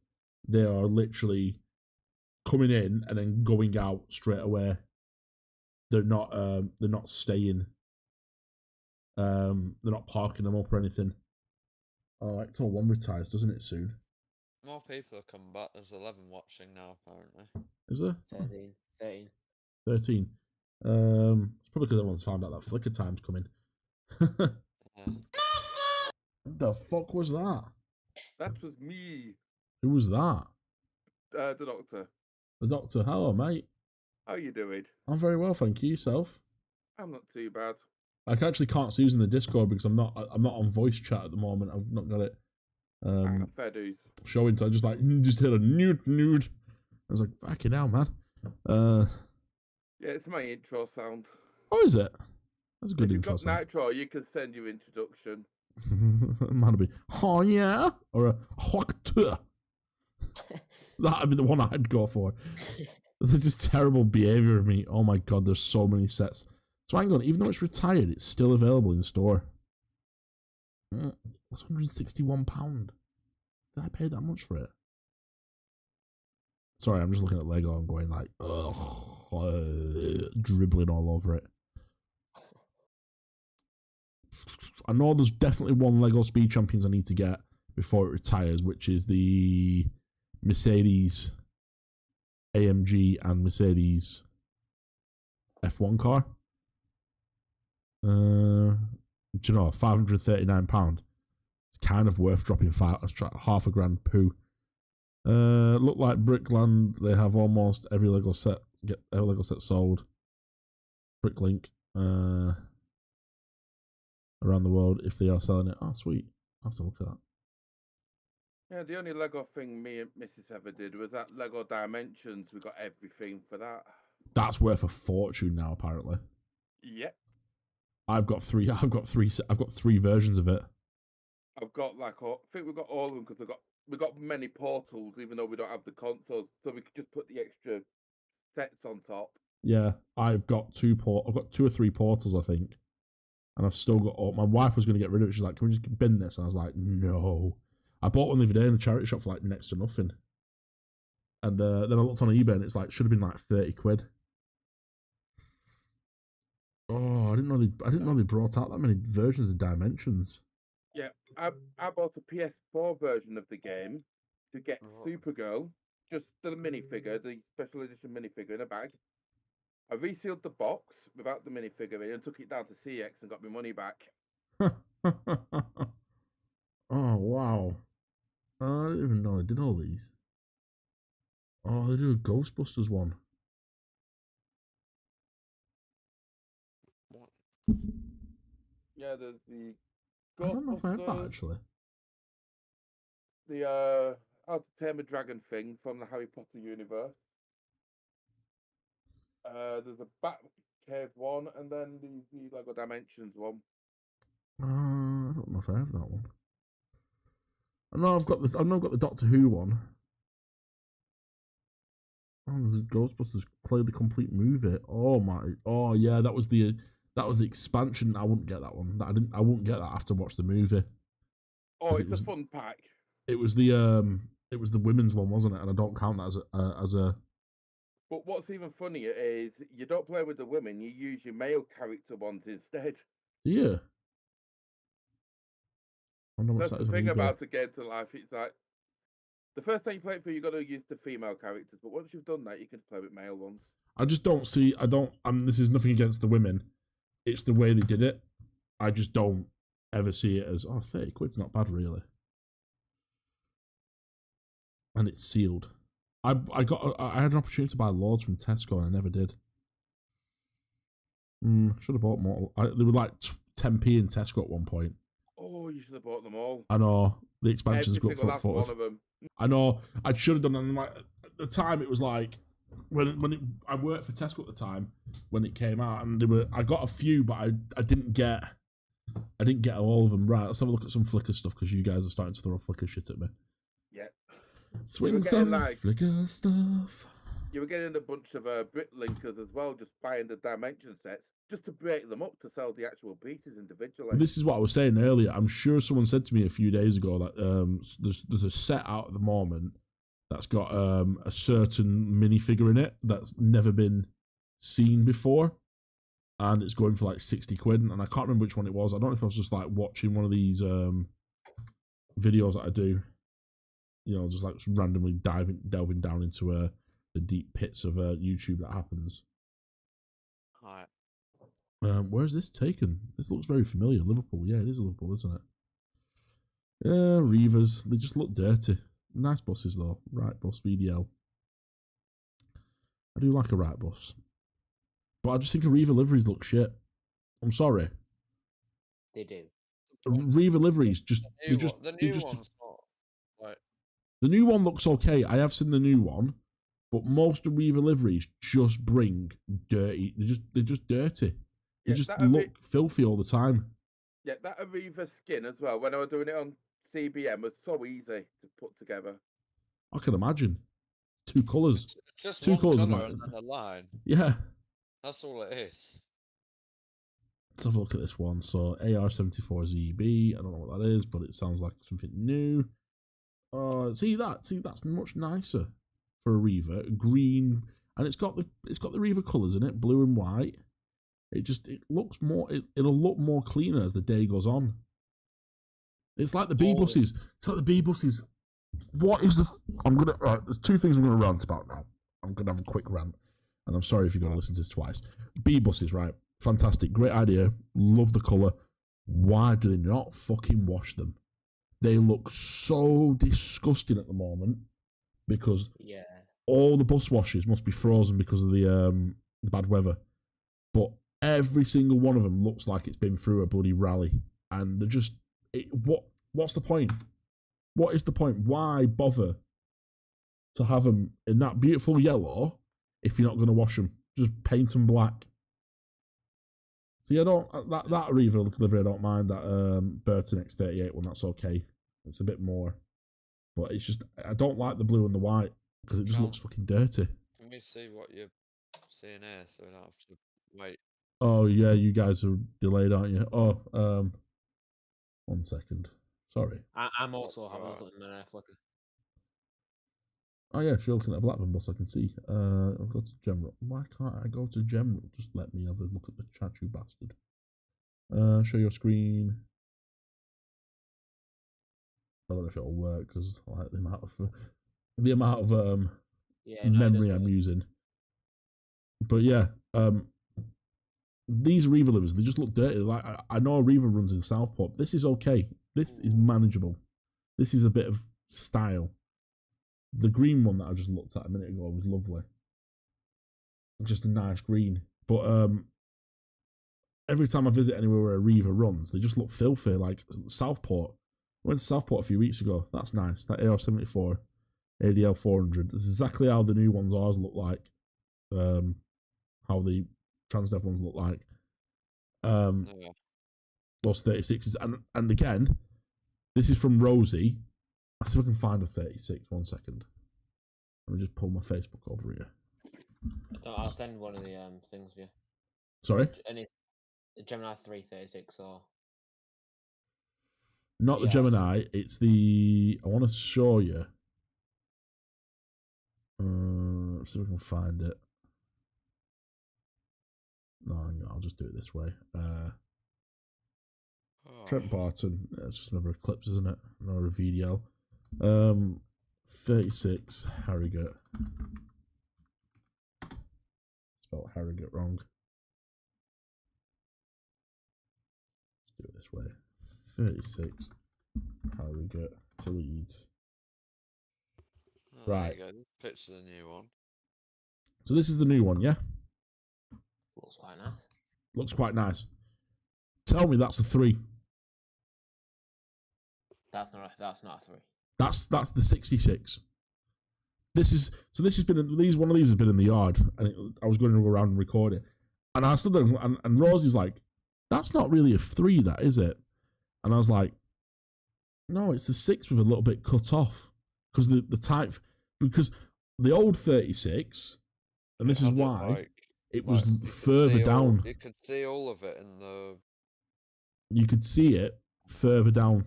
they are literally coming in and then going out straight away. They're not staying. They're not parking them up or anything. Oh, Ecto 1 retires, doesn't it, soon? More people have come back. There's 11 watching now, apparently. Is there? 13. 13. 13. It's probably because everyone's found out that Flickr time's coming. Yeah. What the fuck was that? That was me, Who was that? the doctor. The doctor. Hello, mate. How you doing? I'm very well, thank you. Yourself? I'm not too bad. I actually can't see using the Discord because I'm not on voice chat at the moment. I've not got it Fair dues. showing, so I just just hit a nude. I was like, fucking hell, man. Yeah, it's my intro sound. Oh, is it? That's a good If you've intro got song. Nitro, you can send your introduction. Might be, oh yeah, or a hawk. That'd be the one I'd go for. This is terrible behavior of me. Oh my god, there's so many sets. So hang on, even though it's retired, it's still available in store. That's £161. Did I pay that much for it? Sorry, I'm just looking at Lego and going like, dribbling all over it. I know there's definitely one Lego Speed Champions I need to get before it retires, which is the Mercedes AMG and Mercedes F1 car. Do you know, £539. It's kind of worth dropping half a grand poo. Look like Brickland, they have almost every Lego set. Get every Lego set sold. Bricklink, around the world if they are selling it. Oh, sweet. I'll have to look at that. Yeah, the only Lego thing me and Mrs. ever did was that Lego Dimensions. We got everything for that. That's worth a fortune now, apparently. Yep. I've got three versions of it. I've got I think we've got all of them because we've got many portals, even though we don't have the consoles, so we could just put the extra sets on top. Yeah, I've got two or three portals, I think, and I've still got. My wife was going to get rid of it. She's like, "Can we just bin this?" And I was like, "No." I bought one the other day in the charity shop for like next to nothing, and then I looked on eBay and it's like should have been like £30. Oh, I didn't know they brought out that many versions of Dimensions. Yeah, I bought a PS4 version of the game to get Oh. Supergirl, just the minifigure, the special edition minifigure in a bag. I resealed the box without the minifigure in and took it down to CX and got my money back. Oh wow! I didn't did all these. Oh, they do a Ghostbusters one. What? Yeah, there's the I don't know if I have that Ghostbusters, actually. the How to Tame a Dragon thing from the Harry Potter universe. There's a Batcave one, and then the Lego Dimensions one. I don't know if I have that one. I know I've got the Doctor Who one. Oh, there's a Ghostbusters play the complete movie. Oh my! Oh yeah, that was the expansion. I wouldn't get that one. I wouldn't get that after watch the movie. Oh, 'Cause it's a fun pack. It was the women's one, wasn't it? And I don't count that as a. But what's even funnier is you don't play with the women, you use your male character ones instead. Yeah. I wonder That's what the that is on thing eBay. about a game to life. It's like the first time you play it through, you got to use the female characters. But once you've done that, you can play with male ones. I just don't see. I don't. This is nothing against the women. It's the way they did it. I just don't ever see it as 30 quid's not bad really. And it's sealed. I had an opportunity to buy Lords from Tesco and I never did. Should have bought more. They were like 10p in Tesco at one point. Oh, you should have bought them all. I know the expansions Every got single last one photos. of them. I know I should have done. And like at the time, it was like I worked for Tesco at the time when it came out, and I got a few, but I didn't get all of them. Right, let's have a look at some Flickr stuff because you guys are starting to throw Flickr shit at me. Yeah. Swing stuff, like, Flickr stuff. You were getting a bunch of Brit linkers as well, just buying the dimension sets, just to break them up to sell the actual pieces individually. This is what I was saying earlier. I'm sure someone said to me a few days ago that there's a set out at the moment that's got a certain minifigure in it that's never been seen before, and it's going for like 60 quid. And I can't remember which one it was. I don't know if I was just like watching one of these videos that I do, just like randomly delving down into the deep pits of YouTube that happens. Alright. Where's this taken? This looks very familiar. Liverpool. Yeah, it is Liverpool, isn't it? Yeah, Reavers. They just look dirty. Nice buses, though. Right bus, VDL. I do like a right bus. But I just think Reaver liveries look shit. I'm sorry. They do. Reaver liveries The new one's not like. The new one looks okay. I have seen the new one, but most of Reaver liveries just bring dirty. They're just dirty. They just look filthy all the time. Yeah, that Aviva skin as well, when I was doing it on CBM, was so easy to put together. I can imagine. Two colours. It's just Two one colours. colour and then a line. Yeah. That's all it is. Let's have a look at this one. So AR74ZB. I don't know what that is, but it sounds like something new. See that's much nicer for a Reaver. Green, and it's got the Reaver colours in it, blue and white. It looks more. It'll look more cleaner as the day goes on. It's like the B buses. It's like the B buses. What is the? Right, there's two things I'm gonna rant about now. I'm gonna have a quick rant, and I'm sorry if you're gonna listen to this twice. B buses, right? Fantastic, great idea. Love the colour. Why do they not fucking wash them? They look so disgusting at the moment because all the bus washes must be frozen because of the bad weather. But every single one of them looks like it's been through a bloody rally, and they're just what's the point? What is the point? Why bother to have them in that beautiful yellow if you're not going to wash them? Just paint them black. See, I don't that Reaver livery. I don't mind that Burton X38 one. That's okay. It's a bit more, but it's just I don't like the blue and the white because it just looks fucking dirty. Can we see what you're seeing here so we don't have to wait? Oh yeah, you guys are delayed, aren't you? Oh, 1 second. Sorry. I'm also having a look at my Flickr. Oh yeah, you're looking at a Blackburn bus. I can see. I've got to general. Why can't I go to general? Just let me have a look at the chat, you bastard. Show your screen. I don't know if it'll work because like the amount of memory I'm using. But yeah, these Reaver livers, they just look dirty. Like I know a Reaver runs in Southport. This is okay. This is manageable. This is a bit of style. The green one that I just looked at a minute ago was lovely. Just a nice green. But every time I visit anywhere where a Reaver runs, they just look filthy. Like Southport. I went to Southport a few weeks ago. That's nice. That AR-74, ADL 400. That's exactly how the new ones ours look like. How the Transdev ones look like. Yeah. Those 36s. And again, this is from Rosie. I'll see if I can find a 36. 1 second. Let me just pull my Facebook over here. I'll send one of the things for you. Sorry? Any Gemini 336 or Not the Yeah. Gemini. It's the... I want to show you. Let's see if I can find it. No, hang on, I'll just do it this way. Trent Barton. It's just another Eclipse, isn't it? Another VDL. 36 Harrogate. Spelled Harrogate wrong. Let's do it this way. 36 Harrogate to Leeds. Oh, Right. There you go. This picture's the new one. So this is the new one, yeah? looks quite nice. Looks quite nice. Tell me that's a 3. That's not a 3. That's the 66. This has been one of these has been in the yard, and I was going to go around and record it, and I stood there, and Rosie's like, "That's not really a 3, that is it?" And I was like, "No, it's the 6 with a little bit cut off because because the old 36, and this is Had it, why it like, was you could further see down. You could see all of it in the. You could see it further down,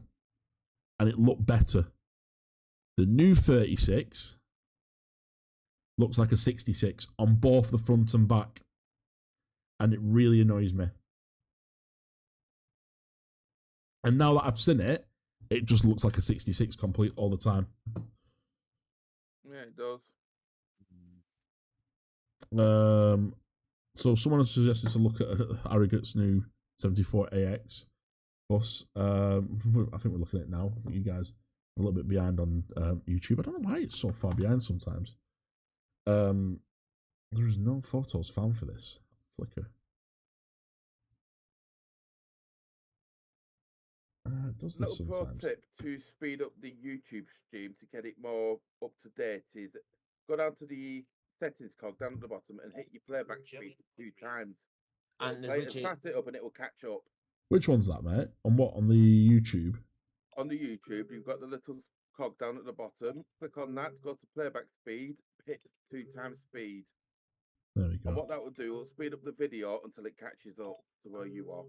and it looked better. The new 36 looks like a 66 on both the front and back, and it really annoys me. And now that I've seen it, it just looks like a 66 complete all the time. Yeah, it does. So someone has suggested to look at Arrogate's new 74AX bus. I think we're looking at it now. You guys are a little bit behind on YouTube. I don't know why it's so far behind sometimes. There is no photos found for this. Flickr. Does this Little pro sometimes? tip to speed up the YouTube stream to get it more up to date is go down to the settings cog down at the bottom and hit your playback speed 2 times. And there's Play it, literally fast it up and it will catch up. Which one's that, mate? On what? On the YouTube? On the YouTube, you've got the little cog down at the bottom. Click on that, go to playback speed, hit 2 times speed. There we And go. what that will do will speed up the video until it catches up to where you are.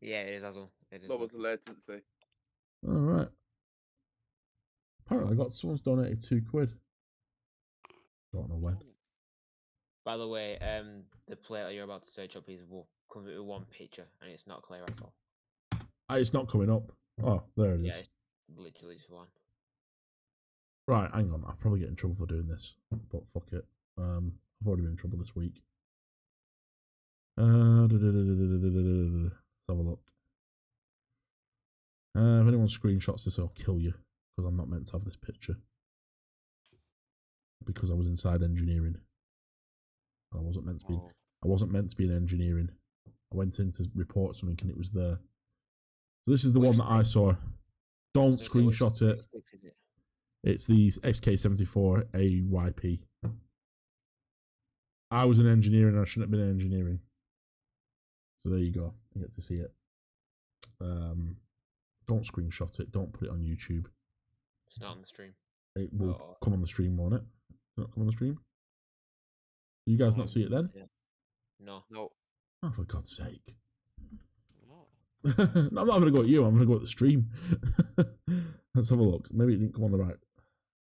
yeah, it is as well. It is. Lowers the latency. All right. Apparently, I got someone's donated £2. Don't know when. By the way, the plate that you're about to search up comes with one picture, and it's not clear at all. It's not coming up. Oh, there it is. Yeah, it's literally just one. Right, hang on. I'll probably get in trouble for doing this, but fuck it. I've already been in trouble this week. Let's have a look. If anyone screenshots this, I'll kill you because I'm not meant to have this picture. Because I was inside engineering. I wasn't meant to be. I wasn't meant to be in engineering. I went in to report something and it was there. So this is the one that I saw. Don't screenshot it. It's the SK74 AYP. I was in engineering and I shouldn't have been in engineering. So there you go. You get to see it. Don't screenshot it. Don't put it on YouTube. It's not on the stream. It will come on the stream, won't it? Not come on the stream? You guys not see it then? Yeah. No. No. Oh, for God's sake. No. I'm not going to go at you. I'm going to go at the stream. Let's have a look. Maybe it didn't come on the right.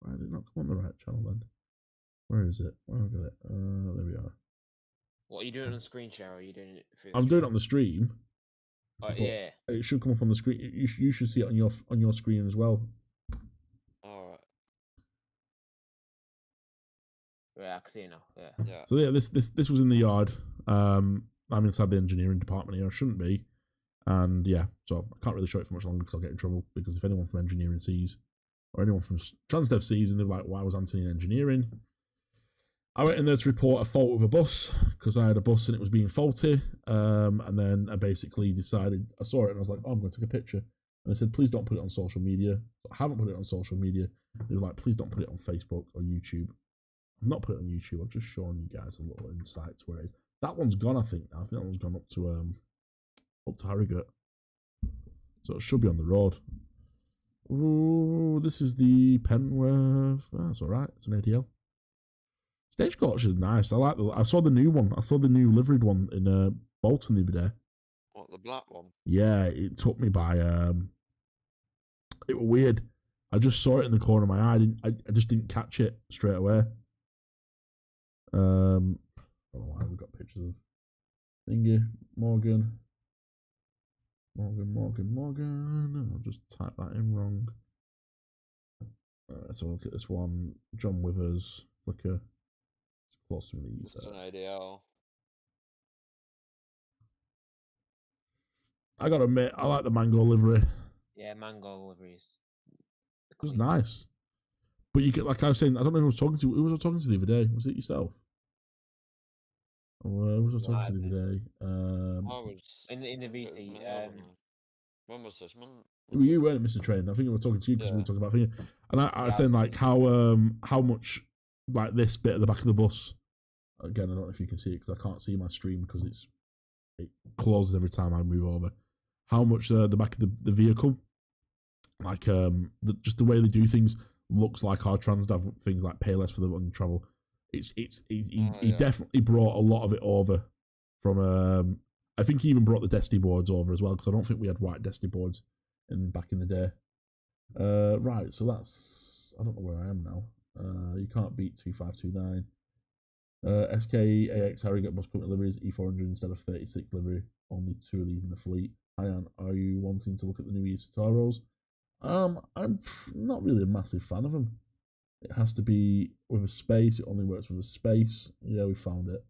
Why did it not come on the right channel then? Where is it? Where have I got it? There we are. What are you doing on screen share? Or are you doing it through? I'm doing it on the stream. Yeah. It should come up on the screen. You should see it on your screen as well. Alright. Yeah, I can see it now. Yeah. Yeah. So yeah, this was in the yard. I'm inside the engineering department here. I shouldn't be. And yeah, so I can't really show it for much longer because I'll get in trouble. Because if anyone from engineering sees or anyone from Transdev sees, and they're like, why was Anthony in engineering? I went in there to report a fault with a bus because I had a bus and it was being faulty. And then I basically decided, I saw it and I was like, oh, I'm going to take a picture. And I said, please don't put it on social media. So I haven't put it on social media. They was like, please don't put it on Facebook or YouTube. I've not put it on YouTube. I've just shown you guys a little insight to where it is. That one's gone, I think. I think that one's gone up to Harrogate. So it should be on the road. Ooh, this is the Penworth. Oh, that's all right. It's an ADL. Stagecoach is nice. I saw the new one. I saw the new liveried one in Bolton the other day. What, the black one? Yeah, it took me by. It was weird. I just saw it in the corner of my eye. I just didn't catch it straight away. I don't know why we've got pictures of Thingy, Morgan. I'll just type that in wrong. So look at this one. John Withers, Flickr. Let's close some of these. It's an ADL. I gotta admit, I like the mango livery. Yeah, mango liveries. It was nice. But you get, like I was saying, I don't know who I was talking to. Who was I talking to the other day? Was it yourself? Who was I talking to the other day? I was in the it was VC. Manel, wasn't I? When was this? You weren't Mr. Train. I think we were talking to you because we were talking about things. And I was Yeah, saying like how much like this bit at the back of the bus. Again, I don't know if you can see it because I can't see my stream because it closes every time I move over. How much the back of the vehicle, like just the way they do things, looks like our Transdev things like Payless for the one travel. He definitely brought a lot of it over from. I think he even brought the Destiny boards over as well because I don't think we had white Destiny boards back in the day. Right, so that's, I don't know where I am now. You can't beat 2529. SKAX Harrogate Bus Company liveries E400 instead of 36 livery. Only 2 of these in the fleet. Hi Ann, are you wanting to look at the new Toros? I'm not really a massive fan of them. It has to be with a space. It only works with a space. Yeah, we found it.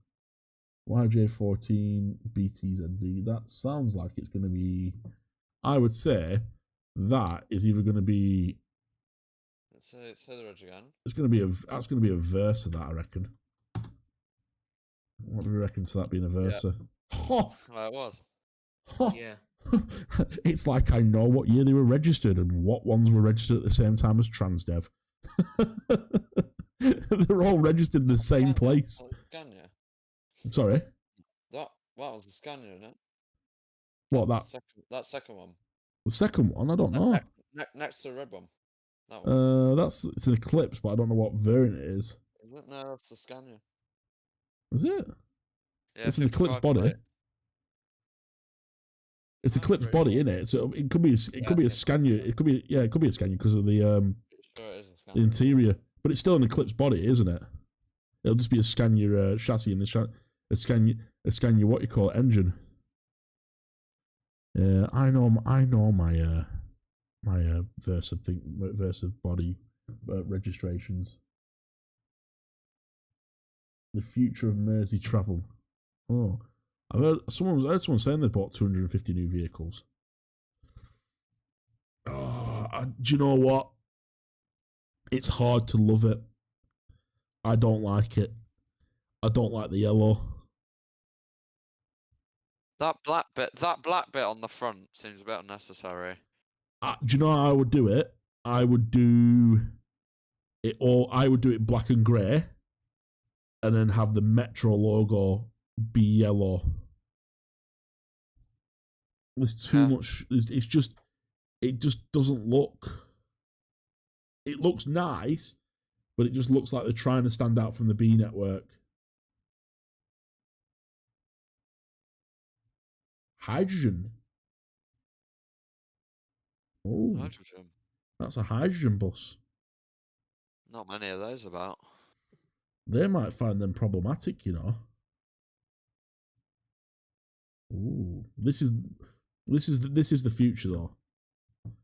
YJ14 BTZD. That sounds like it's going to be. I would say that is either going to be. Say the ridge again. It's going to be that's going to be a Versa. That I reckon. What do we reckon to that being a Versa? Yeah. Well, it was. Yeah. It's like I know what year they were registered and what ones were registered at the same time as Transdev. They're all registered in the same place. Scania. Sorry? That was the Scania, isn't it? What, that? That second one. The second one? I don't know. Next to the red one. That one. It's an Eclipse, but I don't know what variant it is. No, that's the Scania. Is it? Yeah, it's an Eclipse body. plate. It's Eclipse body, isn't it? So it could be a Scania. It could be a Scania because of the Sure it is a Scania. the interior, but it's still an Eclipse body, isn't it? It'll just be a Scania chassis and a Scania what you call it, engine. Yeah, I know my Versa body registrations. The future of Mersey travel. Oh, I heard someone saying they bought 250 new vehicles. Oh, do you know what? It's hard to love it. I don't like it. I don't like the yellow. That black bit on the front seems a bit unnecessary. Do you know how I would do it? I would do it black and grey, and then have the Metro logo be yellow. There's too much. It just doesn't look. It looks nice, but it just looks like they're trying to stand out from the B network. Hydrogen. Oh, Hydrogen. That's a hydrogen bus. Not many of those about. They might find them problematic, you know. Ooh, this is the future though.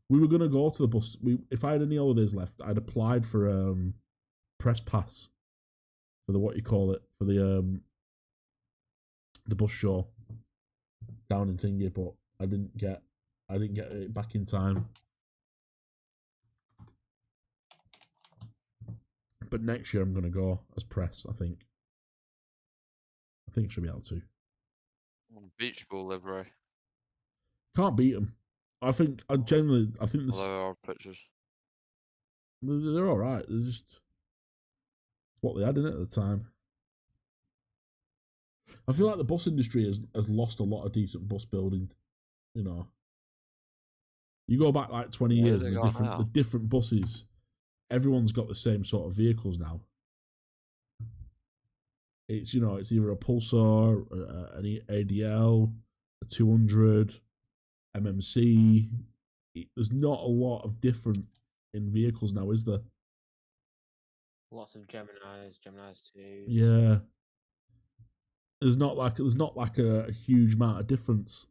We were gonna go to the bus. If I had any holidays left, I'd applied for press pass for the for the bus show down in Thingy, but I didn't get it back in time. But next year I'm going to go as press, I think. I think I should be able to. Beach ball livery. Can't beat them. I think, I think this, Although there are pictures. they're alright. They're just it's what they had in it at the time. I feel like the bus industry has lost a lot of decent bus building. You know, you go back like 20 Yeah, years they and the got now. different buses, everyone's got the same sort of vehicles now. It's, you know, it's either a Pulsar, an ADL, a 200, MMC. There's not a lot of different in vehicles now, is there? Lots of Geminis too. Yeah. There's not like a huge amount of difference.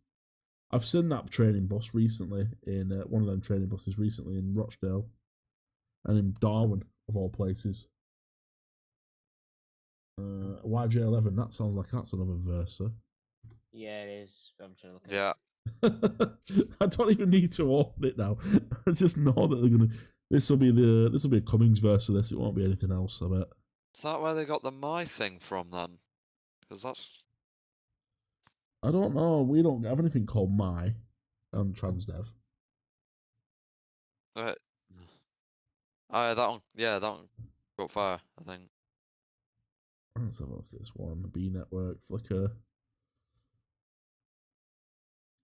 I've seen that training bus recently in one of them training buses recently in Rochdale and in Darwin of all places. YJ11. That sounds like that's another Versa. Yeah, it is. I'm trying to look at Yeah. I don't even need to open it now. I just know that they're gonna. This will be a Cummings Versa. This, it won't be anything else. I bet. Is that where they got the My thing from then? Because that's I don't know. We don't have anything called My on Transdev. uh, that one. Yeah, that one got fire. I think. Let's have a look at this one. B Network Flickr. I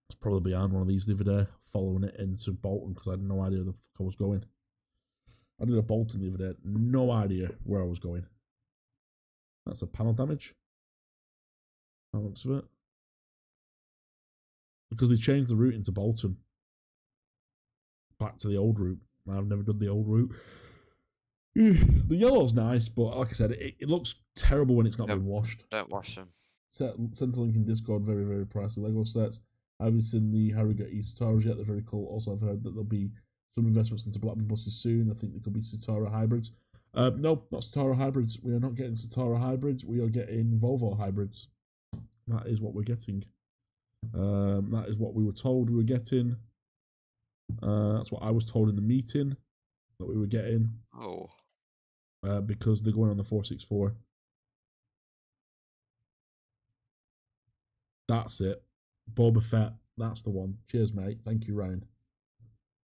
was probably behind one of these the other day, following it into Bolton because I had no idea where the fuck I was going. I did a Bolton the other day, no idea where I was going. That's a panel damage. That looks of it. Because they changed the route into Bolton. Back to the old route. I've never done the old route. The yellow's nice, but like I said, it looks terrible when it's not been washed. Don't wash them. Centrelink in Discord, very, very pricey Lego sets. I haven't seen the Harrogate Sitaras yet, they're very cool. Also, I've heard that there'll be some investments into Blackburn buses soon. I think there could be Sitara hybrids. No, not Sitara hybrids. We are not getting Sitara hybrids. We are getting Volvo hybrids. That is what we're getting. That is what we were told we were getting. That's what I was told in the meeting that we were getting. Oh. Because they're going on the 464. That's it. Boba Fett. That's the one. Cheers, mate. Thank you, Ryan.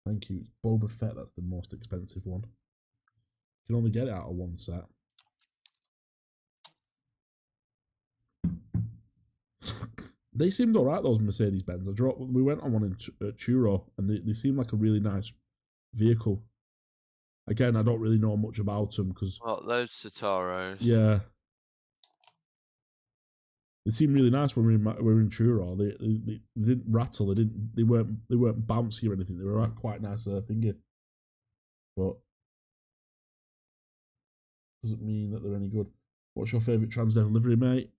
Thank you. It's Boba Fett. That's the most expensive one. You can only get it out of one set. They seemed alright, those Mercedes Benz. We went on one in Churro, and they seem like a really nice vehicle. Again, I don't really know much about them because. Well, those Citaros. Yeah. They seemed really nice when we were in Churro. They didn't rattle. They weren't bouncy or anything. They were quite nice thingy. But doesn't mean that they're any good. What's your favourite Transdev livery, mate?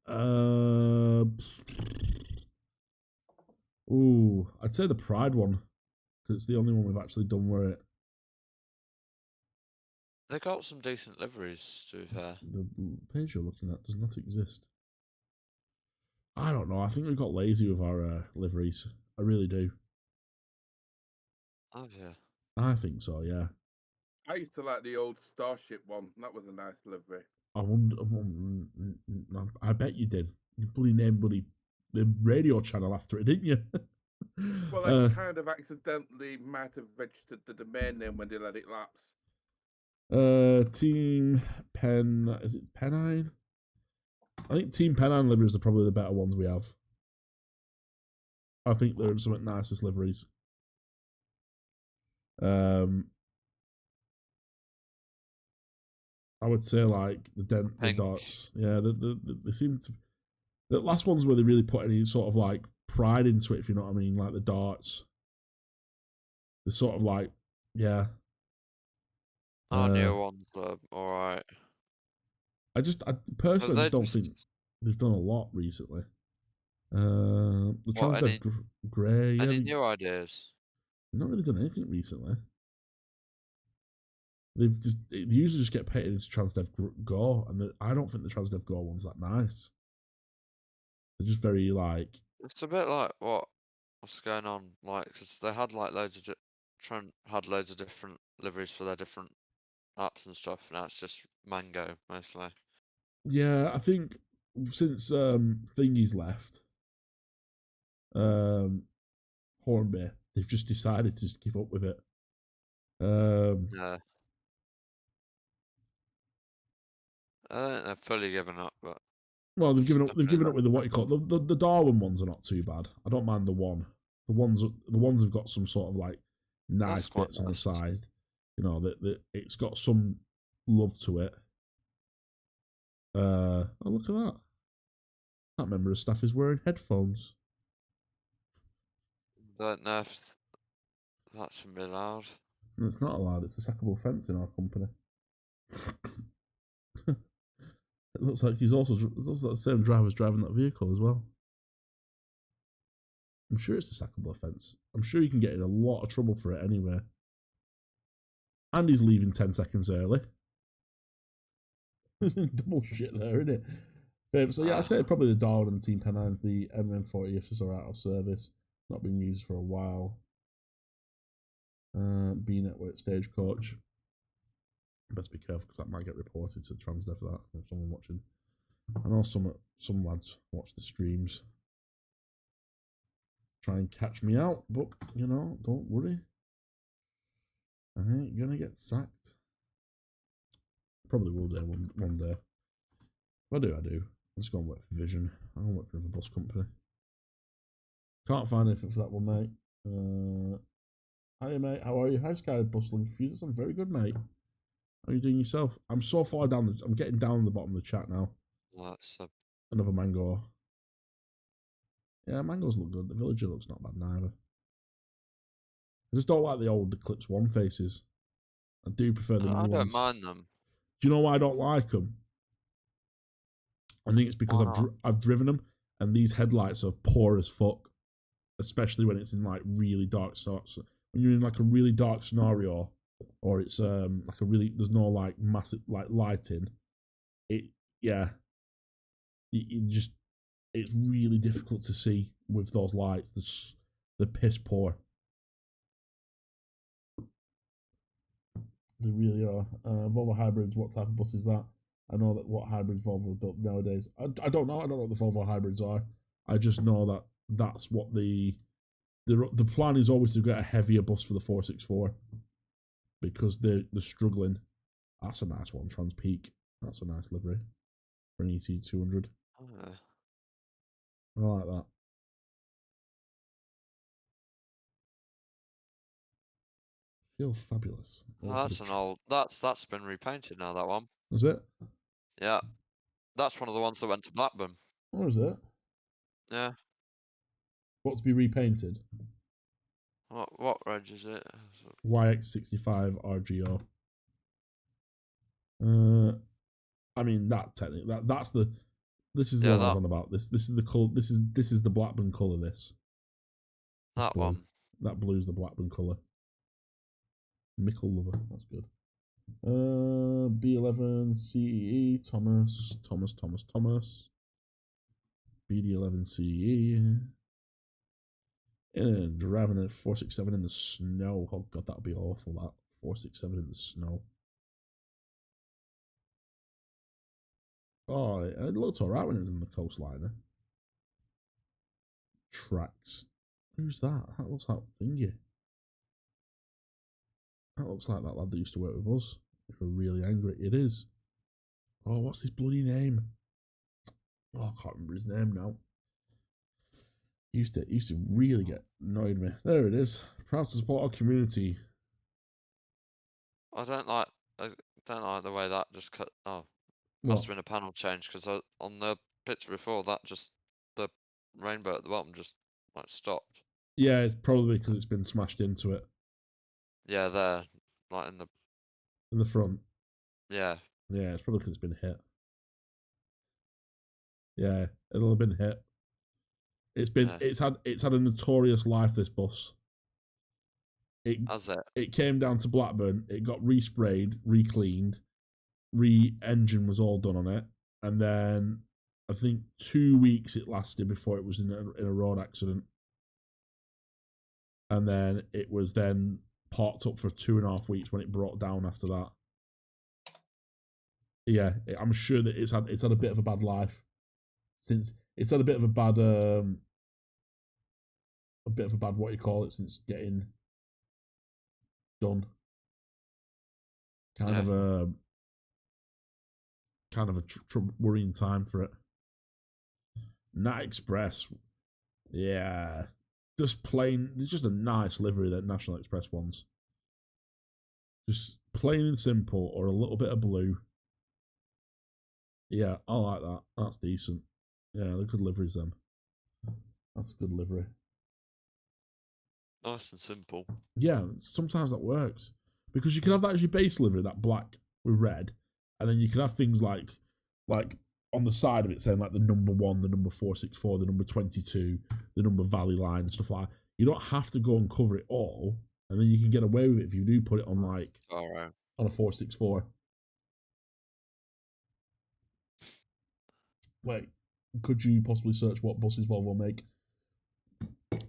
Ooh, I'd say the Pride one because it's the only one we've actually done where it. They got some decent liveries, to be fair. The page you're looking at does not exist. I don't know. I think we got lazy with our liveries. I really do. Oh yeah. I think so. Yeah. I used to like the old Starship one. That was a nice livery. I wonder. I bet you did. You bloody named the radio channel after it, didn't you? Well, I kind of accidentally might have registered the domain name when they let it lapse. Team Pen. Is it Pennine? I think Team Pennine liveries are probably the better ones we have. I think they're some of the nicest liveries. I would say like the darts. Yeah, they seem to. The last ones where they really put any sort of like pride into it, if you know what I mean, like the darts. They're sort of like, yeah. Our new ones are alright. I personally just don't think they've done a lot recently. The Transdev Grey. Any new ideas? They've not really done anything recently. They usually just get painted as Transdev Go, and I don't think the Transdev Go one's that nice. They're just very like. It's a bit like what's going on, like because they had like loads of Trent had loads of different liveries for their different apps and stuff. Now it's just Mango mostly. Yeah, I think since Thingy's left, Hornby, they've just decided to just give up with it. Yeah. I don't think they've fully given up, but Well, they've it's given up. They've definitely given up left with the what them. you call it. The Darwin ones are not too bad. I don't mind the one. The ones have got some sort of like That's nice quite bits on the nice. side. You know that it's got some love to it. Oh, look at that! That member of staff is wearing headphones. Don't know if that should be allowed. And it's not allowed. It's a sackable offence in our company. It looks like he's also it looks like the same driver's driving that vehicle as well. I'm sure it's a sackable offence. I'm sure you can get in a lot of trouble for it anyway. And he's leaving 10 seconds early. Double shit there, isn't it? So yeah, I'd say probably the Darwin and the Team Pennines, the MM40 are out of service. Not been used for a while. B Network Stagecoach. Best be careful because that might get reported to Transdev for that if someone watching. I know some lads watch the streams. Try and catch me out, but you know, don't worry. I ain't gonna get sacked. Probably will do one day. If I do, I do. I'm just going to work for Vision. I'm going to work for another bus company. Can't find anything for that one, mate. Hiya, mate. How are you? Hi, Sky Bustling Confused. I'm very good, mate. How are you doing yourself? I'm so far down. I'm getting down the bottom of the chat now. That's Another mango. Yeah, mangoes look good. The villager looks not bad neither. I just don't like the old Eclipse 1 faces. I do prefer the new I don't ones. mind them. Do you know why I don't like them? I think it's because I've driven them, and these headlights are poor as fuck, especially when it's in like really dark spots. When you're in like a really dark scenario, or it's like a really there's no like massive like lighting. You just it's really difficult to see with those lights. They're piss poor. They really are. Volvo hybrids. What type of bus is that? I know that what hybrids Volvo built nowadays. I don't know. I don't know what the Volvo hybrids are. I just know that that's what the plan is always to get a heavier bus for the 464 because they're struggling. That's a nice one, Transpeak. That's a nice livery for an ET200. I like that. Feel fabulous. Oh, that's an old. That's been repainted now. That one. Is it? Yeah, that's one of the ones that went to Blackburn. Or is it? Yeah. What to be repainted? What reg is it? YX65 RGO. I mean that technically that's the this is the one I was on about. This is the color. This is the Blackburn color. This that blue. one. That blue's the Blackburn color. Mickle lover. That's good. B11 CEE Thomas. BD11 CEE. And driving a 467 in the snow. Oh god, that'd be awful. That 467 in the snow. Oh, it looked alright when it was in the coastliner. Tracks. Who's that? That looks like Thingy. That looks like that lad that used to work with us. If we're really angry, it is. Oh, what's his bloody name? Oh, I can't remember his name now. Used to really get annoyed me. There it is. Proud to support our community. I don't like the way that just cut. Oh, must have been a panel change because on the picture before that the rainbow at the bottom just like stopped. Yeah, it's probably because it's been smashed into it. Yeah, there, like in the front. Yeah. Yeah, it's probably because it's been hit. Yeah, it'll have been hit. It's had a notorious life, this bus. It came down to Blackburn, it got resprayed, re-cleaned, re-engine was all done on it, and then I think 2 weeks it lasted before it was in a road accident. And then it was then parked up for 2.5 weeks when it brought down after that. yeah, I'm sure that it's had a bit of a bad life since it's had a bit of a bad what you call it since getting done. Kind Yeah. of a worrying time for it. Nat Express, yeah, just plain. It's just a nice livery that National Express wants. Just plain and simple, or a little bit of blue. Yeah, I like that. That's decent. Yeah, they're good liveries then. That's a good livery. Nice and simple. Yeah, sometimes that works. Because you can have that as your base livery, that black with red, and then you can have things like on the side of it saying like the number 1, the number 464, the number 22, the number Valley Line, and stuff like that. You don't have to go and cover it all, and then you can get away with it if you do put it on like Alright. on a 464. Wait, could you possibly search what buses Volvo make?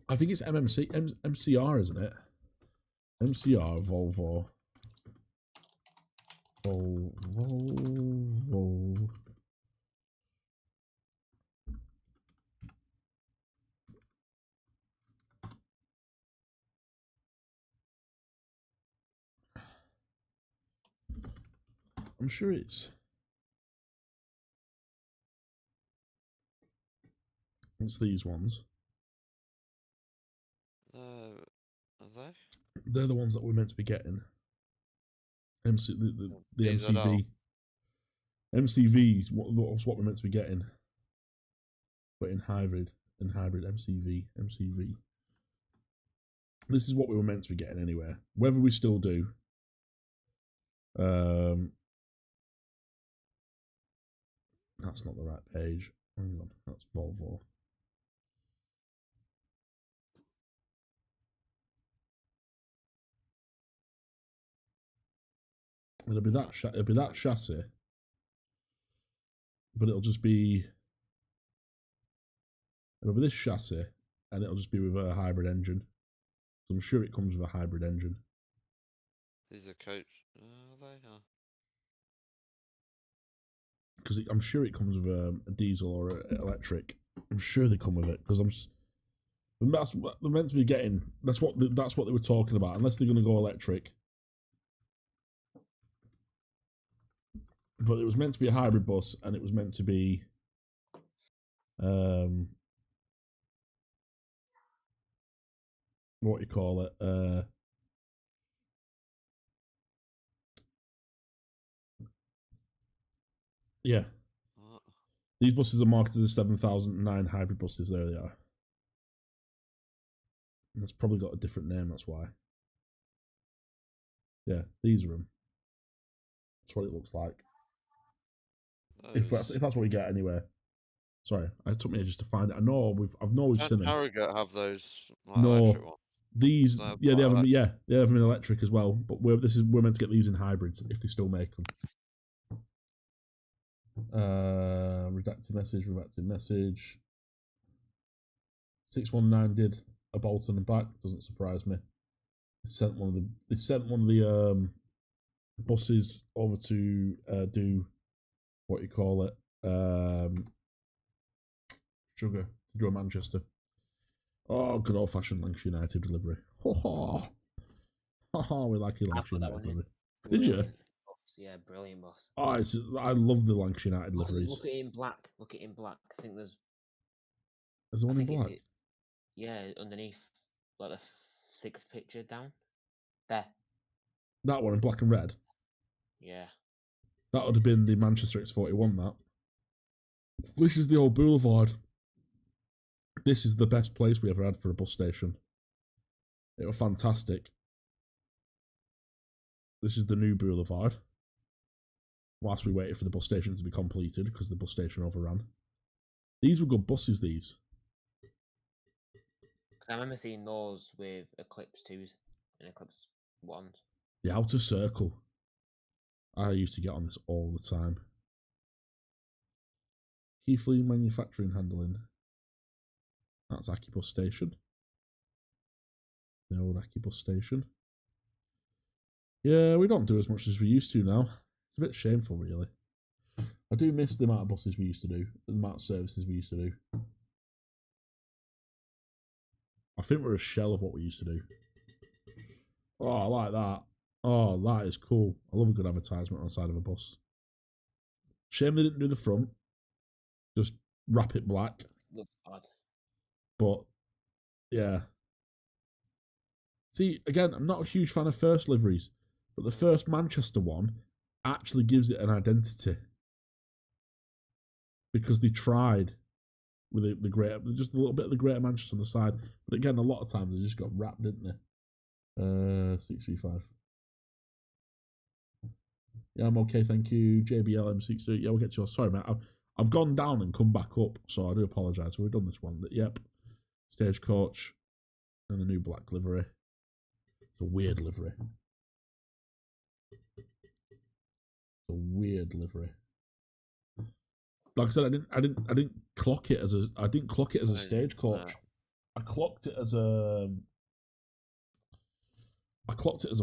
I think it's MCR, isn't it? MCR Volvo. Volvo. I'm sure it's these ones. Are they? They're the ones that we're meant to be getting. The These are MCV. MCV's what we're meant to be getting. But in hybrid MCV. This is what we were meant to be getting anyway. Whether we still do. That's not the right page. Hang on, that's Volvo. It'll be that chassis, but it'll be this chassis, and it'll just be with a hybrid engine. So I'm sure it comes with a hybrid engine. These are coach. Are they? Because I'm sure it comes with a diesel or a electric. I'm sure they come with it because that's what they're meant to be getting. That's what they were talking about. Unless they're going to go electric. But it was meant to be a hybrid bus, and it was meant to be, what you call it, yeah. These buses are marketed as 7009 hybrid buses. There they are. And that's probably got a different name. That's why. Yeah, these are them. That's what it looks like. If that's what we get anyway. Sorry, it took me ages to find it. I've seen them. Harrogate have those No, electric ones. these They have they have them. electric. Yeah, they have them in electric as well. But we're meant to get these in hybrids if they still make them. Redacted message. 619 did a Bolton and back. Doesn't surprise me. They sent one of the buses over to do what you call it, sugar to do a Manchester. Oh, good old fashioned Lancashire United delivery. Oh, we like your Lancashire United delivery. Did you? Yeah, brilliant boss. Oh, I love the Lancashire United liveries. Look at it in black. Look at it in black. I think there's the one in black. Yeah, underneath, like the 6th picture down there. That one in black and red. Yeah. That would have been the Manchester X41. That. This is the old boulevard. This is the best place we ever had for a bus station. It was fantastic. This is the new boulevard. Whilst we waited for the bus station to be completed because the bus station overran. These were good buses, these. I remember seeing those with Eclipse 2s and Eclipse 1s. The outer circle. I used to get on this all the time. Keithley Manufacturing Handling. That's Aki Bus Station. The old Aki Bus Station. Yeah, we don't do as much as we used to now. It's a bit shameful, really. I do miss the amount of buses we used to do, the amount of services we used to do. I think we're a shell of what we used to do. Oh, I like that. Oh, that is cool. I love a good advertisement on the side of a bus. Shame they didn't do the front. Just wrap it black. Looks odd. But, yeah. See, again, I'm not a huge fan of first liveries, but the first Manchester one actually gives it an identity. Because they tried with the greater, just a little bit of the Greater Manchester on the side. But again, a lot of times they just got wrapped, didn't they? 635. Yeah, I'm okay, thank you. JBL M63. Yeah, we'll get to yours. Sorry, mate. I've gone down and come back up, so I do apologise. We've done this one. But yep. Stagecoach and the new black livery. It's a weird livery. It's a weird livery. Like I said, I didn't clock it as a stagecoach. I clocked it as a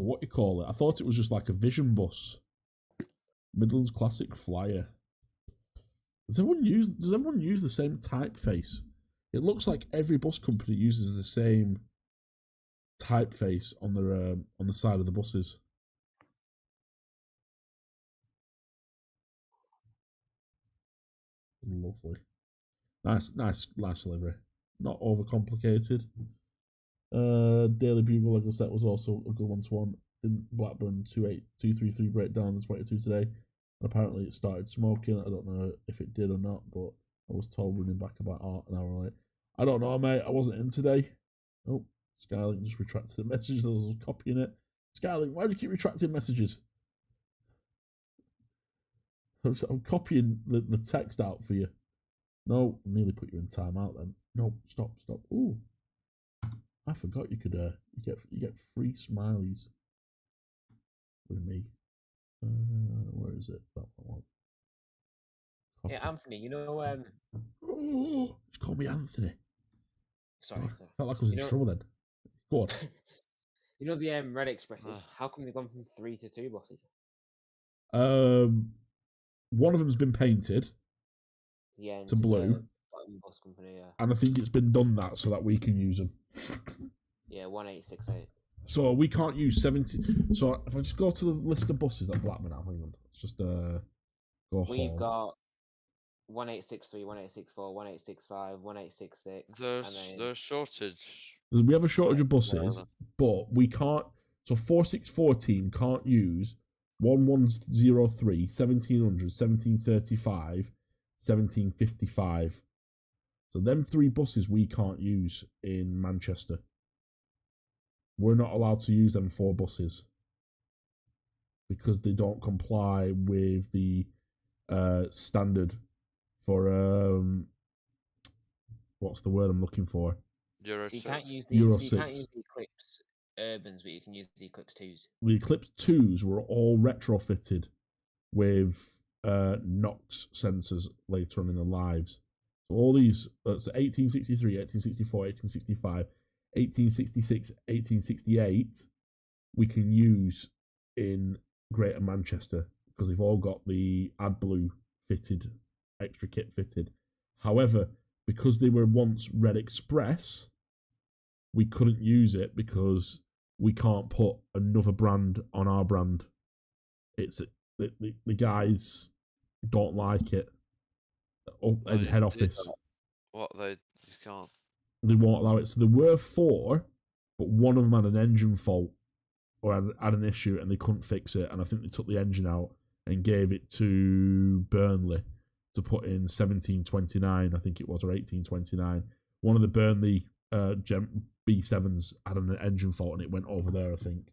what you call it. I thought it was just like a vision bus. Midlands Classic Flyer. Does everyone use the same typeface? It looks like every bus company uses the same typeface on the side of the buses. Lovely. Nice livery. Not overcomplicated. Daily Bugle, like I said, was also a good one to want. Didn't Blackburn 28233 break down the 22 today? And apparently it started smoking. I don't know if it did or not, but I was told running back about an hour late. I don't know, mate. I wasn't in today. Oh, Skylink just retracted the message. I was copying it. Skylink, why do you keep retracting messages? I'm copying the text out for you. No, I nearly put you in timeout then. No, stop. Ooh, I forgot you could you get free smileys with me. Where is it? That one. Hey, Anthony, you know, Oh, just call me Anthony. sorry. I felt like I was in trouble then. Go on. You know the Red Expresses? How come they've gone from 3 to 2 buses? One of them's been painted Yeah, to blue, bus company, yeah. and I think it's been done that so that we can use them. Yeah, 1868. So we can't use 70. So if I just go to the list of buses that Blackburn have, hang on. Let's just go We've home. got 1863, 1864, 1865, 1866. There's shortage. We have a shortage of buses, but we can't. So 464 team can't use 1103, 1700, 1735, 1755. So them 3 buses we can't use in Manchester. We're not allowed to use them 4 buses because they don't comply with the standard for what's the word I'm looking for? Euro So you 6. can't use Euro the 6. Eclipse Urbans, but you can use the Eclipse 2s. The Eclipse 2s were all retrofitted with NOx sensors later on in their lives. So all these, so 1863, 1864, 1865, 1866, 1868, we can use in Greater Manchester because they've all got the AdBlue fitted, extra kit fitted. However, because they were once Red Express, we couldn't use it because we can't put another brand on our brand. It's the guys don't like it in head office. What you can't. They won't allow it. So there were 4, but one of them had an engine fault or had an issue and they couldn't fix it. And I think they took the engine out and gave it to Burnley to put in 1729, I think it was, or 1829. One of the Burnley B7s had an engine fault and it went over there, I think.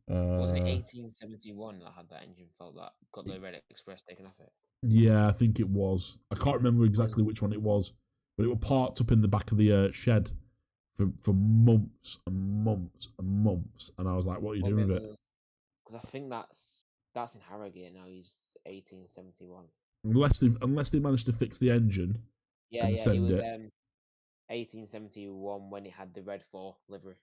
Wasn't it 1871 that had that engine fault that got the Red Express taken off it? Yeah, I think it was. I can't remember exactly which one it was, but it was parked up in the back of the shed for months and months and months. And I was like, what are you doing with it? Because I think that's in Harrogate now. He's 1871. Unless they managed to fix the engine and send it was it. 1871 when it had the red 4 livery.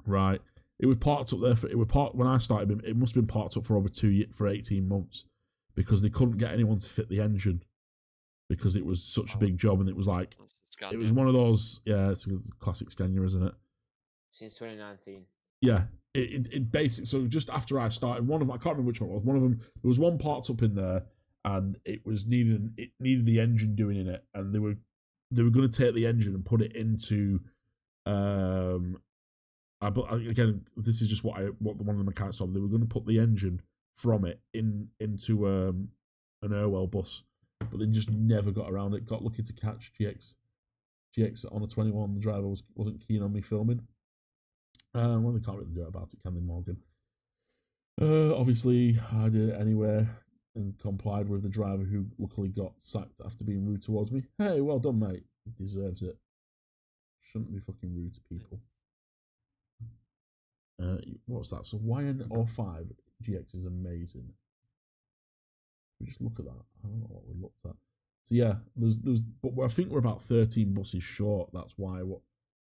Right. It was parked up there when I started. It must have been parked up for over 18 months because they couldn't get anyone to fit the engine because it was such a big job, and it was like it was one of those. Yeah, it's a classic Scania, isn't it? Since 2019. Yeah, it basic. So just after I started, I can't remember which one it was. One of them, there was one part up in there, and it needed the engine doing in it, and they were going to take the engine and put it into again, this is just what one of the mechanics told me. They were going to put the engine from it into an Irwell bus, but they just never got around it. Got lucky to catch GX on a 21. The driver wasn't keen on me filming. Well, they can't really do it about it, can they, Morgan? Obviously, I did it anyway and complied with the driver, who luckily got sacked after being rude towards me. Hey, well done, mate. He deserves it. Shouldn't be fucking rude to people. What's that? So YN05 GX is amazing. We just look at that. I don't know what we looked at. So yeah, but I think we're about 13 buses short. That's why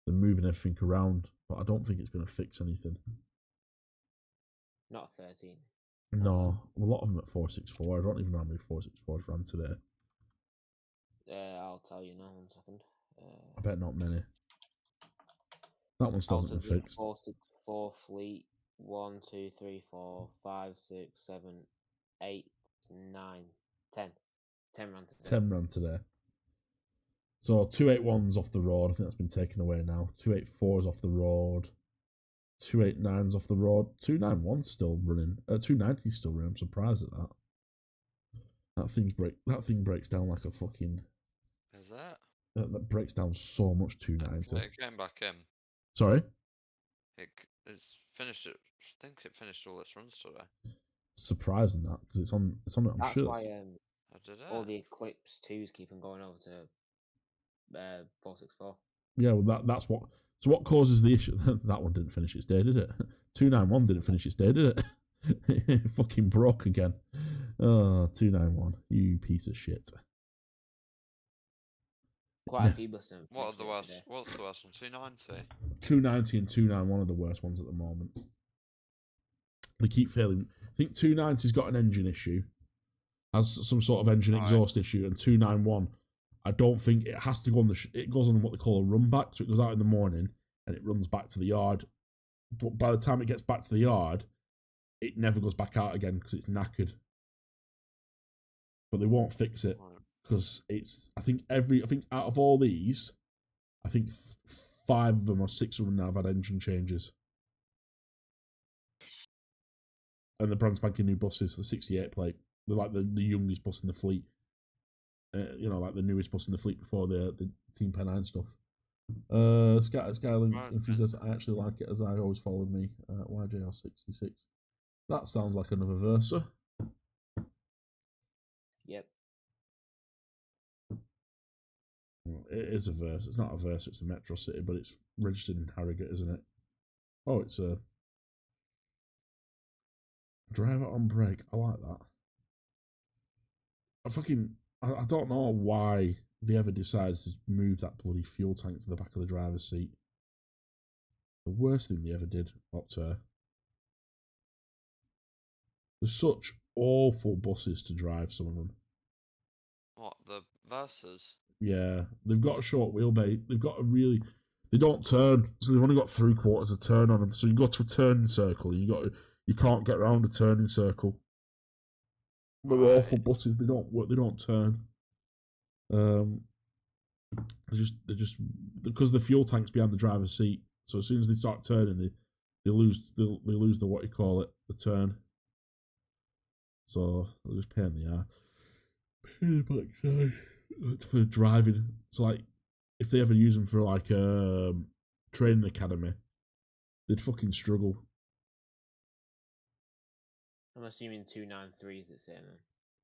they're moving everything around. But I don't think it's going to fix anything. Not 13. No, a lot of them at 464. I don't even know how many 464s ran today. I'll tell you now. 1 second. I bet not many. That one still hasn't been fixed. 464 fleet. 1, 2, 3, 4, 5, 6, 7, 8, 9, 10. 10 ran today. 10 ran today. So 281's off the road. I think that's been taken away now. 284's off the road. 289's off the road. 291's still running. 290's still running. I'm surprised at that. That thing breaks down like a fucking. Is that? That breaks down so much. 290. It came back in. Sorry. It's finished. I think it finished all its runs today. Surprising that, because it's on it. I'm That's sure. Why did it? all the Eclipse 2s keep on going over to 464. Yeah, well that's what. So what causes the issue? That one didn't finish its day, did it? 291 didn't finish its day, did it? It fucking broke again. Oh, 291, you piece of shit. Quite a few buses. What's the worst one? 290. 290 and 291 are the worst ones at the moment. They keep failing. I think 290's got an engine issue, has some sort of engine exhaust issue, and 291, I don't think it has to go on it goes on what they call a run back, so it goes out in the morning and it runs back to the yard. But by the time it gets back to the yard, it never goes back out again because it's knackered. But they won't fix it because I think out of all these, I think 5 of them or 6 of them now have had engine changes. And the brand spanking new buses, the 68 plate, they're like the youngest bus in the fleet. Like the newest bus in the fleet before the Team Pen 9 stuff. Skyling enthusiast, I actually like it as I always followed me. YJR66. That sounds like another Versa. Yep. It is a Versa. It's not a Versa, it's a Metro City, but it's registered in Harrogate, isn't it? Oh, it's a driver on brake. I like that. I don't know why they ever decided to move that bloody fuel tank to the back of the driver's seat. The worst thing they ever did up to her. They're such awful buses to drive, some of them. What, the Versas? Yeah, they've got a short wheelbase. They don't turn, so they've only got 3/4 of turn on them. So you go to a turning circle, you can't get around a turning circle. They're awful buses. They don't work. They don't turn. They're just because the fuel tank's behind the driver's seat. So as soon as they start turning, they lose the what you call it, the turn. So they'll just pain the ass. Pain the backside. It's for driving. So like, if they ever use them for like training academy, they'd fucking struggle. I'm assuming 293 is the same then.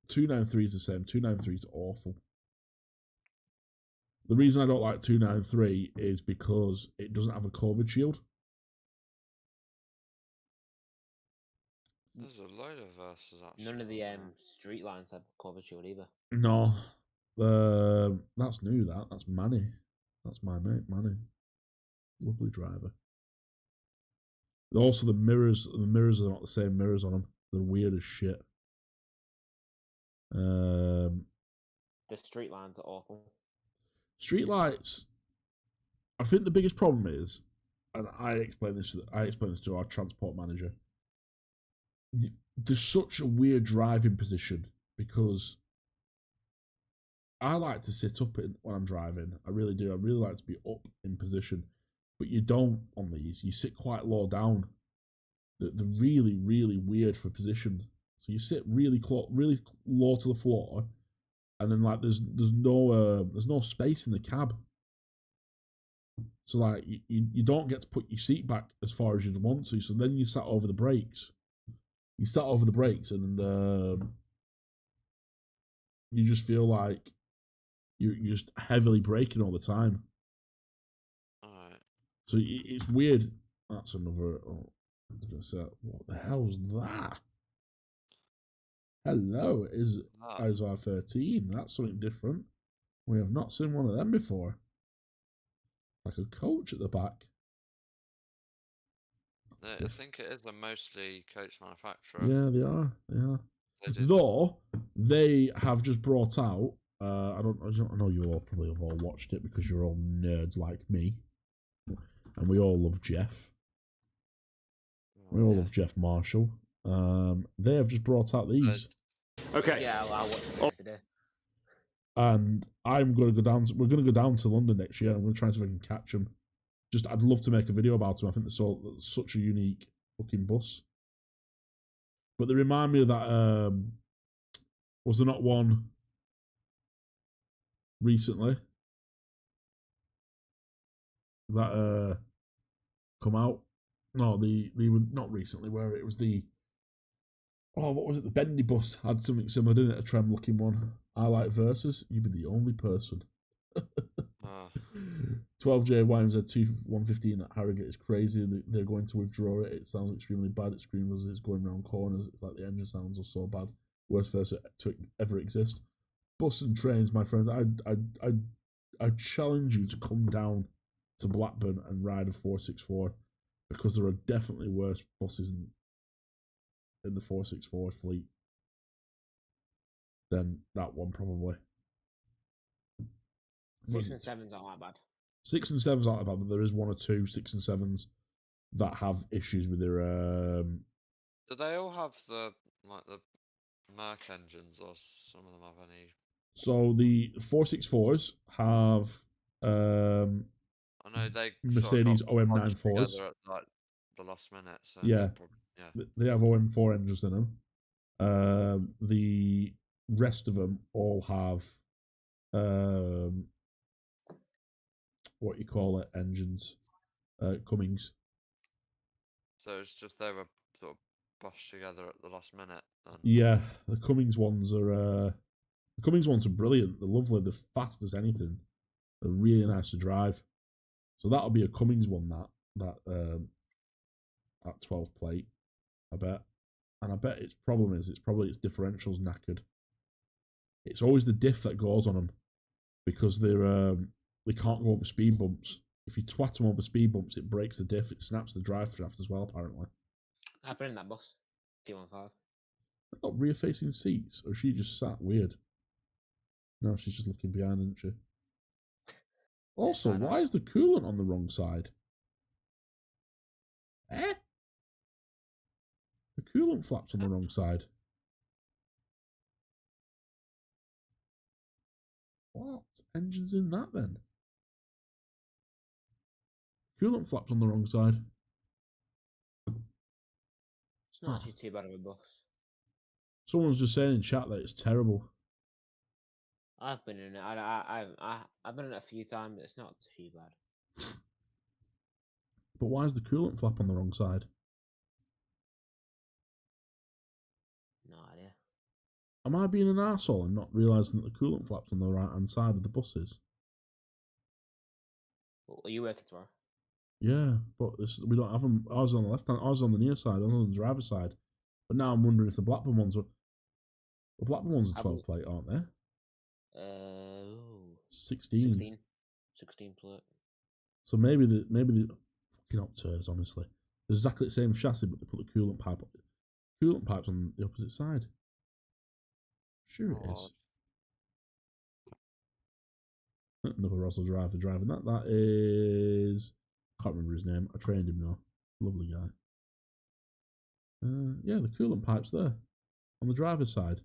293 is the same. 293 is awful. The reason I don't like 293 is because it doesn't have a COVID shield. There's a load of Versas actually. None of the street lines have cover shield either. No. That's new, that's Manny. That's my mate, Manny. Lovely driver. Also the mirrors are not the same mirrors on them. They're weird as shit. The street lines are awful. Streetlights. I think the biggest problem is, and I explained this to our transport manager. There's such a weird driving position because I like to sit up when I'm driving. I really do. I really like to be up in position, but you don't on these. You sit quite low down. They're really, really weird for position. So you sit really really low to the floor, and then like there's no space in the cab. So like you don't get to put your seat back as far as you'd want to. So then you sat over the brakes. You sat over the brakes, and you just feel like you're just heavily braking all the time. Alright. So it's weird. That's another. Oh, I was gonna say, what the hell's that? Hello, is Ah, ISO 13? That's something different. We have not seen one of them before. Like a coach at the back. I think it is a mostly coach manufacturer. Yeah, they are. They are. They do. Though they have just brought out. I know you all probably have all watched it because you're all nerds like me, and we all love Jeff. We all Yeah. love Jeff Marshall. They have just brought out these, Okay. Yeah, I watched it yesterday. and I'm going to go down. We're going to go down to London next year. I'm going to try and see if I can catch them. I'd love to make a video about them. I think they're such a unique fucking bus. But they remind me of that. Was there not one recently that come out? No, they were not recently. Where it was the what was it? The Bendy bus had something similar, didn't it? A trem looking one. I like Versus. You'd be the only person. 12J YMZ 115 at Harrogate is crazy. They're going to withdraw it. It sounds extremely bad. It screams as it's going around corners. It's like the engine sounds are so bad. Worst Versa to ever exist. Bus and trains, my friend. I challenge you to come down to Blackburn and ride a 464 because there are definitely worse buses in the 464 fleet than that one probably. 6 and 7s aren't that bad. 6 and 7s aren't bad, but there is one or two 6 and 7s that have issues with their. Do they all have the Merc engines, or some of them have any? So the 464s have I know they Mercedes sort of got bunched OM94s. together at like the last minute. So Yeah. yeah. They have OM4 engines in them. The rest of them all have what you call it engines, Cummings. So it's just they were sort of bushed together at the last minute. Then. Yeah, the Cummings ones are brilliant. They're lovely. They're fast as anything. They're really nice to drive. So that'll be a Cummings one. That 12 plate, I bet. And I bet its problem is its differentials knackered. It's always the diff that goes on them because they can't go over speed bumps. If you twat them over speed bumps, it breaks the diff. It snaps the drive shaft as well. Apparently, I've been in that bus. T15. They've got rear facing seats, or she just sat weird. No, she's just looking behind, isn't she? Also, why is the coolant on the wrong side? Eh? The coolant flap's on the wrong side. What? Engine's in that then? Coolant flap's on the wrong side. It's not actually too bad of a bus. Someone's just saying in chat that it's terrible. I've been in it. I've been in it a few times. It's not too bad. But why is the coolant flap on the wrong side? No idea. Am I being an arsehole and not realising that the coolant flap's on the right hand side of the buses? What are you working tomorrow? Yeah, but we don't have them. Ours on the left hand, ours on the near side, ours on the driver's side. But now I'm wondering if the Blackburn ones are. The Blackburn ones are 12 plate, aren't they? 16. 16 plate. So maybe the fucking opters, honestly. They're exactly the same chassis, but they put the coolant pipe on the opposite side. Sure it Oh, is. Another Russell driver driving that. That is... Can't remember his name. I trained him though. Lovely guy. Yeah, the coolant pipe's there. On the driver's side.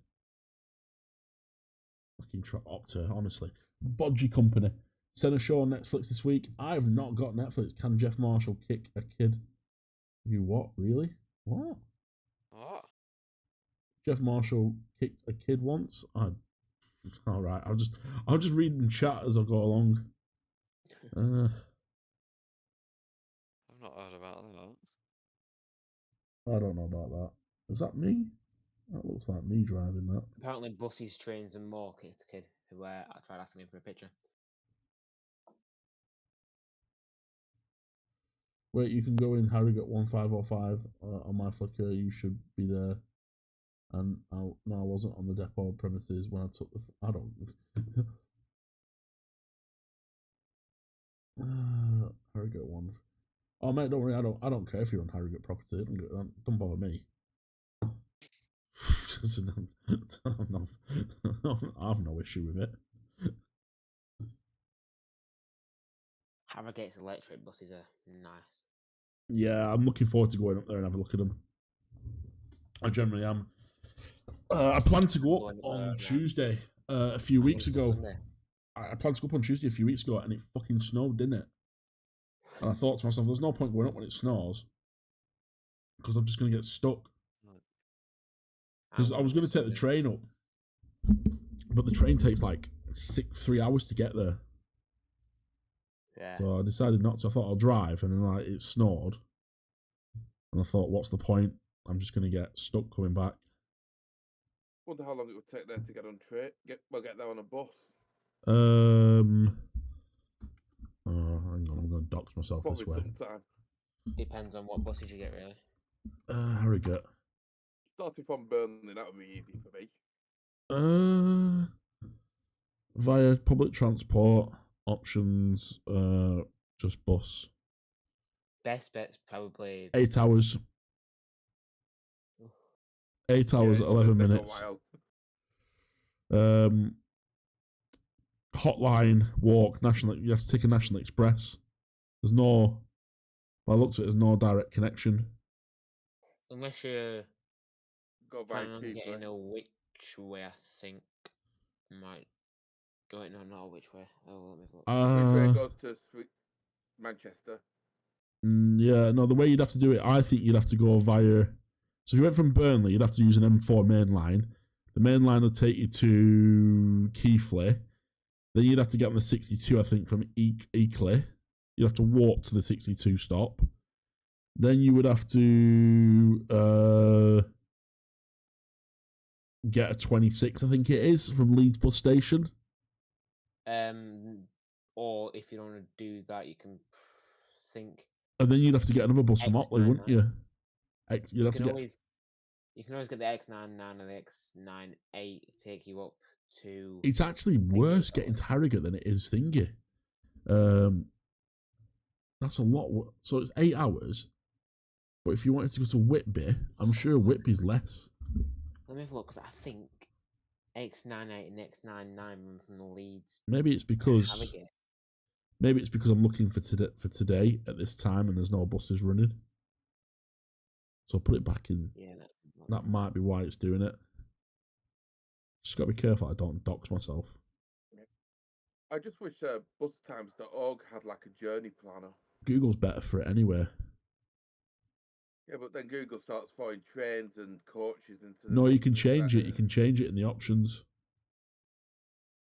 Fucking Opta, honestly. Bodgy company. Sent a show on Netflix this week. I've not got Netflix. Can Jeff Marshall kick a kid? You what? Really? What? what? Jeff Marshall kicked a kid once? All right. I'll just read in chat as I go along. I've not heard about that. I don't know about that. Is that me? That looks like me driving that. Apparently, buses, trains, and more kicked a kid who I tried asking him for a picture. Wait, you can go in Harrogate 1505 on my Flickr. You should be there. And no, I wasn't on the depot premises when I took the. I don't. Harrogate 1. Oh mate, don't worry. I don't care if you're on Harrogate property. Don't bother me. I've no issue with it. Harrogate's electric buses are nice. Yeah, I'm looking forward to going up there and have a look at them. I generally am. I planned to go up on Tuesday a few weeks ago. I planned to go up on Tuesday a few weeks ago and it fucking snowed, didn't it? And I thought to myself, there's no point going up when it snows because I'm just going to get stuck. Because I was going to take the train up, but the train takes like 3 hours to get there. Yeah. So I decided not to. I thought I'll drive, and then it snowed. And I thought, what's the point? I'm just going to get stuck coming back. Wonder how long it would take there to get on train. Get there on a bus. Hang on, I'm going to dox myself Probably this way. sometime. Depends on what buses you get, really. Harrogate. Starting from Burnley, that would be easy for me. Via public transport options, just bus. Best bet's probably 8 hours. 8 hours, Yeah, 11 it'll take a minutes. while. Hotline, walk, national. You have to take a National Express. There's no. By the looks of it, there's no direct connection. unless you're Go by planning on cheaper. getting a which way. I think might go. No, not which way. Oh, let me look. Which way it goes to Manchester? Yeah, no. The way you'd have to do it, I think you'd have to go via. So if you went from Burnley, you'd have to use an M4 main line. The main line would take you to Keighley. Then you'd have to get on the 62, I think, from Ekeley. You'd have to walk to the 62 stop. Then you would have to get a 26, I think it is, from Leeds bus station. Or if you don't want to do that, you can think. And then you'd have to get another bus from Otley, wouldn't you? You'd have to get. You can always get the X99 and the X98 to take you up to. It's actually worse getting to Harrogate than it is thingy. That's a lot. So it's 8 hours. But if you wanted to go to Whitby, I'm sure Whitby's less. Let me have a look, because I think X98 and X99 run from the Leeds. Maybe it's because I'm looking for today at this time and there's no buses running. So I'll put it back in. Yeah, that might be why it's doing it. Just gotta be careful I don't dox myself. I just wish bustimes.org had like a journey planner. Google's better for it anyway. Yeah, but then Google starts throwing trains and coaches into. No, you can change it. You can change it in the options.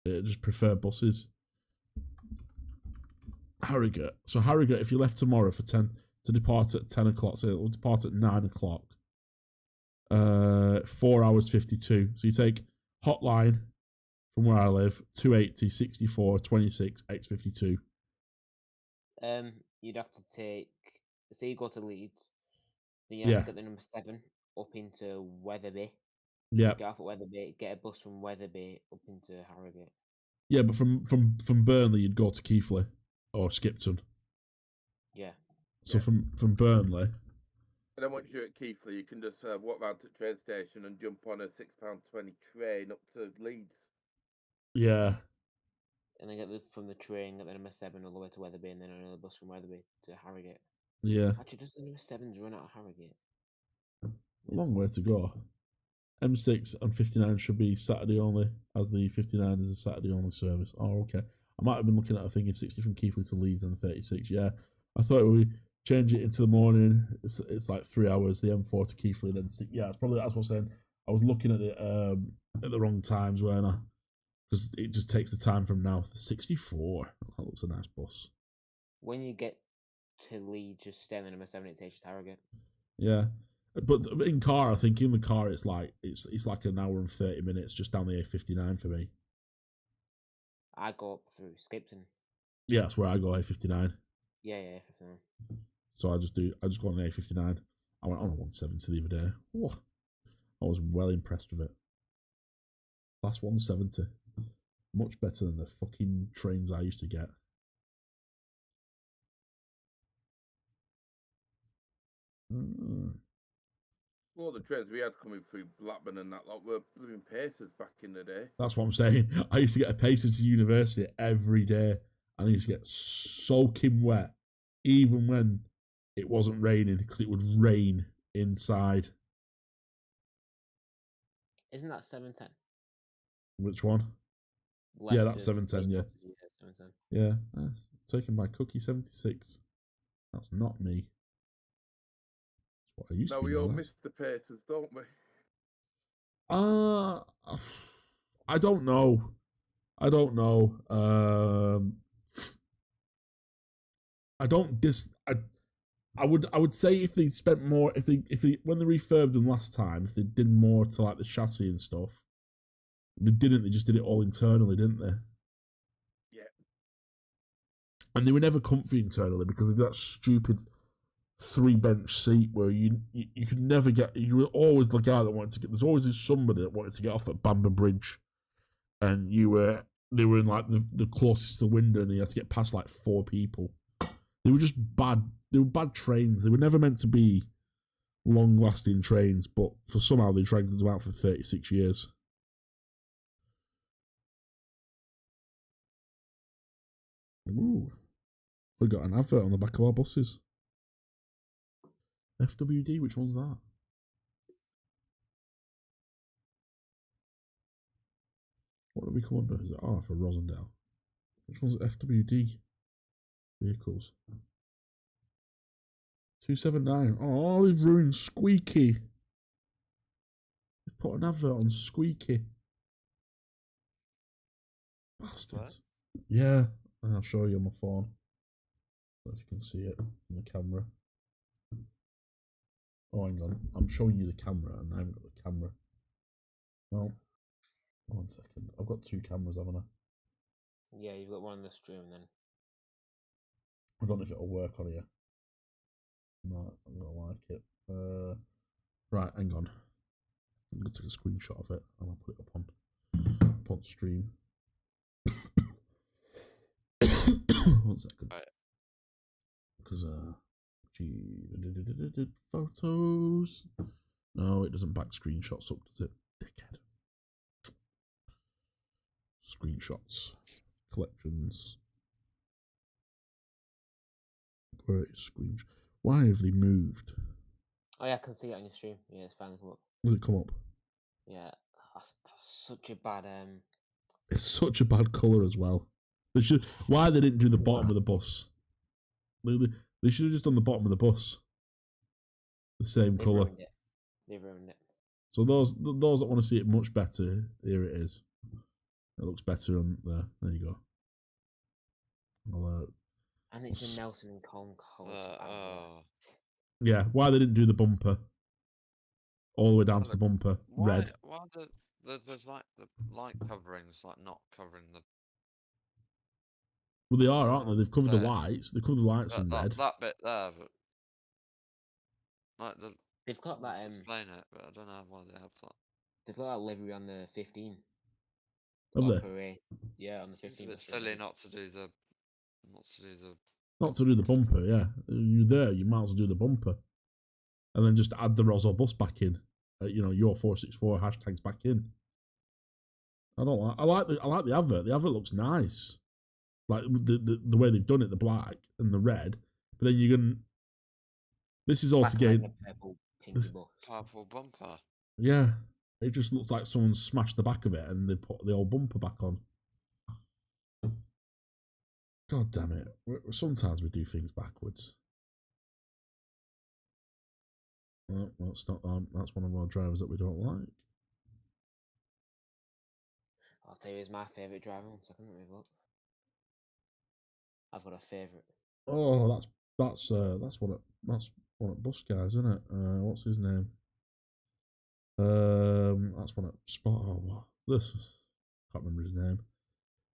Just prefer buses. Harrogate. So Harrogate, if you left tomorrow for 10 to depart at 10 o'clock, so it'll depart at 9 o'clock. 4 hours 52. So you take Hotline from where I live, 280, 64, 26, X52. You'd have to take. So you go to Leeds. Then you have to get the number 7 up into Wetherby. Yeah. Get off at Wetherby. Get a bus from Wetherby up into Harrogate. Yeah, but from Burnley you'd go to Keighley or Skipton. Yeah. So from Burnley. And then once you're at Keighley, you can just walk round to the train station and jump on a £6.20 train up to Leeds. Yeah. And then from the train, get the number 7 all the way to Wetherby, and then another bus from Wetherby to Harrogate. Yeah. Actually, does the number 7's run out of Harrogate? A long way to go. M6 and 59 should be Saturday only, as the 59 is a Saturday only service. Oh, okay. I might have been looking at a thing in 60 from Keighley to Leeds and 36. Yeah. I thought we change it into the morning. It's like 3 hours, the M4 to Keighley, then yeah, it's probably that's what I'm saying. I was looking at it at the wrong times, weren't I? Because it just takes the time from now. 64. That looks a nice bus. When you get to Leeds, just stay on the number 7, it takes you to Harrogate. Yeah. But in car, I think in the car it's like an hour and 30 minutes just down the A59 for me. I go up through Skipton. Yeah, that's where I go, A59. Yeah, A59. So I just go on the A59. I went on a 170 the other day. Oh, I was well impressed with it. Class 170. Much better than the fucking trains I used to get. Well, the trains we had coming through Blackburn and that lot were blooming Pacers back in the day. That's what I'm saying. I used to get a pacer to university every day, and I used to get soaking wet, even when it wasn't raining, because it would rain inside. Isn't that 710? Which one? Left Yeah, that's of 710, yeah. 710. Yeah, taken by Cookie 76. That's not me. That's what I used to be. We all known as. miss the Pacers, don't we? I don't know. I don't I would say if they spent more, if they when they refurbed them last time, if they did more to like the chassis and stuff. They didn't. They just did it all internally, didn't they? Yeah. And they were never comfy internally because of that stupid 3-bench seat where you could never get. You were always the guy that wanted to get. There's always somebody that wanted to get off at Bamber Bridge, and they were in like the closest to the window, and they had to get past like 4 people. They were just bad. They were bad trains. They were never meant to be long-lasting trains, but for somehow they dragged them out for 36 years. Ooh, we got an advert on the back of our buses. FWD, which one's that? What do we come under? Is it R for Rosendale? Which one's FWD? Vehicles. 279. Oh, they've ruined Squeaky. They've put an advert on Squeaky. Bastards. What? Yeah, I'll show you on my phone. I don't know if you can see it on the camera. Oh, hang on. I'm showing you the camera and I haven't got the camera. No. 1 second. I've got 2 cameras, haven't I? Yeah, you've got one on the stream then. I don't know if it'll work on here. No, I'm not gonna like it. Right, hang on. I'm gonna take a screenshot of it and I'll put it up on stream. 1 second. Right. Because photos. No, it doesn't back screenshots up, does it? Dickhead. Screenshots. Collections. Where is screenshot? Why have they moved? Oh yeah, I can see it on your stream. Yeah, it's finally come up. Will it come up? Yeah, that's such a bad It's such a bad colour as well. They should. Why they didn't do the bottom of the bus? They should have just done the bottom of the bus. The same colour. They've ruined it. So those that want to see it much better, here it is. It looks better on there. There you go. And it's the Nelson and Colin colours. Yeah, why they didn't do the bumper all the way down to the bumper red? Why there's like the light coverings like not covering the. Well, they are, aren't they? They've covered the lights. They covered the lights in red. That bit there, but like they've got that. Explain it, but I don't know why they have that. They've got that livery on the 15. Have they? Yeah, on the 15. It's a bit silly not to do the bumper. Yeah, you're there. You might as well do the bumper. and then just add the Rosal bus back in. Your 464 hashtags back in. I don't like. I like the advert. The advert looks nice, like the way they've done it, the black and the red. But then you can. This is all to gain. Purple bumper. Yeah, it just looks like someone smashed the back of it and they put the old bumper back on. God damn it! Sometimes we do things backwards. Well, it's not. That's one of our drivers that we don't like. I'll tell you, who's my favourite driver. 1 second, let me have a look. I've got a favourite. Oh, that's one of Bus Guys, isn't it? What's his name? That's one at Spot. Oh, what? Can't remember his name.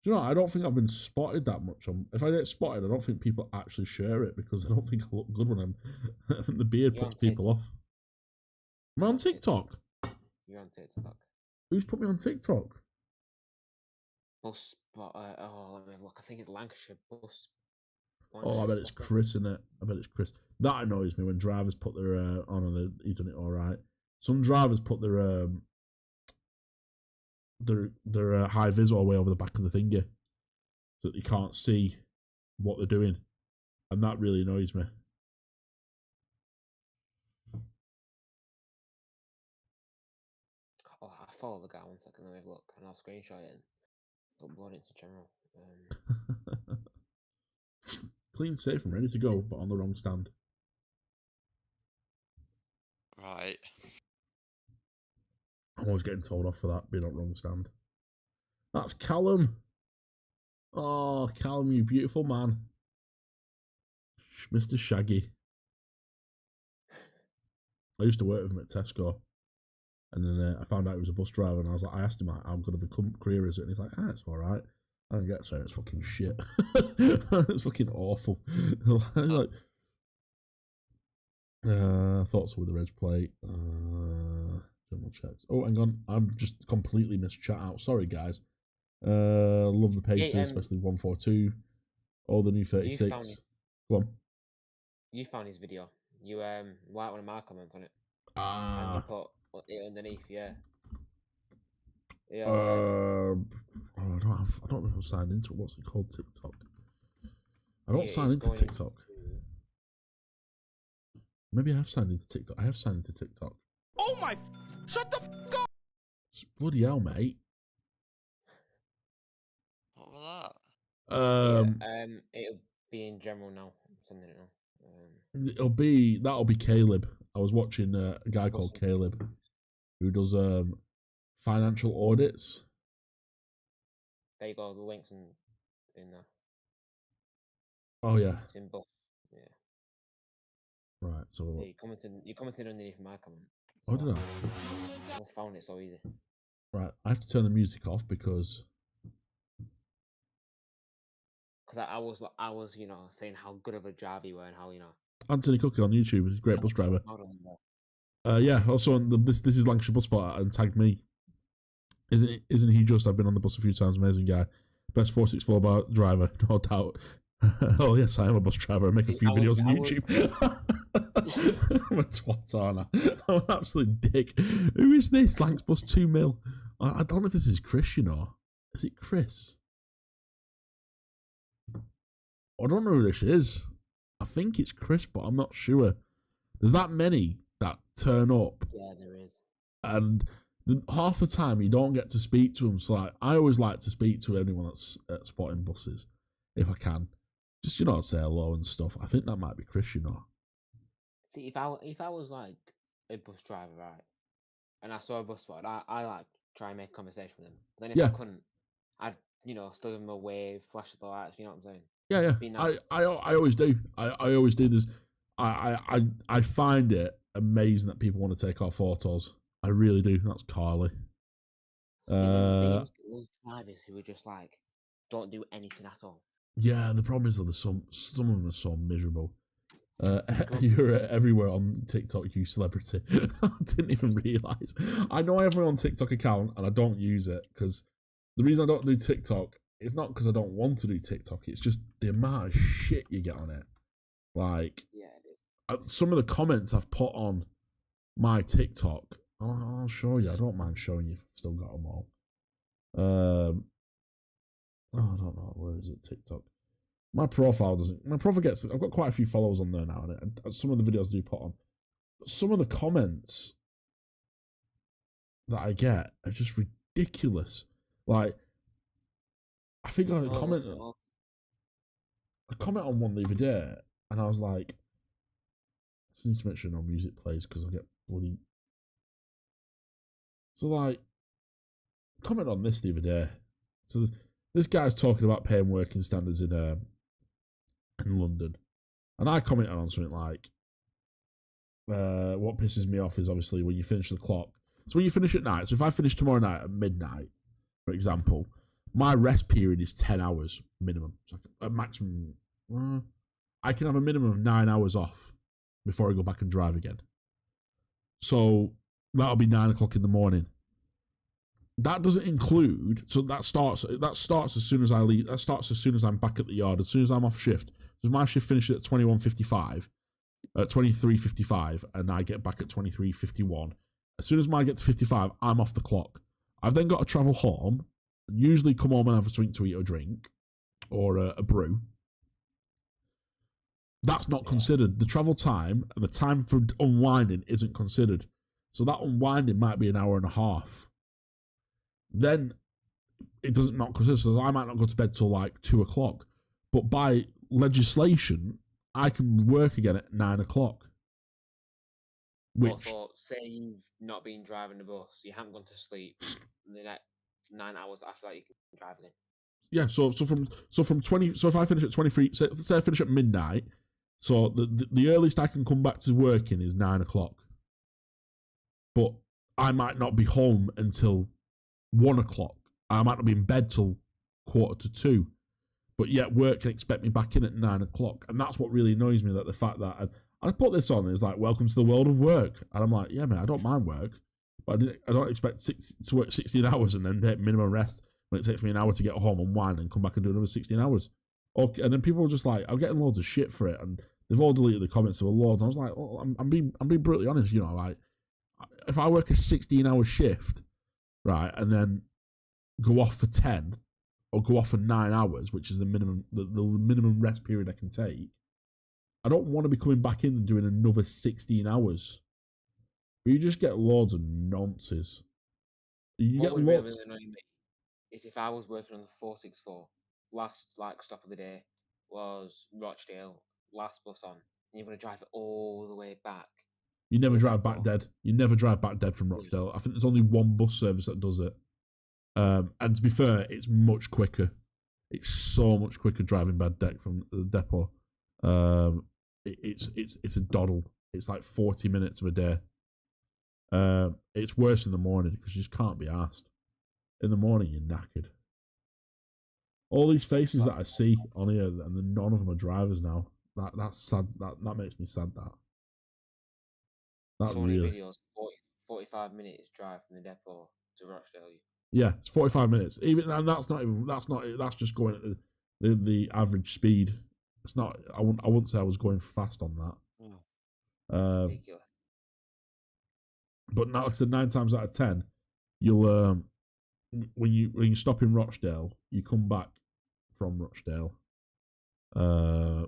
Do you know? I don't think I've been spotted that much. If I get spotted, I don't think people actually share it because I don't think I look good when I think the beard puts people off. Am I on TikTok? You're on TikTok. Who's put me on TikTok? Bus spotter. Let me have a look. I think it's Lancashire Bus. Oh, I bet it's Chris, innit? I bet it's Chris. That annoys me when drivers put their he's done it all right. Some drivers put their high vis all the way over the back of the thingy, so that you can't see what they're doing, and that really annoys me. Oh, I follow the guy. 1 second, let me have a look, and I'll screenshot it and upload it to general. Clean, safe, and ready to go, but on the wrong stand. Right. I'm always getting told off for that, being on wrong stand. That's Callum. Oh, Callum, you beautiful man. Mr. Shaggy. I used to work with him at Tesco. And then I found out he was a bus driver, and I asked him how good of a career is it, and he's like, it's alright. I don't get it, it's fucking shit. It's fucking awful. Like, thoughts with the red plate. General checks. Oh, hang on. I'm just completely missed chat out. Sorry, guys. Love the paces, especially 142. All the new 36. Go on. You found his video. You like one of my comments on it. Ah. And you put it underneath, yeah. I don't know if I'm signed into it. What's it called? TikTok. I don't sign into TikTok. Maybe I have signed into TikTok. I have signed into TikTok. Oh my! Shut the f up! Bloody hell, mate. What was that? It'll be in general now. I'm sending it now. That'll be Caleb. I was watching a guy called Caleb who does financial audits. There you go. The links in there. Oh yeah. It's in both. Yeah. Right. So yeah, you commented underneath my comment. So did I? I found it so easy. Right. I have to turn the music off because I was saying how good of a driver you were and how Anthony Cookie on YouTube is a great bus driver. Yeah. Also, this is Lancashire Bus Spotter and tagged me. Isn't he just? I've been on the bus a few times. Amazing guy. Best 464 bar driver, no doubt. Oh yes, I am a bus driver. I make a few videos on YouTube. I'm a twat, aren't I? I'm an absolute dick. Who is this? Lancs Bus 2 mil. I don't know if this is Chris. Is it Chris? I don't know who this is. I think it's Chris, but I'm not sure. There's that many that turn up. Yeah, there is. And half the time you don't get to speak to them. So I always like to speak to anyone that's spotting buses, if I can. Just, say hello and stuff. I think that might be Chris, See, if I was like a bus driver, right, and I saw a bus spot, I like try and make conversation with them. Then if I couldn't, I'd still give them a wave, flash the lights. You know what I'm saying? Yeah. Be nice. I always do. I always do this. I find it amazing that people want to take our photos. I really do. That's Carly. Those drivers who are just like don't do anything at all. Yeah, the problem is that some of them are so miserable. You're everywhere on TikTok, you celebrity. I didn't even realise. I know I have my own TikTok account and I don't use it because the reason I don't do TikTok is not because I don't want to do TikTok. It's just the amount of shit you get on it. Like, yeah, it is. some of the comments I've put on my TikTok, I'll show you. I don't mind showing you if I've still got them all. I don't know. Where is it? TikTok. My profile doesn't. My profile gets. I've got quite a few followers on there now, and some of the videos I do put on. But some of the comments that I get are just ridiculous. Like, I think I commented. I comment on one the other day, and I was like, I just need to make sure no music plays because I'll get bloody. So, like, comment on this the other day. So, this guy's talking about paying working standards in London, and I commented on something like, what pisses me off is obviously when you finish the clock. So when you finish at night, so if I finish tomorrow night at midnight, for example, my rest period is 10 hours minimum. So a maximum, I can have a minimum of 9 hours off before I go back and drive again. So that'll be 9 o'clock in the morning. That doesn't include, so that starts as soon as I leave. That starts as soon as I'm back at the yard. As soon as I'm off shift. So my shift finishes at 21:55, at 23:55, and I get back at 23:51. As soon as I get to 55, I'm off the clock. I've then got to travel home, and usually come home and have a something to eat or drink, or a brew. That's not considered. The travel time and the time for unwinding isn't considered. So that unwinding might be an hour and a half. Then it doesn't not consider. So I might not go to bed till like 2 o'clock. But by legislation, I can work again at 9 o'clock. Which, also, say you've not been driving the bus, you haven't gone to sleep, and the next 9 hours after that you can drive again. Yeah, so from 20, so if I finish at 23, say I finish at midnight, so the earliest I can come back to working is 9 o'clock. But I might not be home until 1 o'clock. I might not be in bed till 1:45. But yet work can expect me back in at 9 o'clock. And that's what really annoys me, that the fact that I put this on, it's like, welcome to the world of work. And I'm like, yeah, man, I don't mind work. But I don't expect to work 16 hours and then take minimum rest when it takes me an hour to get home and whine and come back and do another 16 hours. Okay, and then people are just like, I'm getting loads of shit for it. And they've all deleted the comments of loads. And I was like, well, I'm being brutally honest, you know, like, if I work a 16-hour shift, right, and then go off for 10, or go off for 9 hours, which is the minimum rest period I can take, I don't want to be coming back in and doing another 16 hours. But you just get loads of nonsense. What would really annoy me is if I was working on the 464, last stop of the day was Rochdale, last bus on, and you're going to drive it all the way back. You never drive back dead. You never drive back dead from Rochdale. I think there's only one bus service that does it. And to be fair, it's much quicker. It's so much quicker driving back dead from the depot. It's a doddle. It's like 40 minutes of a day. It's worse in the morning because you just can't be asked. In the morning, you're knackered. All these faces that I see on here, and none of them are drivers now. That's sad. That makes me sad. That really. Videos, 45 minutes drive from the depot to Rochdale. Yeah, it's 45 minutes. And that's just going at the average speed. It's not. I wouldn't say I was going fast on that. Ridiculous. But now, like I said, 9 times out of 10, you'll when you stop in Rochdale, you come back from Rochdale. I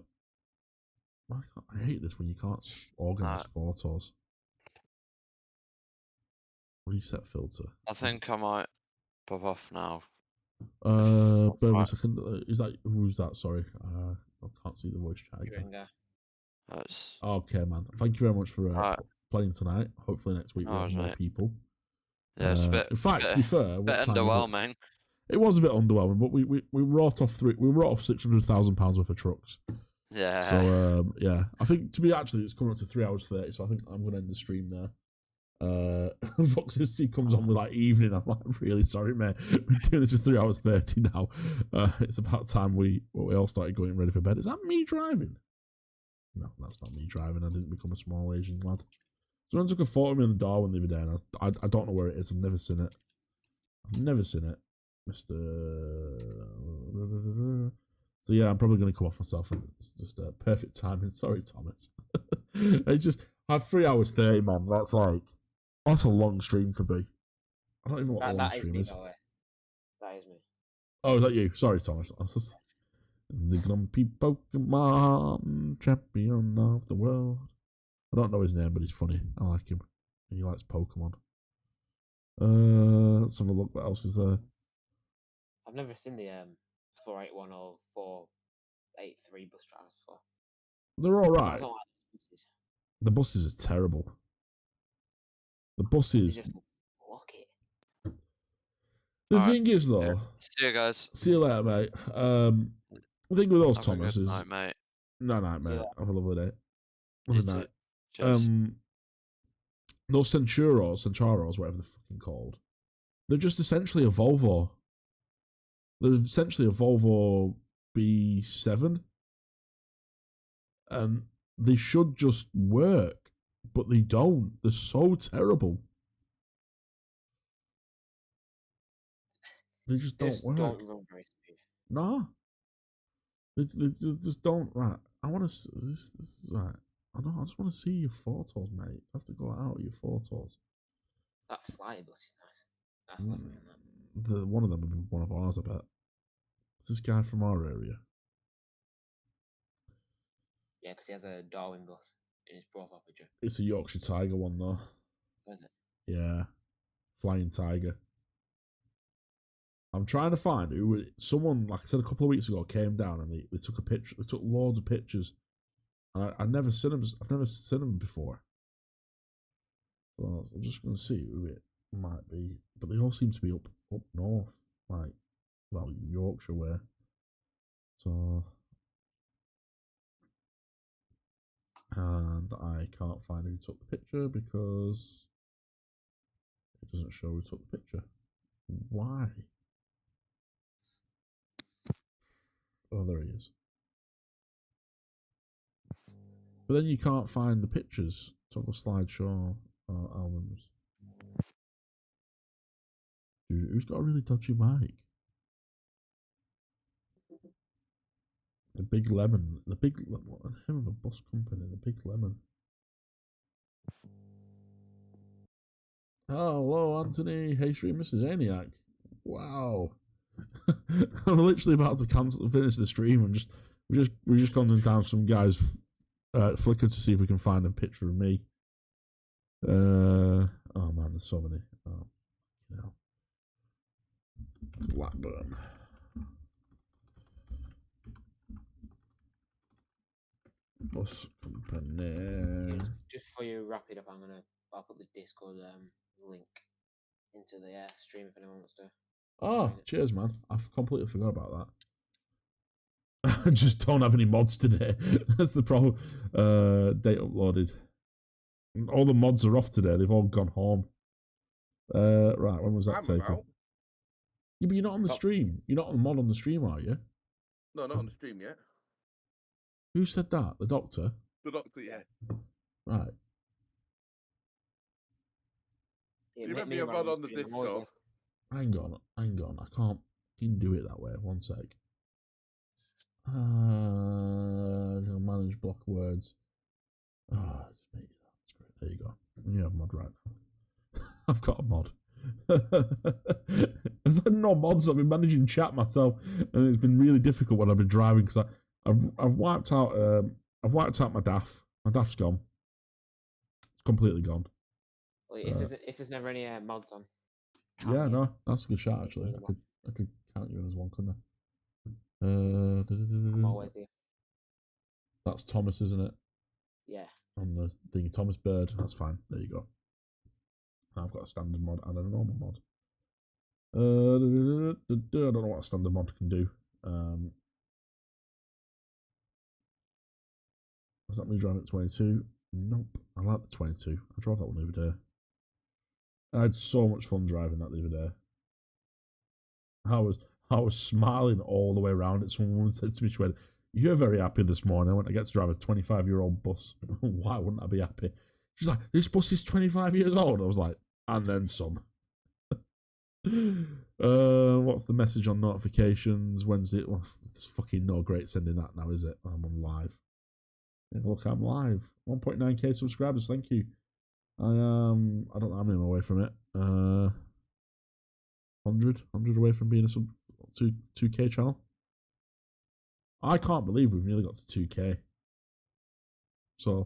hate this when you can't organise photos. Reset filter. I think I might pop off now. Bear me a second. Who's that? Sorry, I can't see the voice chat again. Okay, man. Thank you very much for playing tonight. Hopefully next week we'll have more people. Yeah, it's a bit. In fact, to be fair, bit underwhelming. It was a bit underwhelming, but we wrote off £600,000 worth of trucks. Yeah. So yeah, I think it's coming up to 3 hours 30. So I think I'm gonna end the stream there. Voxicity comes on with like evening. I'm like, really sorry, mate. We're doing this for 3 hours 30 now. It's about time we all started going ready for bed. Is that me driving? No, that's not me driving. I didn't become a small Asian lad. Someone took a photo of me in the Darwin the other day, and I don't know where it is. I've never seen it. Mr. So yeah, I'm probably going to come off myself. And it's just perfect timing. Sorry, Thomas. It's just I have 3 hours 30, man. That's a long stream for me. I don't even know what a long That is stream me, is. by the way. That is me. Oh, is that you? Sorry, Thomas. I was just the grumpy Pokemon champion of the world. I don't know his name, but he's funny. I like him. He likes Pokemon. Let's have a look. What else is there? I've never seen the 481 or 483 bus drivers before. They're all I right. don't like buses. The buses are terrible. The They buses. just block it. The Alright, thing is, though. yeah. See you guys. See you later, mate. The thing with those Have Thomas a good is night, mate. no night, See you mate. later. Have a lovely day. You Lovely too. night. Cheers. Those Centauros, whatever they're fucking called, they're just essentially a Volvo. They're essentially a Volvo B7, and they should just work, but they don't. They're so terrible. They just don't work. Don't run very smooth. No. They just don't. Right. I want to. This is right. I just want to see your photos, mate. You have to go out with your photos. That fly bus is nice. I love it. One of them would be one of ours, I bet. Is this guy from our area? Yeah, because he has a Darwin bus in his profile picture. It's a Yorkshire Tiger one, though. Where's it? Yeah. Flying Tiger. I'm trying to find who. Someone, like I said a couple of weeks ago, came down and they took a picture. They took loads of pictures. And I've never seen them. I've never seen them before. So I'm just going to see who it might be. But they all seem to be up north, like, well, Yorkshire way. So, and I can't find who took the picture because it doesn't show who took the picture. Why? Oh, there he is. But then you can't find the pictures. Toggle slideshow albums. Dude, who's got a really dodgy mic? The Big Lemon. What the name of a bus company? The Big Lemon. Hello, Anthony. Hey, stream, Mrs. Aniac. Wow. I'm literally about to finish the stream. We're just gone down some guy's Flickr to see if we can find a picture of me. Oh man, there's so many. Oh, you know. Blackburn. Bus company. Just before you wrap it up, I'll put the Discord link into the stream if anyone wants to. Oh, cheers, man. I've completely forgot about that. I just don't have any mods today. That's the problem. Date uploaded. All the mods are off today. They've all gone home. Right, when was that taken? Yeah, but you're not on the stream. You're not on the mod on the stream, are you? No, not on the stream yet. Who said that? The doctor? The doctor, yeah. Right. Yeah, You remember your mod on the Discord? Hang on. I can't do it that way. One sec. Manage block words. Oh, just make that. That's great. There you go. You have a mod right now. I've got a mod. I've had no mods. I've been managing chat myself, and it's been really difficult when I've been driving because I've wiped out my DAF. My DAF's gone. It's completely gone. Well, if there's never any mods on. Yeah, no, that's a good shot actually. I could count you in as one, couldn't I? I'm always here. That's Thomas, isn't it? Yeah. On the thing, Thomas Bird. That's fine. There you go. I've got a standard mod and a normal mod. I don't know what a standard mod can do. Was that me driving at 22? Nope. I like the 22. I drove that one the other day. I had so much fun driving that the other day. I was smiling all the way around it. Someone said to me, she went, "You're very happy this morning." I went, "I get to drive a 25-year-old bus. Why wouldn't I be happy?" She's like, "This bus is 25 years old." I was like, "And then some." What's the message on notifications? Wednesday? Well, it's fucking no great sending that now, is it? I'm on live. Look, I'm live. 1.9k subscribers. Thank you. I don't know how many I'm away from it. 100 away from being a 2k channel. I can't believe we've nearly got to 2k. So,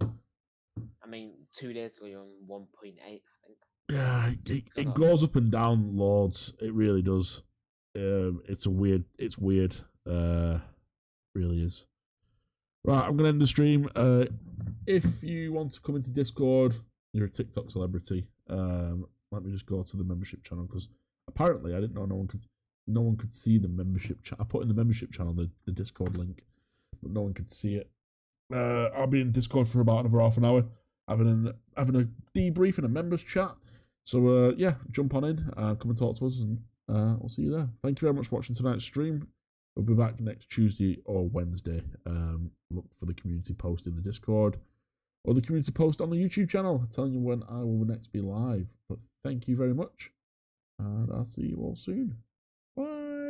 I mean, 2 days ago you're on 1.8, I think. Yeah, it goes up and down loads. It really does. It's weird. Really is. Right, I'm gonna end the stream. If you want to come into Discord, you're a TikTok celebrity. Let me just go to the membership channel because apparently I didn't know no one could see the membership chat. I put in the membership channel the Discord link, but no one could see it. I'll be in Discord for about another half an hour, having a debrief and a members chat. So yeah, jump on in, come and talk to us, and I'll see you there. Thank you very much for watching tonight's stream. We'll be back next Tuesday or Wednesday. Look for the community post in the Discord or the community post on the YouTube channel telling you when I will next be live. But thank you very much, and I'll see you all soon.